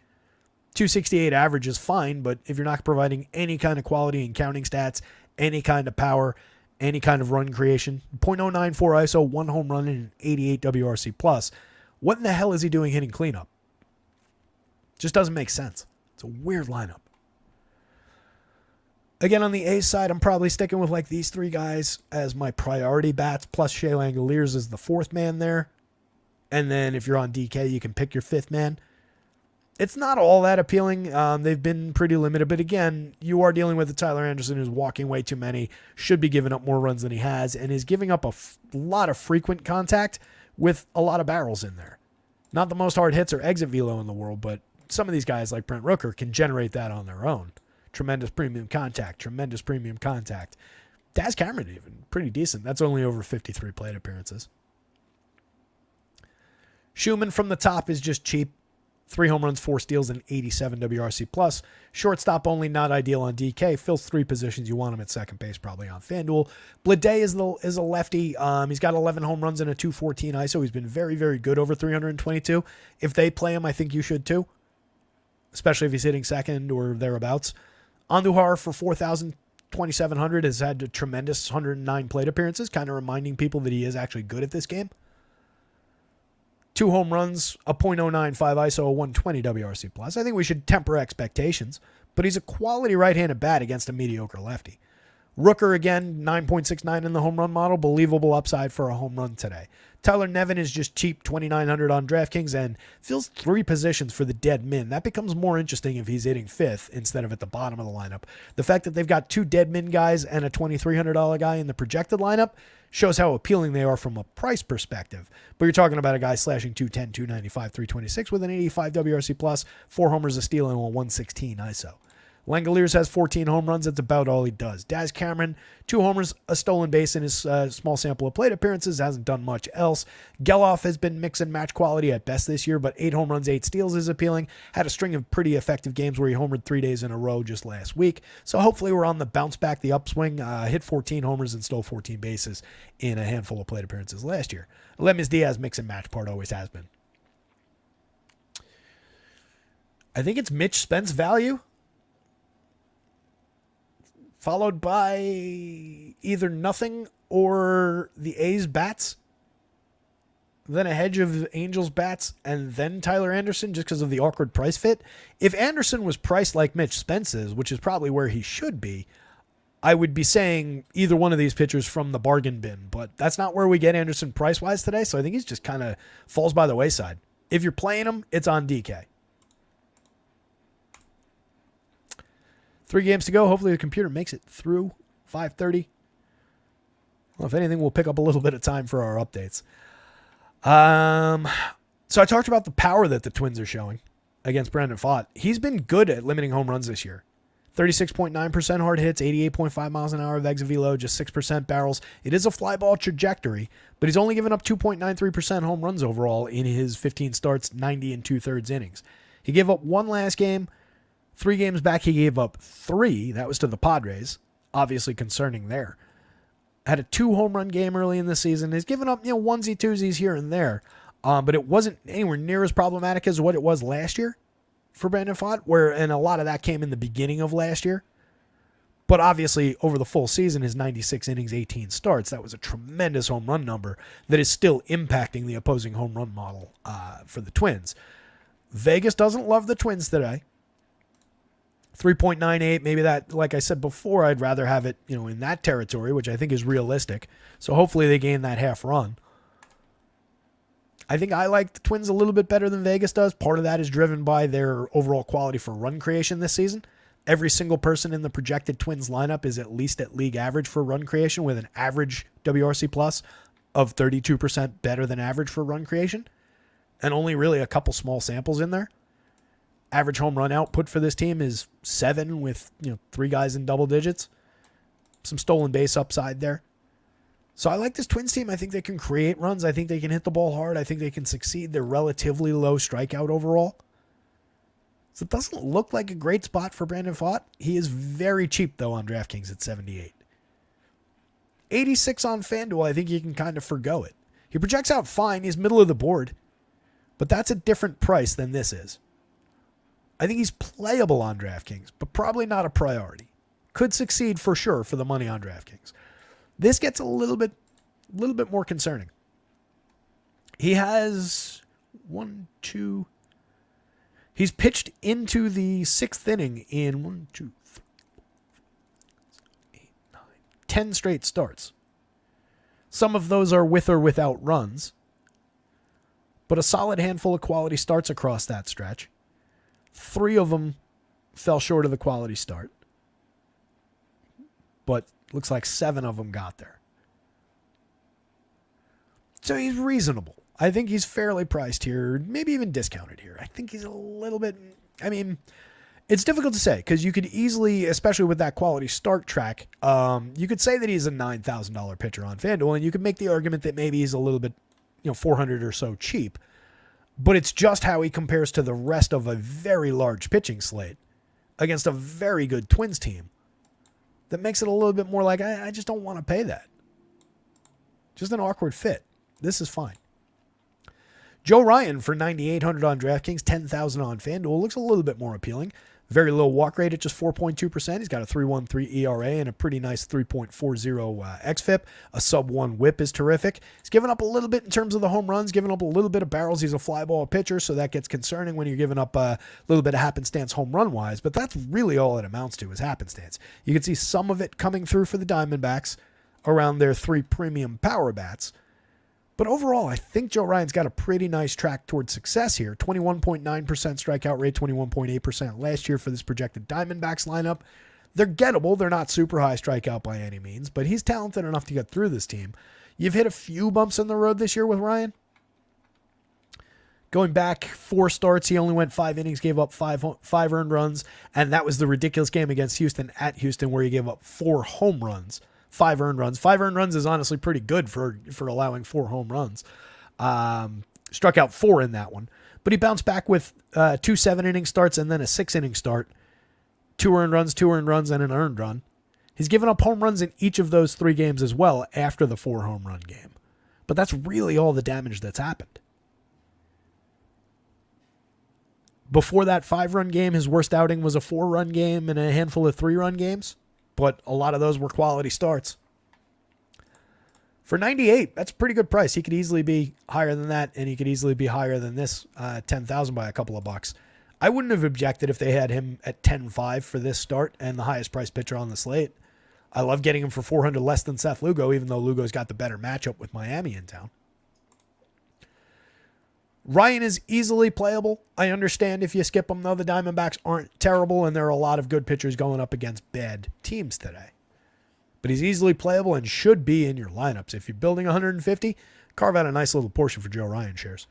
268 average is fine, but if you're not providing any kind of quality in counting stats, any kind of power, any kind of run creation, .094 ISO, 1 home run, and an 88 WRC+, what in the hell is he doing hitting cleanup? Just doesn't make sense. It's a weird lineup. Again, on the A's side, I'm probably sticking with like these 3 guys as my priority bats, plus Shea Langoliers is the 4th man there. And then if you're on DK, you can pick your 5th man. It's not all that appealing. They've been pretty limited. But again, you are dealing with a Tyler Anderson who's walking way too many, should be giving up more runs than he has, and is giving up a lot of frequent contact with a lot of barrels in there. Not the most hard hits or exit velo in the world, but some of these guys like Brent Rooker can generate that on their own. Tremendous premium contact. Daz Cameron even, pretty decent. That's only over 53 plate appearances. Schumann from the top is just cheap. 3 home runs, 4 steals, and 87 WRC plus. Shortstop only, not ideal on DK. Fills 3 positions. You want him at second base, probably on FanDuel. Blade is a lefty. He's got 11 home runs and a 214 ISO. He's been very, very good over 322. If they play him, I think you should too, especially if he's hitting second or thereabouts. Andujar for 4,700 has had a tremendous 109 plate appearances, kind of reminding people that he is actually good at this game. 2 home runs, a .095 ISO, a 120 WRC plus. I think we should temper expectations, but he's a quality right-handed bat against a mediocre lefty. Rooker, again, 9.69 in the home run model. Believable upside for a home run today. Tyler Nevin is just cheap, 2,900 on DraftKings, and fills 3 positions for the dead min. That becomes more interesting if he's hitting 5th instead of at the bottom of the lineup. The fact that they've got 2 dead min guys and a $2,300 guy in the projected lineup shows how appealing they are from a price perspective. But you're talking about a guy slashing 210, 295, 326 with an 85 WRC plus, 4 homers, a steal, and a 116 ISO. Langoliers has 14 home runs. That's about all he does. Daz Cameron, 2 homers, a stolen base in his small sample of plate appearances. Hasn't done much else. Geloff has been mix and match quality at best this year, but 8 home runs, 8 steals is appealing. Had a string of pretty effective games where he homered 3 days in a row just last week. So hopefully we're on the bounce back, the upswing. Hit 14 homers and stole 14 bases in a handful of plate appearances last year. Lemis Diaz mix and match part always has been. I think it's Mitch Spence value, followed by either nothing or the A's bats, then a hedge of Angels bats, and then Tyler Anderson just because of the awkward price fit. If Anderson was priced like Mitch Spence is, which is probably where he should be, I would be saying either one of these pitchers from the bargain bin, but that's not where we get Anderson price-wise today, so I think he's just kind of falls by the wayside. If you're playing him, it's on DK. 3 games to go. Hopefully the computer makes it through 5:30. Well, if anything, we'll pick up a little bit of time for our updates. So I talked about the power that the Twins are showing against Brandon Pfaadt. He's been good at limiting home runs this year. 36.9% hard hits, 88.5 miles an hour of exit velo, just 6% barrels. It is a fly ball trajectory, but he's only given up 2.93% home runs overall in his 15 starts, 90 and 2/3 innings. He gave up 1 last game. 3 games back, he gave up 3. That was to the Padres. Obviously concerning there. Had a 2 home run game early in the season. He's given up, onesie twosies here and there. But it wasn't anywhere near as problematic as what it was last year for Brandon Pfaadt, and a lot of that came in the beginning of last year. But obviously, over the full season, his 96 innings, 18 starts, that was a tremendous home run number that is still impacting the opposing home run model for the Twins. Vegas doesn't love the Twins today. 3.98, maybe that, like I said before, I'd rather have it, in that territory, which I think is realistic. So hopefully they gain that half run. I think I like the Twins a little bit better than Vegas does. Part of that is driven by their overall quality for run creation this season. Every single person in the projected Twins lineup is at least at league average for run creation, with an average WRC plus of 32% better than average for run creation. And only really a couple small samples in there. Average home run output for this team is 7 with 3 guys in double digits. Some stolen base upside there. So I like this Twins team. I think they can create runs. I think they can hit the ball hard. I think they can succeed. They're relatively low strikeout overall. So it doesn't look like a great spot for Brandon Pfaadt. He is very cheap, though, on DraftKings at 78. 86 on FanDuel, I think you can kind of forgo it. He projects out fine. He's middle of the board. But that's a different price than this is. I think he's playable on DraftKings, but probably not a priority. Could succeed for sure for the money on DraftKings. This gets a little bit more concerning. He has he's pitched into the 6th inning in 10 straight starts. Some of those are with or without runs, but a solid handful of quality starts across that stretch. 3 of them fell short of the quality start, but looks like 7 of them got there. So he's reasonable. I think he's fairly priced here, maybe even discounted here. I think he's a little bit, it's difficult to say because you could easily, especially with that quality start track, you could say that he's a $9,000 pitcher on FanDuel, and you could make the argument that maybe he's a little bit, $400 or so cheap. But it's just how he compares to the rest of a very large pitching slate against a very good Twins team that makes it a little bit more like, I just don't want to pay that. Just an awkward fit. This is fine. Joe Ryan for 9,800 on DraftKings, 10,000 on FanDuel. Looks a little bit more appealing. Very low walk rate at just 4.2%. He's got a 3.13 ERA and a pretty nice 3.40 xFIP. A sub-1 whip is terrific. He's given up a little bit in terms of the home runs, given up a little bit of barrels. He's a fly ball pitcher, so that gets concerning when you're giving up a little bit of happenstance home run-wise, but that's really all it amounts to is happenstance. You can see some of it coming through for the Diamondbacks around their 3 premium power bats. But overall, I think Joe Ryan's got a pretty nice track towards success here. 21.9% strikeout rate, 21.8% last year for this projected Diamondbacks lineup. They're gettable. They're not super high strikeout by any means, but he's talented enough to get through this team. You've hit a few bumps in the road this year with Ryan. Going back 4 starts, he only went 5 innings, gave up 5 earned runs, and that was the ridiculous game against Houston at Houston where he gave up 4 home runs. 5 earned runs. 5 earned runs is honestly pretty good for allowing 4 home runs. Struck out 4 in that one. But he bounced back with 2 7-inning starts and then a 6-inning start. 2 earned runs, and an earned run. He's given up home runs in each of those 3 games as well after the 4 home run game. But that's really all the damage that's happened. Before that 5-run game, his worst outing was a 4-run game and a handful of 3-run games. But a lot of those were quality starts. For 98, that's a pretty good price. He could easily be higher than that, and he could easily be higher than this 10,000 by a couple of bucks. I wouldn't have objected if they had him at 10.5 for this start and the highest price pitcher on the slate. I love getting him for 400 less than Seth Lugo, even though Lugo's got the better matchup with Miami in town. Ryan is easily playable. I understand if you skip him, though. The Diamondbacks aren't terrible, and there are a lot of good pitchers going up against bad teams today. But he's easily playable and should be in your lineups. If you're building 150, carve out a nice little portion for Joe Ryan shares.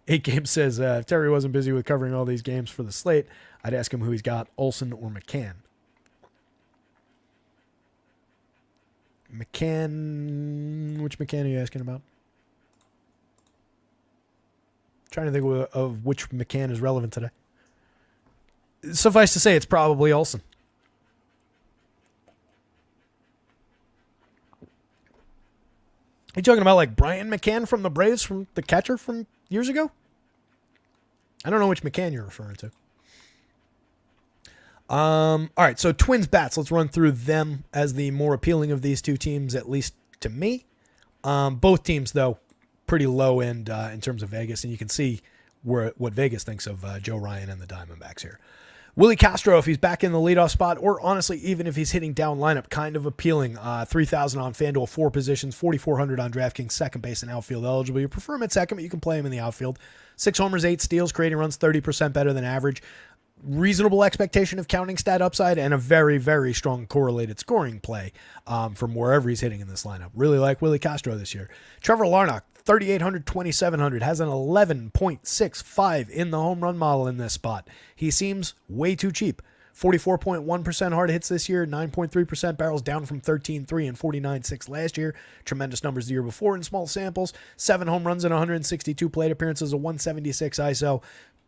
Eight Game says, if Terry wasn't busy with covering all these games for the slate, I'd ask him who he's got, Olsen or McCann. McCann, which McCann are you asking about? Trying to think of which McCann is relevant today. Suffice to say, it's probably Olsen. Are you talking about like Brian McCann from the Braves, from the catcher from years ago? I don't know which McCann you're referring to. All right, so Twins bats. Let's run through them as the more appealing of these two teams, at least to me. Both teams, though, pretty low end in terms of Vegas, and you can see what Vegas thinks of Joe Ryan and the Diamondbacks here. Willie Castro, if he's back in the leadoff spot, or honestly, even if he's hitting down lineup, kind of appealing. 3,000 on FanDuel, 4 positions, 4,400 on DraftKings, second base and outfield eligible. You prefer him at second, but you can play him in the outfield. 6 homers, 8 steals, creating runs 30% better than average. Reasonable expectation of counting stat upside and a very, very strong correlated scoring play from wherever he's hitting in this lineup. Really like Willie Castro this year. Trevor Larnach, 3,800, 2,700, has an 11.65 in the home run model in this spot. He seems way too cheap. 44.1% hard hits this year, 9.3% barrels, down from 13.3 and 49.6 last year. Tremendous numbers the year before in small samples. 7 home runs and 162 plate appearances, a 176 ISO.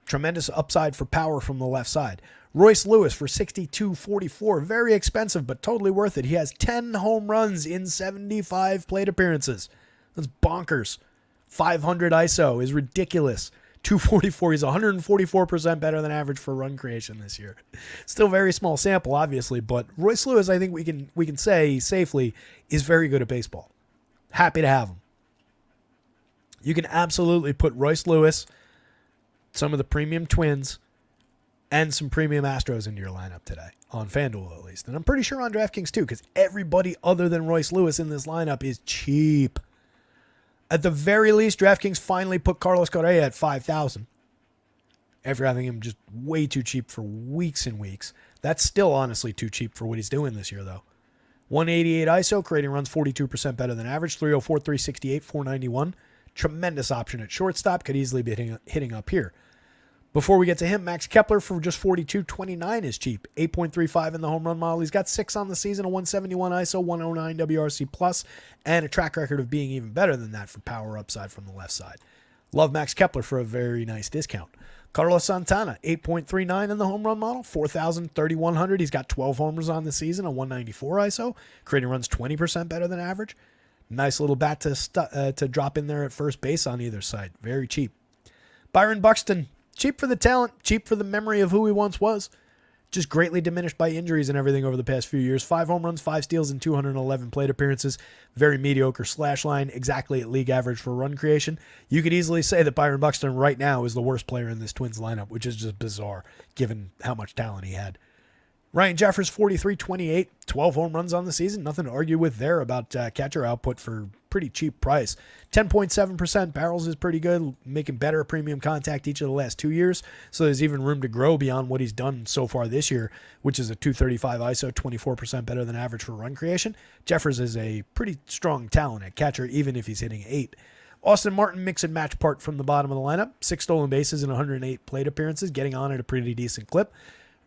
Tremendous upside for power from the left side. Royce Lewis for $62.44. Very expensive, but totally worth it. He has 10 home runs in 75 plate appearances. That's bonkers. 500 ISO is ridiculous. 244. He's 144% better than average for run creation this year. Still very small sample, obviously, but Royce Lewis, I think we can say safely, is very good at baseball. Happy to have him. You can absolutely put Royce Lewis, some of the premium Twins, and some premium Astros into your lineup today, on FanDuel at least. And I'm pretty sure on DraftKings too, because everybody other than Royce Lewis in this lineup is cheap. At the very least, DraftKings finally put Carlos Correa at 5,000. After having him just way too cheap for weeks and weeks. That's still honestly too cheap for what he's doing this year, though. 188 ISO, creating runs 42% better than average. 304, 368, 491. Tremendous option at shortstop. Could easily be hitting up here. Before we get to him, Max Kepler for just 42.29 is cheap. 8.35 in the home run model. He's got 6 on the season, a 171 ISO, 109 WRC plus, and a track record of being even better than that for power upside from the left side. Love Max Kepler for a very nice discount. Carlos Santana, 8.39 in the home run model, 4,000, 3,100. He's got 12 homers on the season, a 194 ISO, creating runs 20% better than average. Nice little bat to drop in there at first base on either side. Very cheap. Byron Buxton, cheap for the talent, cheap for the memory of who he once was. Just greatly diminished by injuries and everything over the past few years. 5 home runs, 5 steals, and 211 plate appearances. Very mediocre slash line, exactly at league average for run creation. You could easily say that Byron Buxton right now is the worst player in this Twins lineup, which is just bizarre given how much talent he had. Ryan Jeffers, 43.28, 12 home runs on the season. Nothing to argue with there about catcher output for pretty cheap price. 10.7% barrels is pretty good, making better premium contact each of the last 2 years. So there's even room to grow beyond what he's done so far this year, which is a 235 ISO, 24% better than average for run creation. Jeffers is a pretty strong talent at catcher, even if he's hitting 8. Austin Martin, mix and match part from the bottom of the lineup. 6 stolen bases and 108 plate appearances, getting on at a pretty decent clip.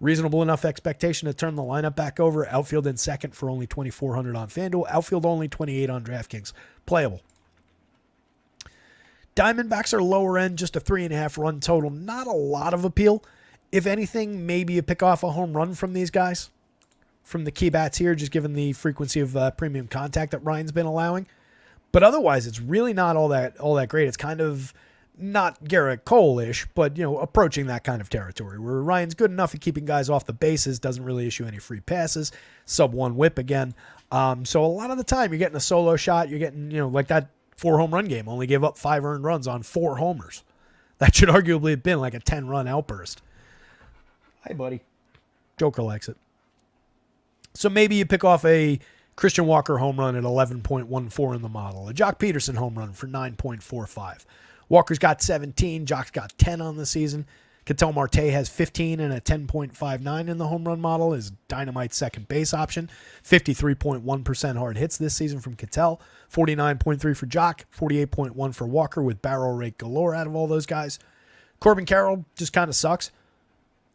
Reasonable enough expectation to turn the lineup back over. Outfield in second for only 2,400 on FanDuel. Outfield only 28 on DraftKings. Playable. Diamondbacks are lower end, just a 3.5 run total. Not a lot of appeal. If anything, maybe you pick off a home run from these guys. From the key bats here, just given the frequency of premium contact that Ryan's been allowing. But otherwise, it's really not all that great. It's kind of not Garrett Cole-ish, but, approaching that kind of territory where Ryan's good enough at keeping guys off the bases, doesn't really issue any free passes, sub-1 whip again. So a lot of the time you're getting a solo shot, you're getting, like that 4 home run game, only gave up 5 earned runs on 4 homers. That should arguably have been like a 10-run outburst. Hi, buddy. Joker likes it. So maybe you pick off a Christian Walker home run at 11.14 in the model, a Jock Peterson home run for 9.45. Walker's got 17. Jock's got 10 on the season. Ketel Marte has 15 and a 10.59 in the home run model. Is Dynamite's second base option. 53.1% hard hits this season from Ketel. 49.3 for Jock. 48.1 for Walker with barrel rate galore out of all those guys. Corbin Carroll just kind of sucks,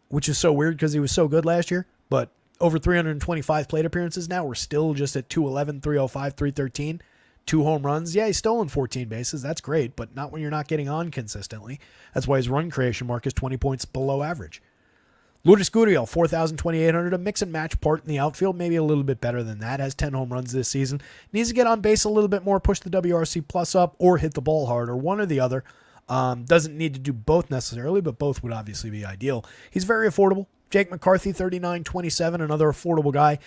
which is so weird because he was so good last year. But over 325 plate appearances now. We're still just at 211, 305, 313. 2 home runs. Yeah, he's stolen 14 bases. That's great, but not when you're not getting on consistently. That's why his run creation mark is 20 points below average. Lourdes Gurriel, 4,000, 2,800, a mix and match part in the outfield, maybe a little bit better than that. Has 10 home runs this season. Needs to get on base a little bit more, push the WRC plus up, or hit the ball hard, or one or the other. Doesn't need to do both necessarily, but both would obviously be ideal. He's very affordable. Jake McCarthy, 39.27, another affordable guy.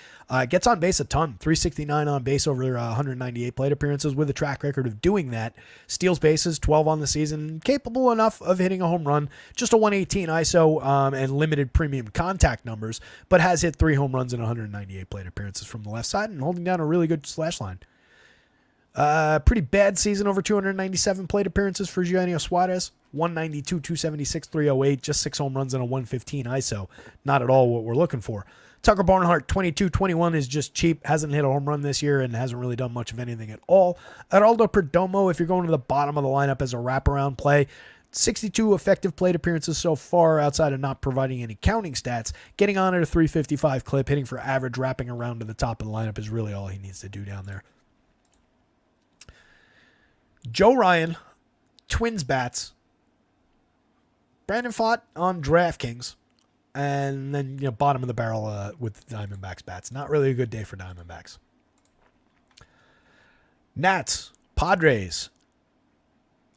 Gets on base a ton, 369 on base over 198 plate appearances with a track record of doing that. Steals bases, 12 on the season, capable enough of hitting a home run. Just a 118 ISO and limited premium contact numbers, but has hit 3 home runs in 198 plate appearances from the left side and holding down a really good slash line. Pretty bad season, over 297 plate appearances for Eugenio Suarez. 192, 276, 308, just 6 home runs and a 115 ISO. Not at all what we're looking for. Tucker Barnhart, 22-21 is just cheap. Hasn't hit a home run this year and hasn't really done much of anything at all. Geraldo Perdomo, if you're going to the bottom of the lineup as a wraparound play, 62 effective plate appearances so far outside of not providing any counting stats. Getting on at a 355 clip, hitting for average, wrapping around to the top of the lineup is really all he needs to do down there. Joe Ryan, Twins bats. Brandon Pfaadt on DraftKings. And then, bottom of the barrel with Diamondbacks bats. Not really a good day for Diamondbacks. Nats, Padres.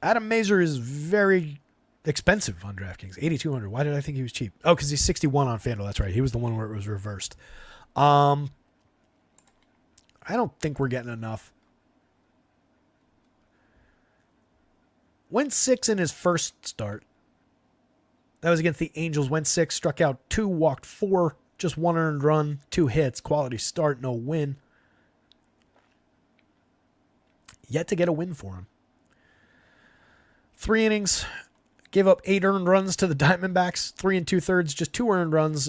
Adam Mazur is very expensive on DraftKings. 8,200. Why did I think he was cheap? Oh, because he's 61 on FanDuel. That's right. He was the one where it was reversed. I don't think we're getting enough. Went 6 in his first start. That was against the Angels. Went 6, struck out 2, walked 4, just 1 earned run, 2 hits. Quality start, no win. Yet to get a win for him. 3 innings, gave up 8 earned runs to the Diamondbacks. 3 2/3, just 2 earned runs.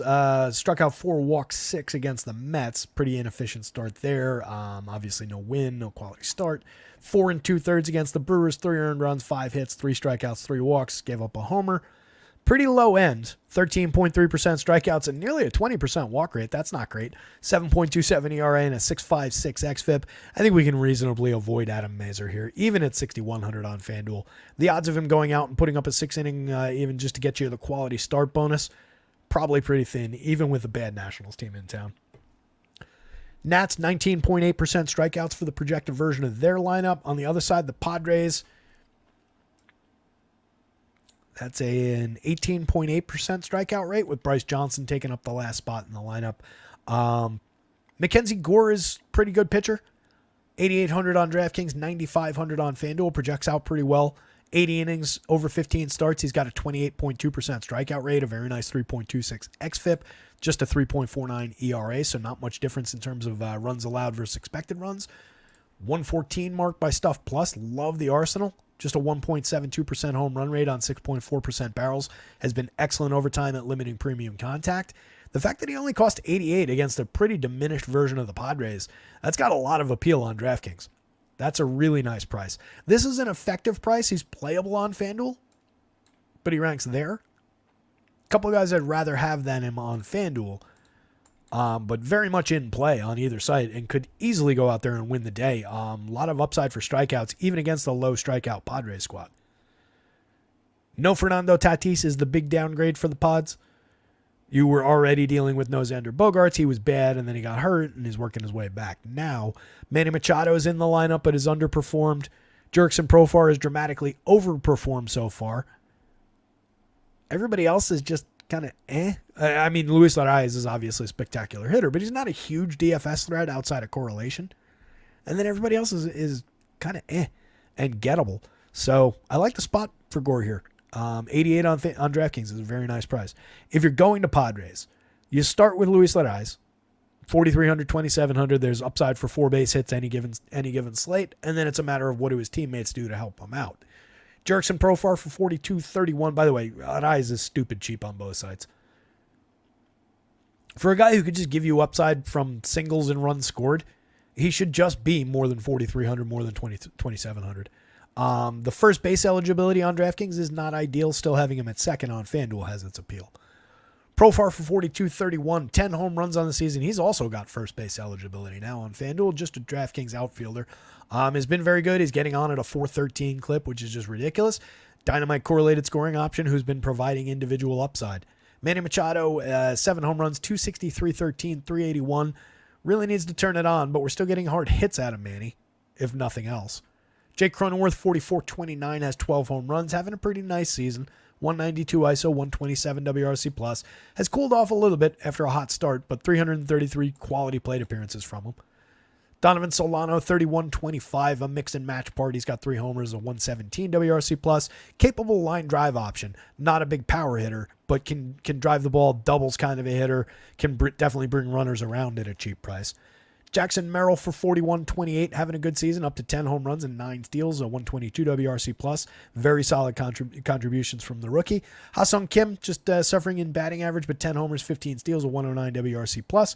Struck out 4, walked 6 against the Mets. Pretty inefficient start there. Obviously no win, no quality start. 4 2/3 against the Brewers. 3 earned runs, 5 hits, 3 strikeouts, 3 walks. Gave up a homer. Pretty low end, 13.3% strikeouts and nearly a 20% walk rate. That's not great. 7.27 ERA and a 6.56 xFIP. I think we can reasonably avoid Adam Mazur here, even at 6,100 on FanDuel. The odds of him going out and putting up a 6-inning, even just to get you the quality start bonus, probably pretty thin, even with a bad Nationals team in town. Nats, 19.8% strikeouts for the projected version of their lineup. On the other side, the Padres, that's an 18.8% strikeout rate with Bryce Johnson taking up the last spot in the lineup. Mackenzie Gore is a pretty good pitcher. 8,800 on DraftKings, 9,500 on FanDuel. Projects out pretty well. 80 innings, over 15 starts. He's got a 28.2% strikeout rate, a very nice 3.26 xFIP, just a 3.49 ERA, so not much difference in terms of runs allowed versus expected runs. 114 marked by Stuff Plus. Love the arsenal. Just a 1.72% home run rate on 6.4% barrels. Has been excellent over time at limiting premium contact. The fact that he only cost 88 against a pretty diminished version of the Padres, that's got a lot of appeal on DraftKings. That's a really nice price. This is an effective price. He's playable on FanDuel, but he ranks there. A couple of guys I'd rather have than him on FanDuel, but very much in play on either side and could easily go out there and win the day. A lot of upside for strikeouts, even against the low strikeout Padres squad. No Fernando Tatis is the big downgrade for the Pods. You were already dealing with no Xander Bogaerts. He was bad, and then he got hurt, and he's working his way back. Now, Manny Machado is in the lineup, but is underperformed. Jurickson Profar has dramatically overperformed so far. Everybody else is just kind of I mean, Luis Arias is obviously a spectacular hitter, but he's not a huge DFS threat outside of correlation. And then everybody else is kind of and gettable. So I like the spot for Gore here. 88 on DraftKings is a very nice price. If you're going to Padres, you start with Luis Arias, 4,300, 2,700. There's upside for 4 base hits any given slate, and then it's a matter of what do his teammates do to help him out. Jurickson Profar for 4,231. By the way, Arias is stupid cheap on both sides. For a guy who could just give you upside from singles and runs scored, he should just be more than 4,300, more than 2,700. The first base eligibility on DraftKings is not ideal. Still having him at second on FanDuel has its appeal. Profar for 4,231, 10 home runs on the season. He's also got first base eligibility now on FanDuel, just a DraftKings outfielder. Has been very good. He's getting on at a 413 clip, which is just ridiculous. Dynamite correlated scoring option who's been providing individual upside. Manny Machado, 7 home runs, 260, 313, 381. Really needs to turn it on, but we're still getting hard hits out of Manny, if nothing else. Jake Cronenworth, 44-29, has 12 home runs, having a pretty nice season. 192 ISO, 127 WRC+. Has cooled off a little bit after a hot start, but 333 quality plate appearances from him. Donovan Solano, 31-25, a mix and match part. He's got 3 homers, a 117 WRC+. Capable line drive option. Not a big power hitter, but can drive the ball, doubles kind of a hitter. Can definitely bring runners around at a cheap price. Jackson Merrill for 41-28, having a good season, up to 10 home runs and 9 steals, a 122 WRC+. Very solid contributions from the rookie. Ha-Sung Kim, just suffering in batting average, but 10 homers, 15 steals, a 109 WRC+.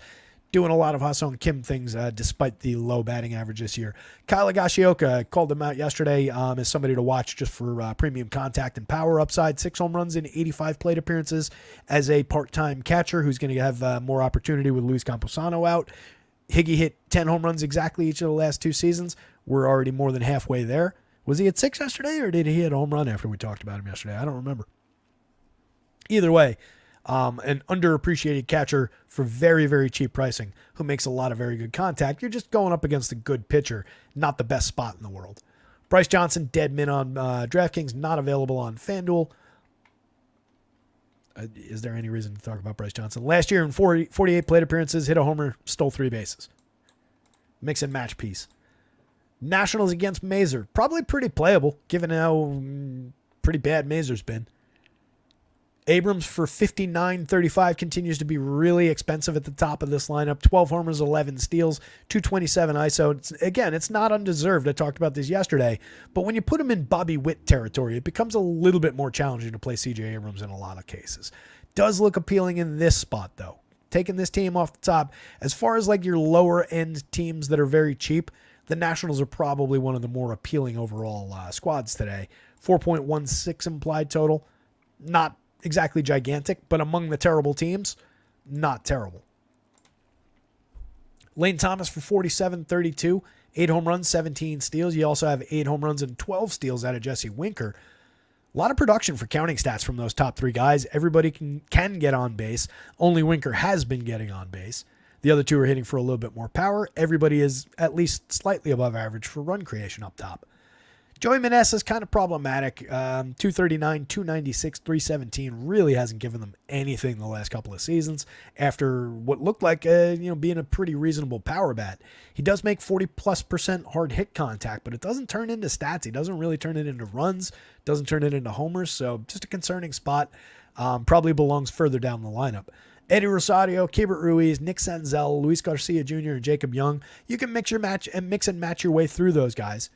Doing a lot of Ha-Sung Kim things despite the low batting average this year. Kyle Higashioka, called him out yesterday as somebody to watch just for premium contact and power upside. 6 home runs in 85 plate appearances as a part-time catcher who's going to have more opportunity with Luis Camposano out. Higgy hit 10 home runs exactly each of the last 2 seasons. We're already more than halfway there. Was he at 6 yesterday, or did he hit a home run after we talked about him yesterday? I don't remember. Either way, an underappreciated catcher for very, very cheap pricing who makes a lot of very good contact. You're just going up against a good pitcher, not the best spot in the world. Bryce Johnson, dead min on DraftKings, not available on FanDuel. Is there any reason to talk about Bryce Johnson? Last year in 48 plate appearances, hit a homer, stole 3 bases. Mix and match piece. Nationals against Mazur. Probably pretty playable, given how pretty bad Mazur's been. Abrams for 59-35 continues to be really expensive at the top of this lineup. 12 homers, 11 steals, 227 ISO. It's not undeserved. I talked about this yesterday. But when you put him in Bobby Witt territory, it becomes a little bit more challenging to play C.J. Abrams in a lot of cases. Does look appealing in this spot, though. Taking this team off the top. As far as like your lower-end teams that are very cheap, the Nationals are probably one of the more appealing overall squads today. 4.16 implied total. Not exactly gigantic, but among the terrible teams, not terrible. Lane Thomas for 47, 32, 8 home runs, 17 steals. You also have 8 home runs and 12 steals out of Jesse Winker. A lot of production for counting stats from those top 3 guys. Everybody can get on base. Only Winker has been getting on base. The other 2 are hitting for a little bit more power. Everybody is at least slightly above average for run creation up top. Joey Meneses is kind of problematic. 239, 296, 317 really hasn't given them anything the last couple of seasons after what looked like being a pretty reasonable power bat. He does make 40+% hard hit contact, but it doesn't turn into stats. He doesn't really turn it into runs, doesn't turn it into homers, so just a concerning spot. Probably belongs further down the lineup. Eddie Rosario, Keibert Ruiz, Nick Senzel, Luis Garcia Jr., and Jacob Young. You can mix and match your way through those guys.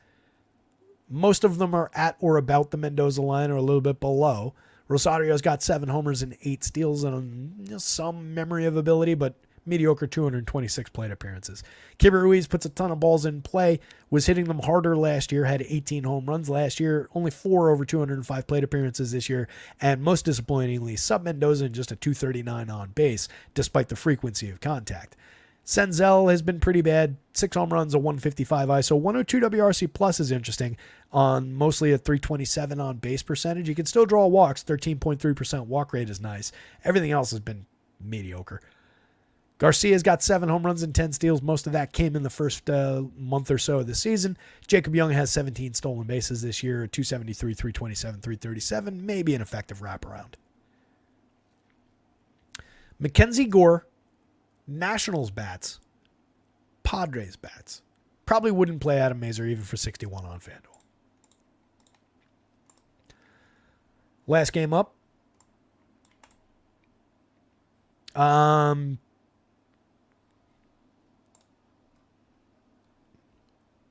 Most of them are at or about the Mendoza line or a little bit below. Rosario's got 7 homers and 8 steals and some memory of ability, but mediocre 226 plate appearances. Keibert Ruiz puts a ton of balls in play, was hitting them harder last year, had 18 home runs last year, only 4 over 205 plate appearances this year, and most disappointingly, sub Mendoza in just a 239 on base, despite the frequency of contact. Senzel has been pretty bad. 6 home runs, a 155 ISO. 102 WRC plus is interesting on mostly a 327 on base percentage. You can still draw walks. 13.3% walk rate is nice. Everything else has been mediocre. Garcia's got 7 home runs and 10 steals. Most of that came in the first month or so of the season. Jacob Young has 17 stolen bases this year, 273, 327, 337. Maybe an effective wraparound. Mackenzie Gore, Nationals bats, Padres bats. Probably wouldn't play Adam Mazur even for 61 on FanDuel. Last game up.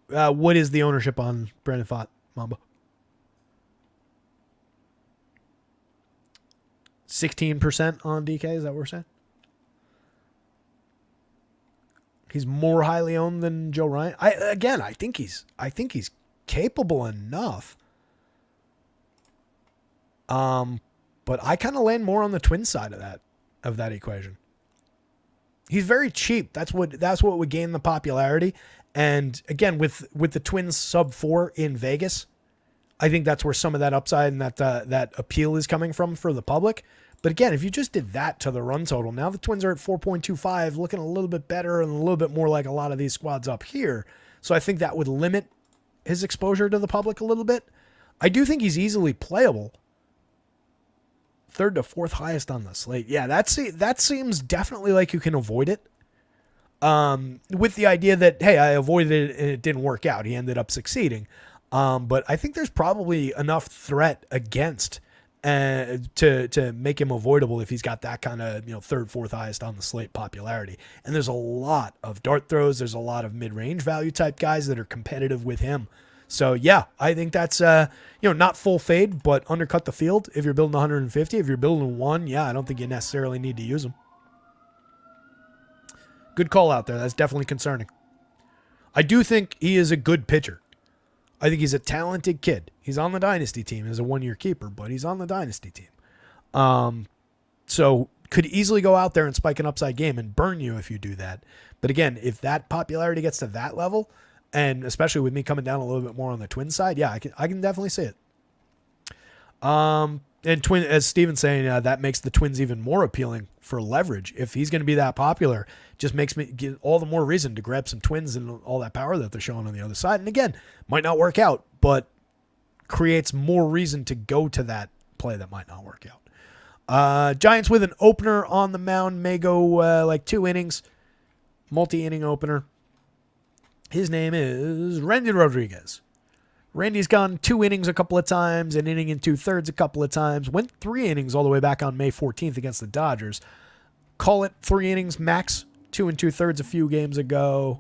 What is the ownership on Brandon Pfaadt, Mamba? 16% on DK, is that what we're saying? He's more highly owned than Joe Ryan. I think he's capable enough. But I kind of land more on the Twins side of that equation. He's very cheap. That's what would gain the popularity. And again, with the Twins sub 4 in Vegas, I think that's where some of that upside and that appeal is coming from for the public. But again, if you just did that to the run total, now the Twins are at 4.25, looking a little bit better and a little bit more like a lot of these squads up here. So I think that would limit his exposure to the public a little bit. I do think he's easily playable. 3rd to 4th highest on the slate. Yeah, that seems definitely like you can avoid it. With the idea that, hey, I avoided it and it didn't work out. He ended up succeeding. But I think there's probably enough threat against to make him avoidable if he's got that kind of 3rd, 4th highest on the slate popularity. And there's a lot of dart throws. There's a lot of mid-range value type guys that are competitive with him. So yeah, I think that's not full fade, but undercut the field. If you're building 150, if you're building 1, yeah, I don't think you necessarily need to use him. Good call out there. That's definitely concerning. I do think he is a good pitcher. I think he's a talented kid. He's on the dynasty team as a 1-year keeper, but he's on the dynasty team. So could easily go out there and spike an upside game and burn you if you do that. But again, if that popularity gets to that level, and especially with me coming down a little bit more on the Twins side, yeah, I can definitely see it. And as Steven's saying, that makes the Twins even more appealing for leverage. If he's going to be that popular, just makes me get all the more reason to grab some Twins and all that power that they're showing on the other side. And again, might not work out, but creates more reason to go to that play that might not work out. Giants with an opener on the mound may go like 2 innings, multi-inning opener. His name is Randy Rodriguez. Randy's gone 2 innings a couple of times, an inning and 2/3 a couple of times, went 3 innings all the way back on May 14th against the Dodgers. Call it 3 innings max, 2 2/3 a few games ago,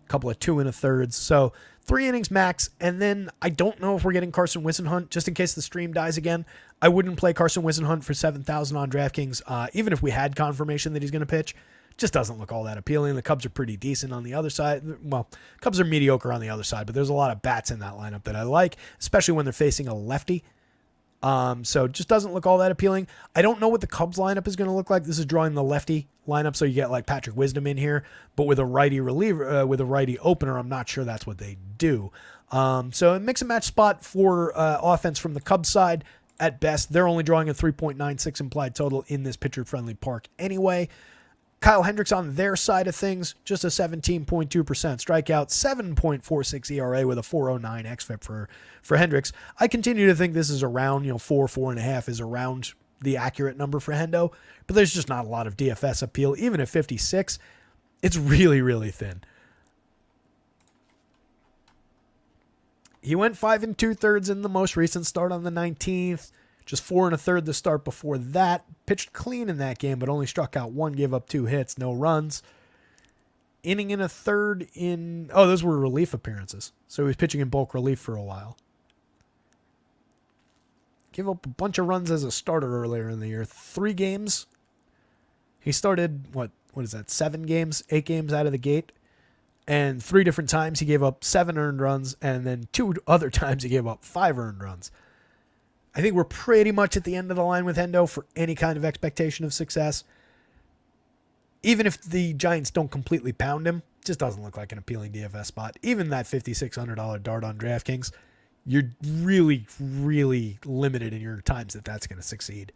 a couple of 2 1/3. So 3 innings max, and then I don't know if we're getting Carson Whisenhunt, just in case the stream dies again. I wouldn't play Carson Whisenhunt for 7,000 on DraftKings, even if we had confirmation that he's going to pitch. Just doesn't look all that appealing. The Cubs are pretty decent on the other side. Well, Cubs are mediocre on the other side, but there's a lot of bats in that lineup that I like, especially when they're facing a lefty. So it just doesn't look all that appealing. I don't know what the Cubs lineup is going to look like. This is drawing the lefty lineup, so you get like Patrick Wisdom in here, but with a righty reliever, with a righty opener, I'm not sure that's what they do. So a mix and match spot for offense from the Cubs side. At best, they're only drawing a 3.96 implied total in this pitcher-friendly park anyway. Kyle Hendricks on their side of things, just a 17.2% strikeout, 7.46 ERA with a 409 xFIP for Hendricks. I continue to think this is around, 4.5 is around the accurate number for Hendo, but there's just not a lot of DFS appeal. Even at 56, it's really, really thin. He went 5 2/3 in the most recent start on the 19th. Just 4 1/3 the start before that. Pitched clean in that game, but only struck out 1, gave up 2 hits, no runs. Inning and a third in... Oh, those were relief appearances. So he was pitching in bulk relief for a while. Gave up a bunch of runs as a starter earlier in the year. 3 games. He started, what is that, 7 games, 8 games out of the gate. And 3 different times he gave up 7 earned runs, and then 2 other times he gave up 5 earned runs. I think we're pretty much at the end of the line with Hendo for any kind of expectation of success. Even if the Giants don't completely pound him, it just doesn't look like an appealing DFS spot. Even that $5,600 dart on DraftKings, you're really, really limited in your times that that's going to succeed.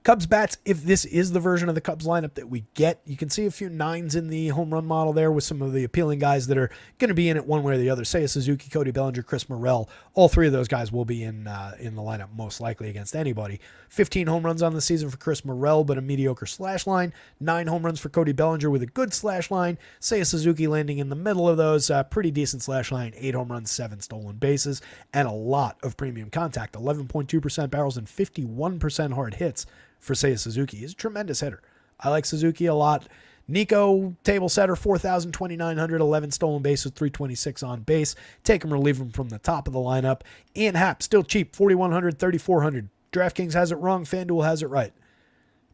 Cubs bats, if this is the version of the Cubs lineup that we get, you can see a few 9s in the home run model there with some of the appealing guys that are going to be in it one way or the other. Seiya Suzuki, Cody Bellinger, Chris Morel. All 3 of those guys will be in the lineup most likely against anybody. 15 home runs on the season for Chris Morel, but a mediocre slash line. 9 home runs for Cody Bellinger with a good slash line. Seiya Suzuki landing in the middle of those. Pretty decent slash line. 8 home runs, 7 stolen bases, and a lot of premium contact. 11.2% barrels and 51% hard hits. For Seiya Suzuki. He's a tremendous hitter. I like Suzuki a lot. Nico, table setter, 4,200, 11 stolen bases, 326 on base. Take him or leave him from the top of the lineup. Ian Happ, still cheap, 4,100, 3,400. DraftKings has it wrong. FanDuel has it right.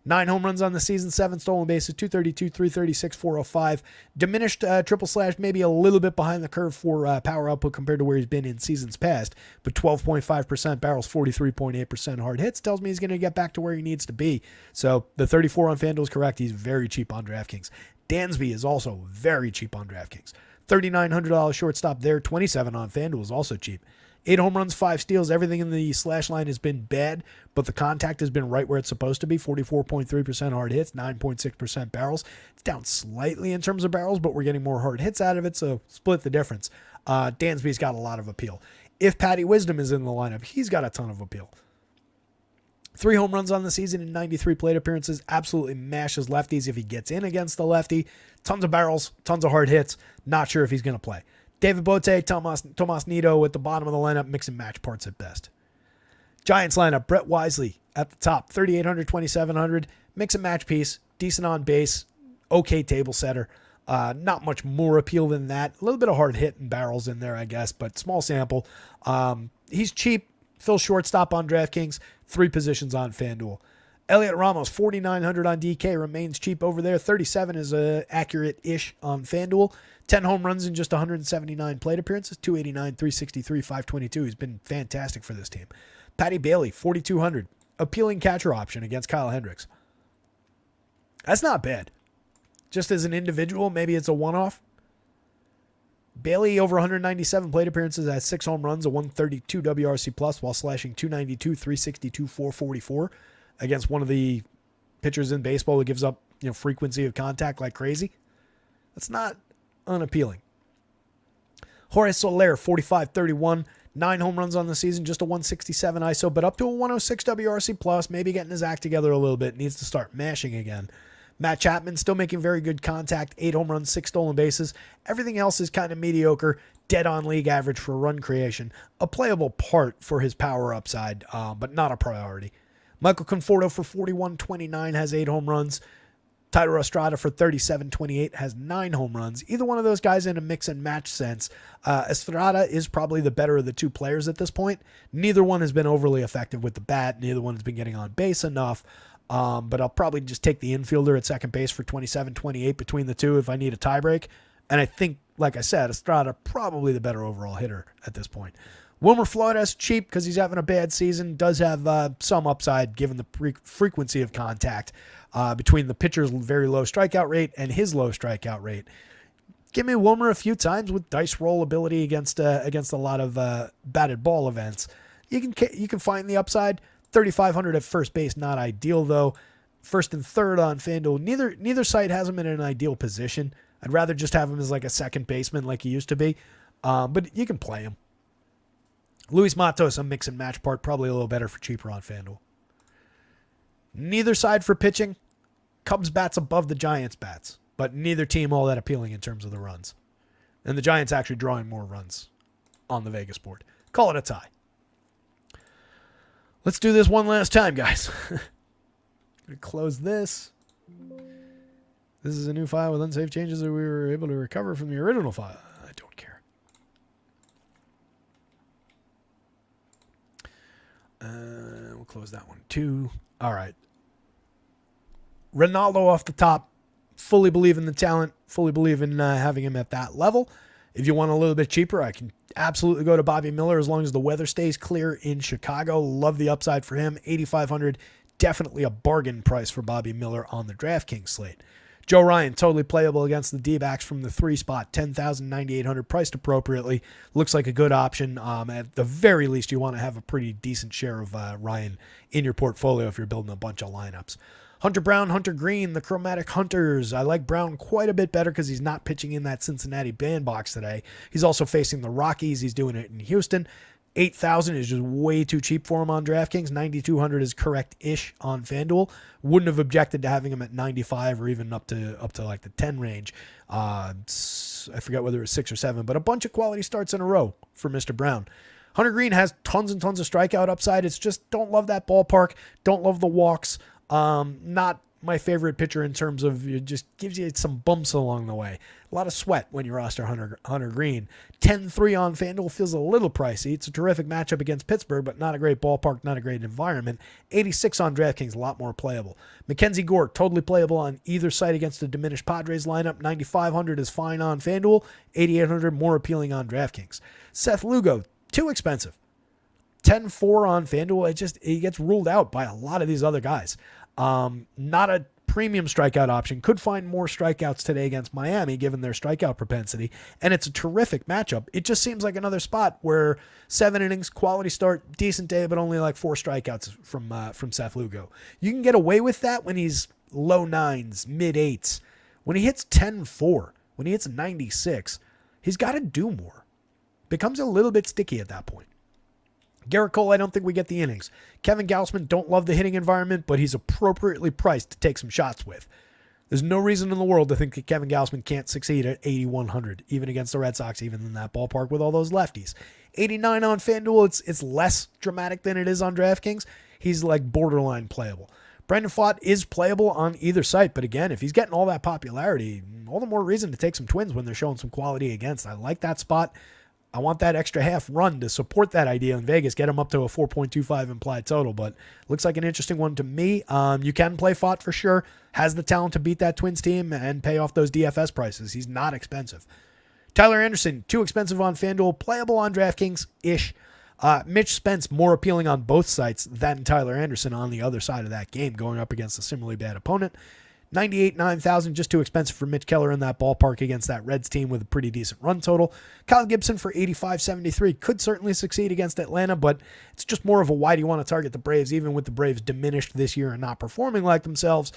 9 home runs on the season, 7 stolen bases, 232, 336, 405. Diminished triple slash, maybe a little bit behind the curve for power output compared to where he's been in seasons past. But 12.5% barrels, 43.8% hard hits tells me he's going to get back to where he needs to be. So the 34 on FanDuel is correct. He's very cheap on DraftKings. Dansby is also very cheap on DraftKings. $3,900 shortstop there. 27 on FanDuel is also cheap. 8 home runs, 5 steals. Everything in the slash line has been bad, but the contact has been right where it's supposed to be. 44.3% hard hits, 9.6% barrels. It's down slightly in terms of barrels, but we're getting more hard hits out of it, so split the difference. Dansby's got a lot of appeal. If Patty Wisdom is in the lineup, he's got a ton of appeal. 3 home runs on the season in 93 plate appearances. Absolutely mashes lefties if he gets in against the lefty. Tons of barrels, tons of hard hits. Not sure if he's going to play. David Bote, Tomas Nido at the bottom of the lineup, mix and match parts at best. Giants lineup, Brett Wisely at the top, 3,800, 2,700, mix and match piece, decent on base, okay table setter. Not much more appeal than that. A little bit of hard hit and barrels in there, I guess, but small sample. He's cheap. Phil shortstop on DraftKings, 3 positions on FanDuel. Elliot Ramos, 4,900 on DK, remains cheap over there. 37 is accurate-ish on FanDuel. 10 home runs in just 179 plate appearances, 289, 363, 522. He's been fantastic for this team. Patty Bailey, 4,200. Appealing catcher option against Kyle Hendricks. That's not bad. Just as an individual, maybe it's a one-off. Bailey, over 197 plate appearances, has 6 home runs, a 132 WRC plus, while slashing 292, 362, 444 against one of the pitchers in baseball who gives up frequency of contact like crazy. That's not unappealing. Jorge Soler, 45-31, 9 home runs on the season, just a 167 ISO, but up to a 106 WRC plus, maybe getting his act together a little bit, needs to start mashing again. Matt Chapman still making very good contact, 8 home runs, 6 stolen bases. Everything else is kind of mediocre, dead on league average for run creation. A playable part for his power upside, but not a priority. Michael Conforto for 41-29 has 8 home runs. Tyler Estrada for 37-28 has 9 home runs. Either one of those guys in a mix and match sense. Estrada is probably the better of the 2 players at this point. Neither one has been overly effective with the bat. Neither one has been getting on base enough. But I'll probably just take the infielder at second base for 27-28 between the 2 if I need a tiebreak. And I think, like I said, Estrada probably the better overall hitter at this point. Wilmer Flores, cheap because he's having a bad season, does have some upside given the frequency of contact between the pitcher's very low strikeout rate and his low strikeout rate. Give me Wilmer a few times with dice roll ability against a lot of batted ball events. You can find the upside. 3,500 at first base, not ideal though. First and third on FanDuel. Neither site has him in an ideal position. I'd rather just have him as like a second baseman like he used to be. But you can play him. Luis Matos, a mix and match part, probably a little better for cheaper on FanDuel. Neither side for pitching. Cubs bats above the Giants bats, but neither team all that appealing in terms of the runs. And the Giants actually drawing more runs on the Vegas board. Call it a tie. Let's do this one last time, guys. Gonna close this. This is a new file with unsaved changes that we were able to recover from the original file. I don't care. We'll close that one too. All right. Ronaldo off the top. Fully believe in the talent. Fully believe in having him at that level. If you want a little bit cheaper, I can absolutely go to Bobby Miller as long as the weather stays clear in Chicago. Love the upside for him. 8,500. Definitely a bargain price for Bobby Miller on the DraftKings slate. Joe Ryan, totally playable against the D-backs from the 3 spot. 10,000, 9,800, priced appropriately. Looks like a good option. At the very least, you want to have a pretty decent share of Ryan in your portfolio if you're building a bunch of lineups. Hunter Brown, Hunter Green, the Chromatic Hunters. I like Brown quite a bit better because he's not pitching in that Cincinnati bandbox today. He's also facing the Rockies. He's doing it in Houston. 8,000 is just way too cheap for him on DraftKings. 9,200 is correct-ish on FanDuel. Wouldn't have objected to having him at 95 or even up to like the 10 range. I forget whether it was 6 or 7, but a bunch of quality starts in a row for Mr. Brown. Hunter Green has tons and tons of strikeout upside. It's just don't love that ballpark. Don't love the walks. Not my favorite pitcher in terms of it just gives you some bumps along the way. A lot of sweat when you roster Hunter Green. 10-3 on FanDuel feels a little pricey. It's a terrific matchup against Pittsburgh, but not a great ballpark, not a great environment. 86 on DraftKings, a lot more playable. Mackenzie Gore, totally playable on either side against the diminished Padres lineup. 9,500 is fine on FanDuel. 8,800 more appealing on DraftKings. Seth Lugo, too expensive. 10-4 on FanDuel. He gets ruled out by a lot of these other guys. Not a premium strikeout option. Could find more strikeouts today against Miami given their strikeout propensity, and it's a terrific matchup. It just seems like another spot where 7 innings, quality start, decent day, but only like 4 strikeouts from Seth Lugo. You can get away with that when he's low 9s, mid 8s. When he hits 10-4, when he hits 96, he's got to do more. Becomes a little bit sticky at that point. Garrett Cole, I don't think we get the innings. Kevin Gausman, don't love the hitting environment, but he's appropriately priced to take some shots with. There's no reason in the world to think that Kevin Gausman can't succeed at 8,100, even against the Red Sox, even in that ballpark with all those lefties. 89 on FanDuel, it's less dramatic than it is on DraftKings. He's like borderline playable. Brandon Pfaadt is playable on either site, but again, if he's getting all that popularity, all the more reason to take some Twins when they're showing some quality against. I like that spot. I want that extra half run to support that idea in Vegas, get him up to a 4.25 implied total, but looks like an interesting one to me. You can play Pfaadt for sure. Has the talent to beat that Twins team and pay off those DFS prices. He's not expensive. Tyler Anderson, too expensive on FanDuel, playable on DraftKings-ish. Mitch Spence, more appealing on both sites than Tyler Anderson on the other side of that game, going up against a similarly bad opponent. 98, 9,000, just too expensive for Mitch Keller in that ballpark against that Reds team with a pretty decent run total. Kyle Gibson for 85.73 could certainly succeed against Atlanta, but it's just more of a why do you want to target the Braves, even with the Braves diminished this year and not performing like themselves.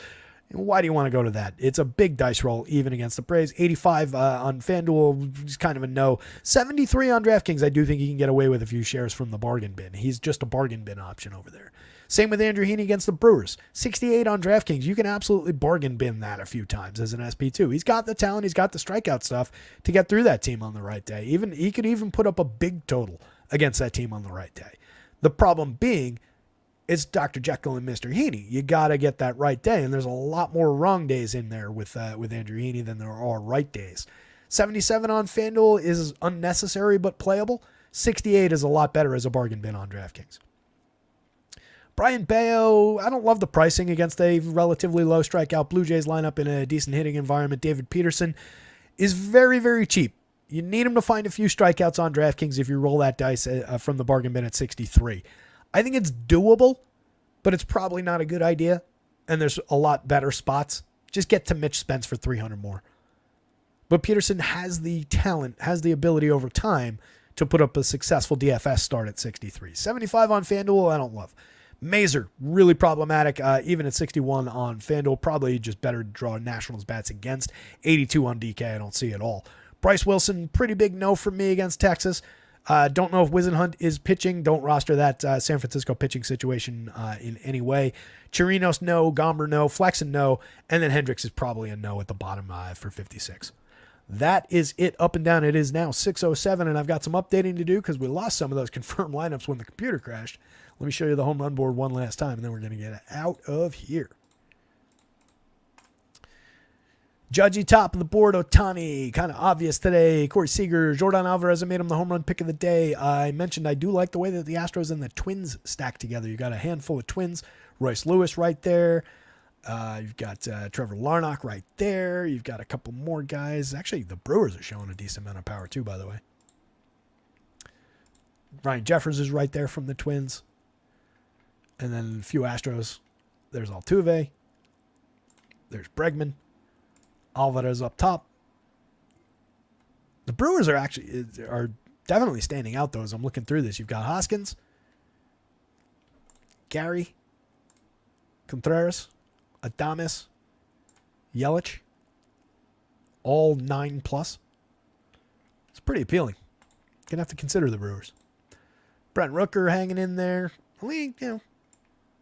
Why do you want to go to that? It's a big dice roll even against the Braves. 85 on FanDuel is kind of a no. 73 on DraftKings, I do think you can get away with a few shares from the bargain bin. He's just a bargain bin option over there. Same with Andrew Heaney against the Brewers. 68 on DraftKings. You can absolutely bargain bin that a few times as an SP2. He's got the talent. He's got the strikeout stuff to get through that team on the right day. He could even put up a big total against that team on the right day. The problem being, it's Dr. Jekyll and Mr. Heaney. You got to get that right day, and there's a lot more wrong days in there with Andrew Heaney than there are right days. 77 on FanDuel is unnecessary but playable. 68 is a lot better as a bargain bin on DraftKings. Brian Bayo, I don't love the pricing against a relatively low strikeout Blue Jays lineup in a decent hitting environment. David Peterson is very, very cheap. You need him to find a few strikeouts on DraftKings if you roll that dice from the bargain bin at 63. I think it's doable, but it's probably not a good idea. And there's a lot better spots. Just get to Mitch Spence for 300 more. But Peterson has the talent, has the ability over time to put up a successful DFS start at 63. 75 on FanDuel, I don't love. Mazer, really problematic. Even at 61 on FanDuel, probably just better to draw Nationals bats against. 82 on DK, I don't see at all. Bryce Wilson, pretty big no for me against Texas. Don't know if Wisenhunt is pitching. Don't roster that San Francisco pitching situation in any way. Chirinos, no. Gomber, no. Flexen, no. And then Hendricks is probably a no at the bottom for 56. That is it up and down. It is now 6:07, and I've got some updating to do because we lost some of those confirmed lineups when the computer crashed. Let me show you the home run board one last time, and then we're going to get out of here. Judgy top of the board, Ohtani, kind of obvious today. Corey Seager, Jordan Alvarez, I made him the home run pick of the day. I mentioned I do like the way that the Astros and the Twins stack together. You got a handful of Twins. Royce Lewis right there. You've got Trevor Larnach right there. You've got a couple more guys. Actually, the Brewers are showing a decent amount of power too, by the way. Ryan Jeffers is right there from the Twins. And then a few Astros. There's Altuve. There's Bregman. Alvarez up top. The Brewers are definitely standing out, though, as I'm looking through this. You've got Hoskins, Gary, Contreras, Adames, Yelich, all 9+. It's pretty appealing. Gonna have to consider the Brewers. Brent Rooker hanging in there. Only,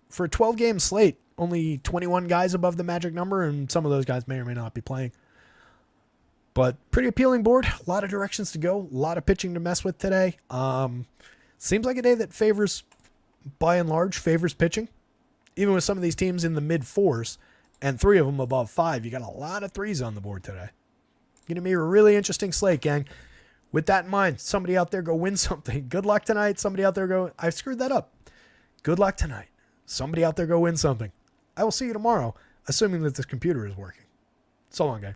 for a 12-game slate, only 21 guys above the magic number, and some of those guys may or may not be playing. But pretty appealing board. A lot of directions to go. A lot of pitching to mess with today. Seems like a day that by and large, favors pitching. Even with some of these teams in the mid-4s and 3 of them above 5, you got a lot of 3s on the board today. Going to be a really interesting slate, gang. With that in mind, somebody out there go win something. Good luck tonight. Somebody out there go, I screwed that up. Good luck tonight. Somebody out there go win something. I will see you tomorrow, assuming that this computer is working. So long, guys.